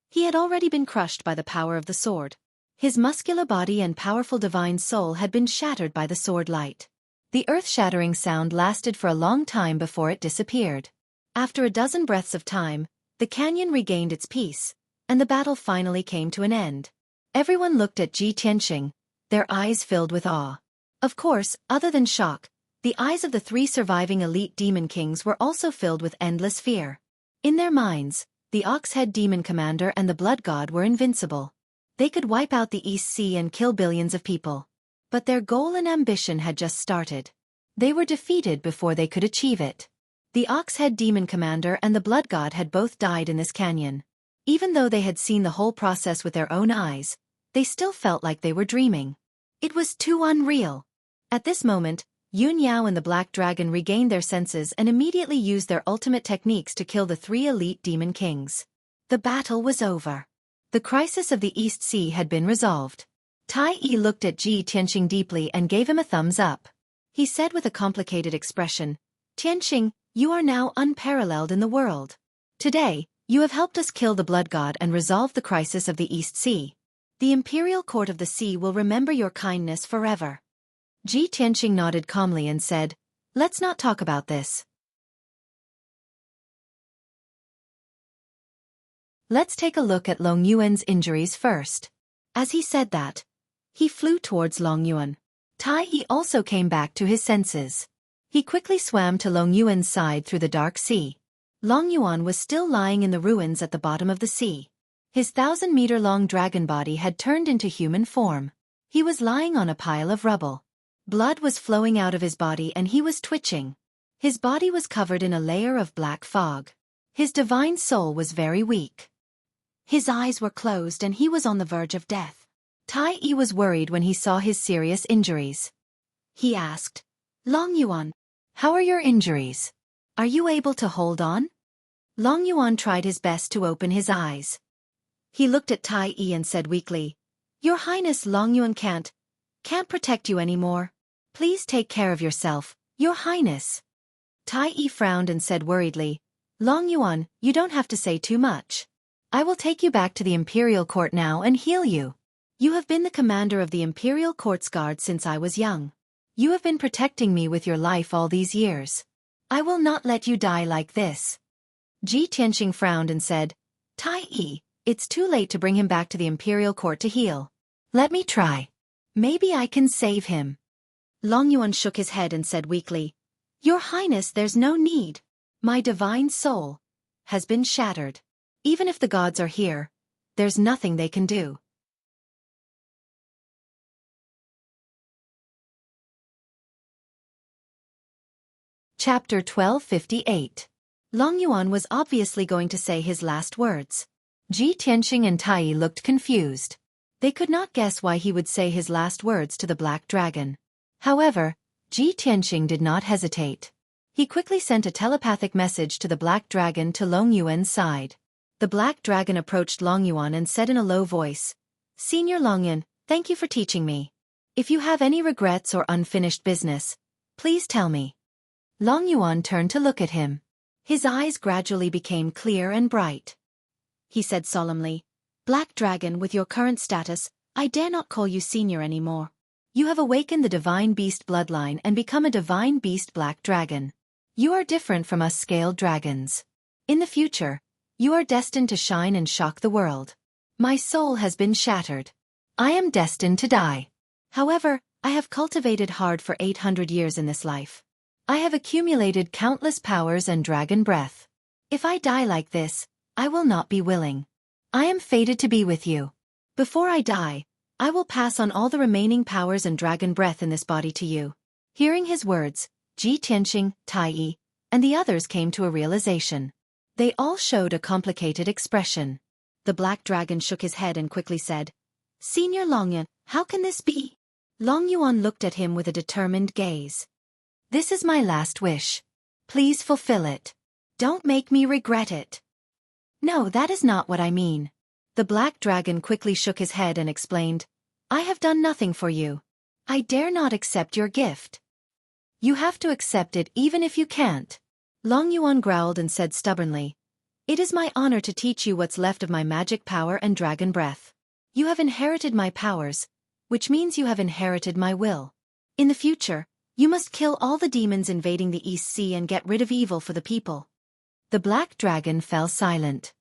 he had already been crushed by the power of the sword. His muscular body and powerful divine soul had been shattered by the sword light. The earth-shattering sound lasted for a long time before it disappeared. After a dozen breaths of time, the canyon regained its peace, and the battle finally came to an end. Everyone looked at Ji Tianxing, their eyes filled with awe. Of course, other than shock, the eyes of the 3 surviving elite demon kings were also filled with endless fear. In their minds, the Ox-Head Demon Commander and the Blood God were invincible. They could wipe out the East Sea and kill billions of people. But their goal and ambition had just started. They were defeated before they could achieve it. The Ox-Head Demon Commander and the Blood God had both died in this canyon. Even though they had seen the whole process with their own eyes, they still felt like they were dreaming. It was too unreal. At this moment, Yun Yao and the Black Dragon regained their senses and immediately used their ultimate techniques to kill the 3 elite demon kings. The battle was over. The crisis of the East Sea had been resolved. Tai Yi looked at Ji Tianxing deeply and gave him a thumbs up. He said with a complicated expression, "Tianxing, you are now unparalleled in the world. Today, you have helped us kill the Blood God and resolve the crisis of the East Sea. The Imperial Court of the Sea will remember your kindness forever." Ji Tianxing nodded calmly and said, "Let's not talk about this. Let's take a look at Long Yuan's injuries first." As he said that, he flew towards Long Yuan. Tai Yi also came back to his senses. He quickly swam to Long Yuan's side through the dark sea. Long Yuan was still lying in the ruins at the bottom of the sea. His 1,000-meter-long dragon body had turned into human form. He was lying on a pile of rubble. Blood was flowing out of his body and he was twitching. His body was covered in a layer of black fog. His divine soul was very weak. His eyes were closed and he was on the verge of death. Tai Yi was worried when he saw his serious injuries. He asked, "Long Yuan, how are your injuries? Are you able to hold on?" Long Yuan tried his best to open his eyes. He looked at Tai Yi and said weakly, "Your Highness, Long Yuan can't protect you anymore. Please take care of yourself, Your Highness." Tai Yi frowned and said worriedly, "Long Yuan, you don't have to say too much. I will take you back to the Imperial Court now and heal you. You have been the commander of the Imperial Court's guard since I was young. You have been protecting me with your life all these years. I will not let you die like this." Ji Tianxing frowned and said, "Tai Yi, it's too late to bring him back to the Imperial Court to heal. Let me try. Maybe I can save him." Long Yuan shook his head and said weakly, "Your Highness, there's no need. My divine soul has been shattered. Even if the gods are here, there's nothing they can do." Chapter 1258. Long Yuan was obviously going to say his last words. Ji Tianxing and Tai Yi looked confused. They could not guess why he would say his last words to the Black Dragon. However, Ji Tianxing did not hesitate. He quickly sent a telepathic message to the Black Dragon to Long Yuan's side. The Black Dragon approached Long Yuan and said in a low voice, "Senior Long Yuan, thank you for teaching me. If you have any regrets or unfinished business, please tell me." Long Yuan turned to look at him. His eyes gradually became clear and bright. He said solemnly, "Black Dragon, with your current status, I dare not call you senior anymore. You have awakened the Divine Beast bloodline and become a Divine Beast Black Dragon. You are different from us scaled dragons. In the future, you are destined to shine and shock the world. My soul has been shattered. I am destined to die. However, I have cultivated hard for 800 years in this life. I have accumulated countless powers and dragon breath. If I die like this, I will not be willing. I am fated to be with you. Before I die, I will pass on all the remaining powers and dragon breath in this body to you." Hearing his words, Ji Tianxing, Tai Yi, and the others came to a realization. They all showed a complicated expression. The black dragon shook his head and quickly said, "Senior Longyuan, how can this be?" Long Yuan looked at him with a determined gaze. "This is my last wish. Please fulfill it. Don't make me regret it." "No, that is not what I mean." The black dragon quickly shook his head and explained, "I have done nothing for you. I dare not accept your gift." "You have to accept it even if you can't." Long Yuan growled and said stubbornly, "It is my honor to teach you what's left of my magic power and dragon breath. You have inherited my powers, which means you have inherited my will. In the future, you must kill all the demons invading the East Sea and get rid of evil for the people." The black dragon fell silent.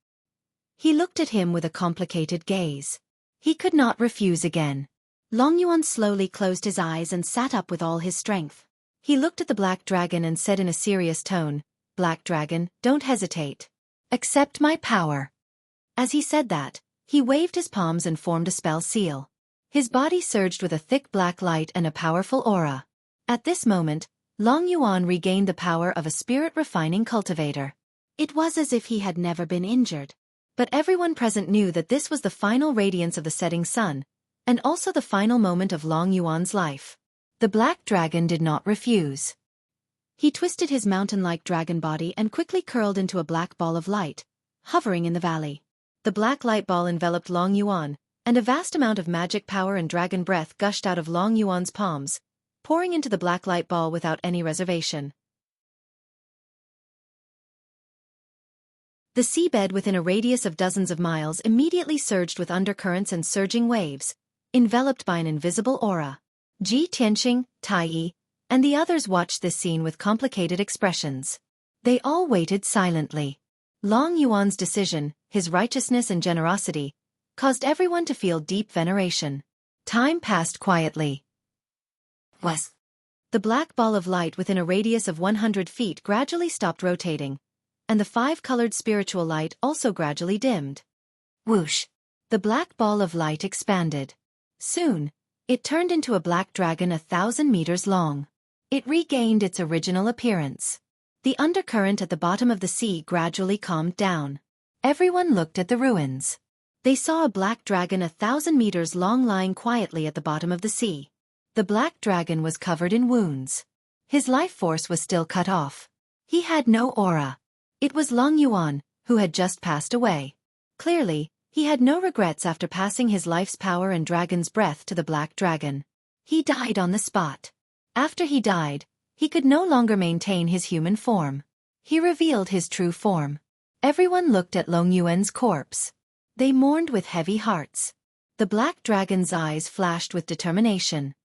He looked at him with a complicated gaze. He could not refuse again. Long Yuan slowly closed his eyes and sat up with all his strength. He looked at the black dragon and said in a serious tone, "Black dragon, don't hesitate. Accept my power." As he said that, he waved his palms and formed a spell seal. His body surged with a thick black light and a powerful aura. At this moment, Long Yuan regained the power of a spirit-refining cultivator. It was as if he had never been injured. But everyone present knew that this was the final radiance of the setting sun, and also the final moment of Long Yuan's life. The black dragon did not refuse. He twisted his mountain-like dragon body and quickly curled into a black ball of light, hovering in the valley. The black light ball enveloped Long Yuan, and a vast amount of magic power and dragon breath gushed out of Long Yuan's palms, pouring into the black light ball without any reservation. The seabed within a radius of dozens of miles immediately surged with undercurrents and surging waves, enveloped by an invisible aura. Ji Tianqing, Tai, and the others watched this scene with complicated expressions. They all waited silently. Long Yuan's decision, his righteousness and generosity, caused everyone to feel deep veneration. Time passed quietly. The black ball of light within a radius of 100 feet gradually stopped rotating, and the five-colored spiritual light also gradually dimmed. Whoosh! The black ball of light expanded. Soon, it turned into a black dragon 1,000 meters long. It regained its original appearance. The undercurrent at the bottom of the sea gradually calmed down. Everyone looked at the ruins. They saw a black dragon 1,000 meters long lying quietly at the bottom of the sea. The black dragon was covered in wounds. His life force was still cut off. He had no aura. It was Long Yuan, who had just passed away. Clearly, he had no regrets after passing his life's power and dragon's breath to the black dragon. He died on the spot. After he died, he could no longer maintain his human form. He revealed his true form. Everyone looked at Long Yuan's corpse. They mourned with heavy hearts. The black dragon's eyes flashed with determination.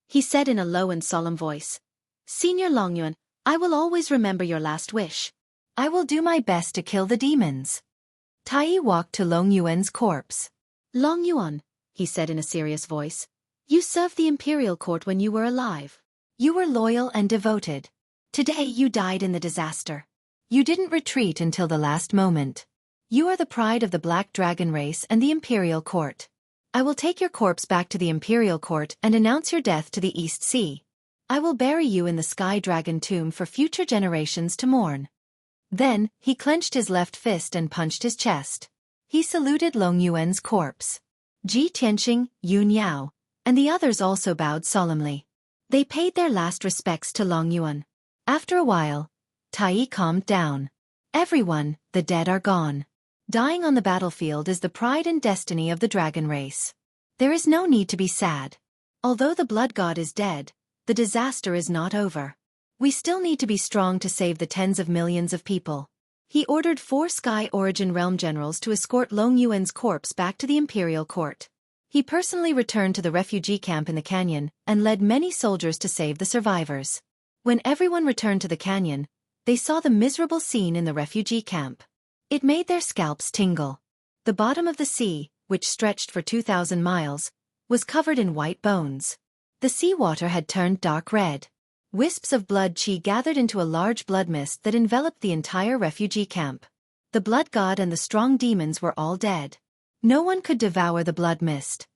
He said in a low and solemn voice, "Senior Long Yuan, I will always remember your last wish. I will do my best to kill the demons." Tai walked to Long Yuan's corpse. "Long Yuan," he said in a serious voice, "you served the imperial court when you were alive. You were loyal and devoted. Today you died in the disaster. You didn't retreat until the last moment. You are the pride of the Black Dragon race and the imperial court. I will take your corpse back to the imperial court and announce your death to the East Sea. I will bury you in the Sky Dragon tomb for future generations to mourn." Then, he clenched his left fist and punched his chest. He saluted Long Yuan's corpse. Ji Tianqing, Yun Yao, and the others also bowed solemnly. They paid their last respects to Long Yuan. After a while, Tai calmed down. "Everyone, the dead are gone. Dying on the battlefield is the pride and destiny of the dragon race. There is no need to be sad. Although the blood god is dead, the disaster is not over. We still need to be strong to save the tens of millions of people." He ordered 4 Sky Origin Realm generals to escort Long Yuan's corpse back to the imperial court. He personally returned to the refugee camp in the canyon and led many soldiers to save the survivors. When everyone returned to the canyon, they saw the miserable scene in the refugee camp. It made their scalps tingle. The bottom of the sea, which stretched for 2,000 miles, was covered in white bones. The seawater had turned dark red. Wisps of blood chi gathered into a large blood mist that enveloped the entire refugee camp. The blood god and the strong demons were all dead. No one could devour the blood mist.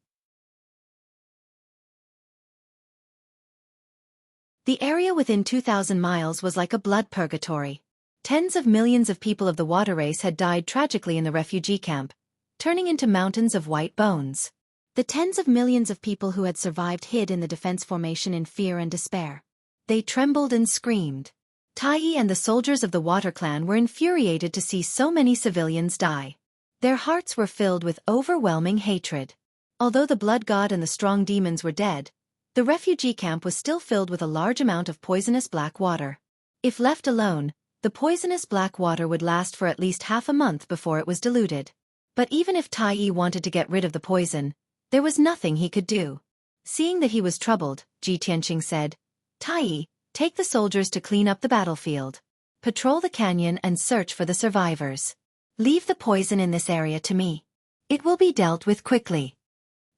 The area within 2,000 miles was like a blood purgatory. Tens of millions of people of the water race had died tragically in the refugee camp, turning into mountains of white bones. The tens of millions of people who had survived hid in the defense formation in fear and despair. They trembled and screamed. Tai and the soldiers of the Water Clan were infuriated to see so many civilians die. Their hearts were filled with overwhelming hatred. Although the Blood God and the strong demons were dead, the refugee camp was still filled with a large amount of poisonous black water. If left alone, the poisonous black water would last for at least half a month before it was diluted. But even if Tai wanted to get rid of the poison, there was nothing he could do. Seeing that he was troubled, Ji Tianqing said, Tai, take the soldiers to clean up the battlefield. Patrol the canyon and search for the survivors. Leave the poison in this area to me. It will be dealt with quickly.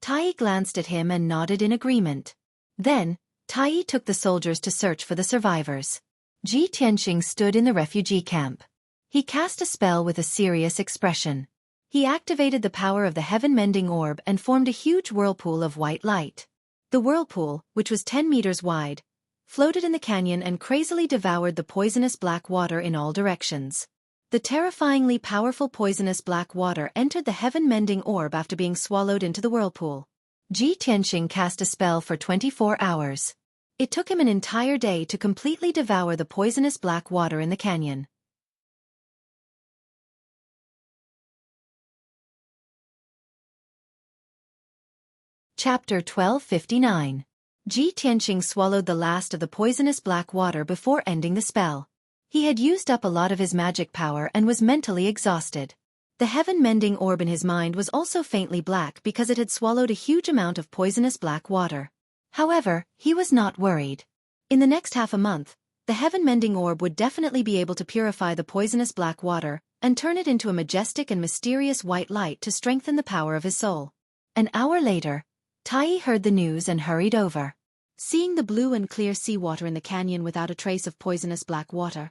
Tai glanced at him and nodded in agreement. Then, Tai took the soldiers to search for the survivors. Ji Tianqing stood in the refugee camp. He cast a spell with a serious expression. He activated the power of the heaven-mending orb and formed a huge whirlpool of white light. The whirlpool, which was 10 meters wide, floated in the canyon and crazily devoured the poisonous black water in all directions. The terrifyingly powerful poisonous black water entered the heaven-mending orb after being swallowed into the whirlpool. Ji Tianqing cast a spell for 24 hours. It took him an entire day to completely devour the poisonous black water in the canyon. Chapter 1259. Ji Tianqing swallowed the last of the poisonous black water before ending the spell. He had used up a lot of his magic power and was mentally exhausted. The heaven-mending orb in his mind was also faintly black because it had swallowed a huge amount of poisonous black water. However, he was not worried. In the next half a month, the heaven-mending orb would definitely be able to purify the poisonous black water and turn it into a majestic and mysterious white light to strengthen the power of his soul. An hour later, Tai heard the news and hurried over. Seeing the blue and clear seawater in the canyon without a trace of poisonous black water,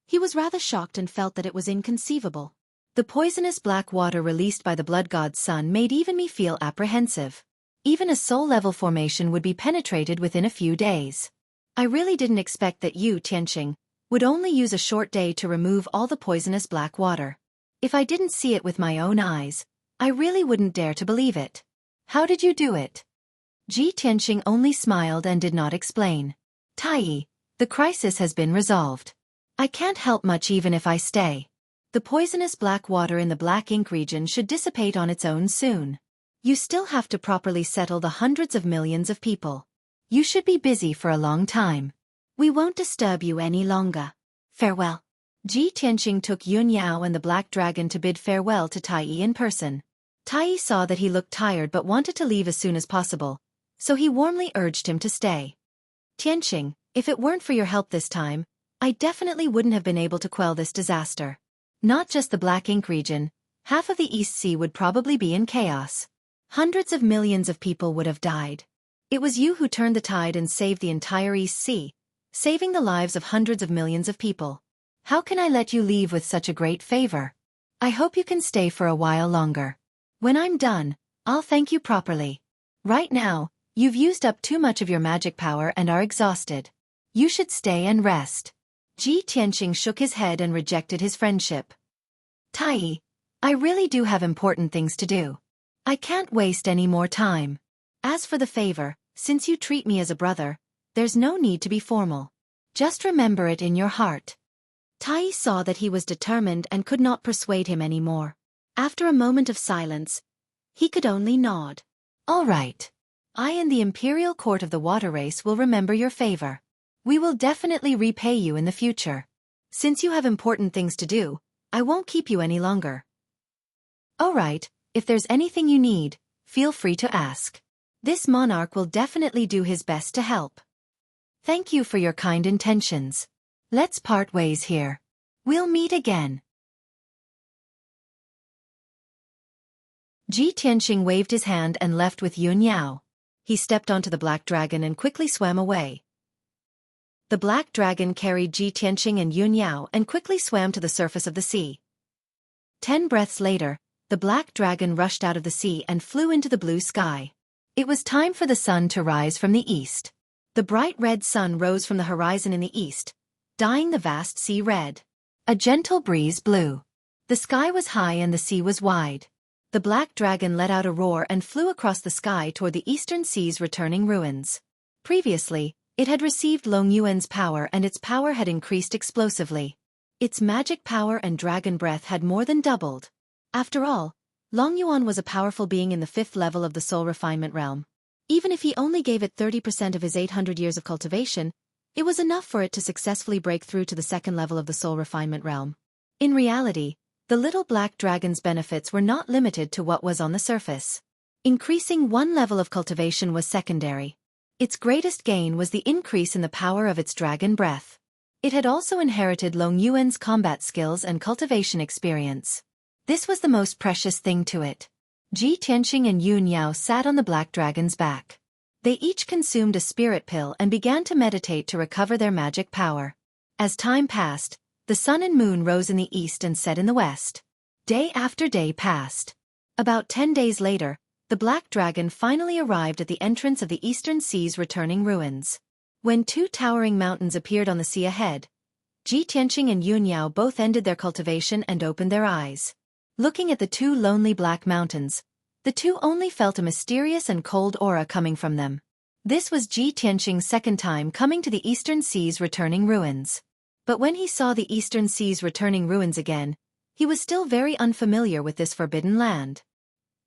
he was rather shocked and felt that it was inconceivable. The poisonous black water released by the Blood God's son made even me feel apprehensive. Even a soul-level formation would be penetrated within a few days. I really didn't expect that you, Tianqing, would only use a short day to remove all the poisonous black water. If I didn't see it with my own eyes, I really wouldn't dare to believe it. How did you do it? Ji Tianqing only smiled and did not explain. Tai, the crisis has been resolved. I can't help much even if I stay. The poisonous black water in the black ink region should dissipate on its own soon. You still have to properly settle the hundreds of millions of people. You should be busy for a long time. We won't disturb you any longer. Farewell. Ji Tianqing took Yun Yao and the Black Dragon to bid farewell to Tai in person. Tai saw that he looked tired but wanted to leave as soon as possible, so he warmly urged him to stay. Tianqing, if it weren't for your help this time, I definitely wouldn't have been able to quell this disaster. Not just the Black Ink region, half of the East Sea would probably be in chaos. Hundreds of millions of people would have died. It was you who turned the tide and saved the entire East Sea, saving the lives of hundreds of millions of people. How can I let you leave with such a great favor? I hope you can stay for a while longer. When I'm done, I'll thank you properly. Right now, you've used up too much of your magic power and are exhausted. You should stay and rest. Ji Tianqing shook his head and rejected his friendship. Tai, I really do have important things to do. I can't waste any more time. As for the favor, since you treat me as a brother, there's no need to be formal. Just remember it in your heart. Tai saw that he was determined and could not persuade him anymore. After a moment of silence, he could only nod. All right. I and the Imperial Court of the Water Race will remember your favor. We will definitely repay you in the future. Since you have important things to do, I won't keep you any longer. All right, if there's anything you need, feel free to ask. This monarch will definitely do his best to help. Thank you for your kind intentions. Let's part ways here. We'll meet again. Ji Tianqing waved his hand and left with Yun Yao. He stepped onto the Black Dragon and quickly swam away. The Black Dragon carried Ji Tianqing and Yun Yao and quickly swam to the surface of the sea. 10 breaths later, the Black Dragon rushed out of the sea and flew into the blue sky. It was time for the sun to rise from the east. The bright red sun rose from the horizon in the east, dyeing the vast sea red. A gentle breeze blew. The sky was high and the sea was wide. the black dragon let out a roar and flew across the sky toward the eastern sea's returning ruins. Previously, it had received Long Yuan's power and its power had increased explosively. Its magic power and dragon breath had more than doubled. After all, Long Yuan was a powerful being in the 5th level of the soul refinement realm. Even if he only gave it 30% of his 800 years of cultivation, it was enough for it to successfully break through to the 2nd level of the soul refinement realm. In reality, the little black dragon's benefits were not limited to what was on the surface. Increasing one level of cultivation was secondary. Its greatest gain was the increase in the power of its dragon breath. It had also inherited Long Yuan's combat skills and cultivation experience. This was the most precious thing to it. Ji Tianqing and Yun Yao sat on the black dragon's back. They each consumed a spirit pill and began to meditate to recover their magic power. As time passed, the sun and moon rose in the east and set in the west. Day after day passed. About 10 days later, the black dragon finally arrived at the entrance of the eastern sea's returning ruins. When 2 towering mountains appeared on the sea ahead, Ji Tianqing and Yun Yao both ended their cultivation and opened their eyes. Looking at the 2 lonely black mountains, the 2 only felt a mysterious and cold aura coming from them. This was Ji Tianqing's 2nd time coming to the eastern sea's returning ruins. But when he saw the eastern sea's returning ruins again, he was still very unfamiliar with this forbidden land.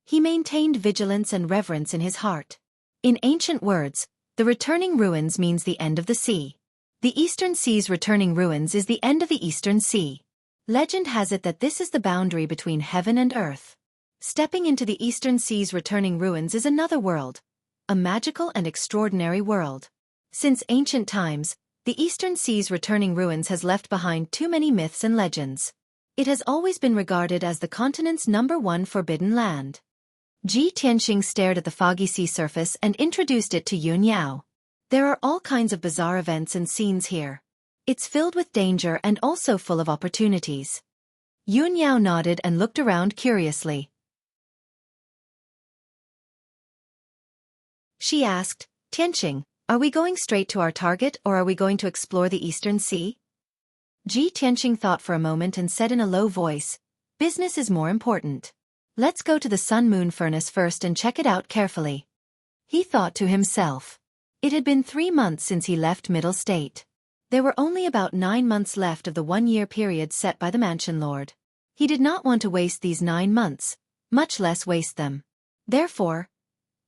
He maintained vigilance and reverence in his heart. In ancient words, the returning ruins means the end of the sea. The eastern sea's returning ruins is the end of the eastern sea. Legend has it that this is the boundary between heaven and earth. Stepping into the eastern sea's returning ruins is another world, a magical and extraordinary world. Since ancient times, the eastern sea's returning ruins has left behind too many myths and legends. It has always been regarded as the continent's #1 forbidden land. Ji Tianqing stared at the foggy sea surface and introduced it to Yun Yao. There are all kinds of bizarre events and scenes here. It's filled with danger and also full of opportunities. Yun Yao nodded and looked around curiously. She asked, Tianqing, are we going straight to our target or are we going to explore the eastern sea? Ji Tianqing thought for a moment and said in a low voice, business is more important. Let's go to the sun-moon furnace first and check it out carefully. He thought to himself. It had been 3 months since he left Middle State. There were only about 9 months left of the 1-year period set by the Mansion Lord. He did not want to waste these 9 months, much less waste them. Therefore,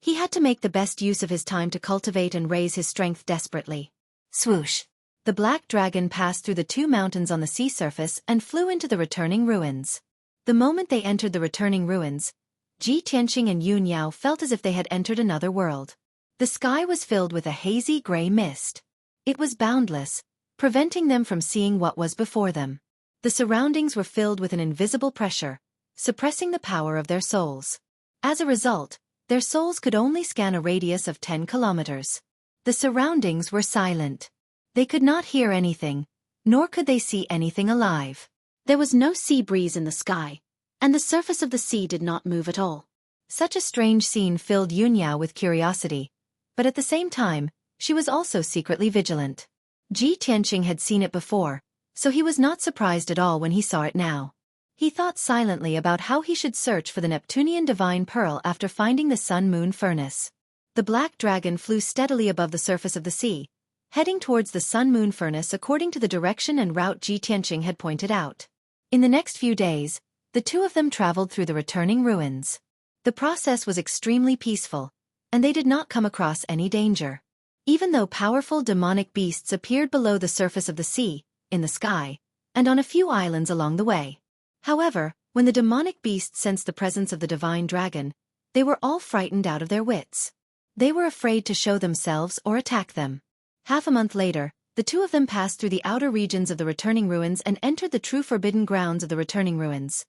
he had to make the best use of his time to cultivate and raise his strength desperately. Swoosh! The black dragon passed through the 2 mountains on the sea surface and flew into the returning ruins. The moment they entered the returning ruins, Ji Tianqing and Yun Yao felt as if they had entered another world. The sky was filled with a hazy gray mist. It was boundless, preventing them from seeing what was before them. The surroundings were filled with an invisible pressure, suppressing the power of their souls. As a result, their souls could only scan a radius of 10 kilometers. The surroundings were silent. They could not hear anything, nor could they see anything alive. There was no sea breeze in the sky, and the surface of the sea did not move at all. Such a strange scene filled Yun Yao with curiosity, but at the same time, she was also secretly vigilant. Ji Tianqing had seen it before, so he was not surprised at all when he saw it now. He thought silently about how he should search for the Neptunian divine pearl after finding the sun-moon furnace. The black dragon flew steadily above the surface of the sea, heading towards the sun-moon furnace according to the direction and route Ji Tianqing had pointed out. In the next few days, the 2 of them traveled through the returning ruins. The process was extremely peaceful, and they did not come across any danger. Even though powerful demonic beasts appeared below the surface of the sea, in the sky, and on a few islands along the way. However, when the demonic beasts sensed the presence of the divine dragon, they were all frightened out of their wits. They were afraid to show themselves or attack them. Half a month later, the 2 of them passed through the outer regions of the returning ruins and entered the true forbidden grounds of the returning ruins.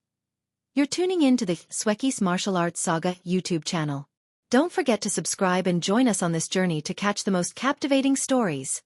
You're tuning in to the Xueqi's Martial Arts Saga YouTube channel. Don't forget to subscribe and join us on this journey to catch the most captivating stories.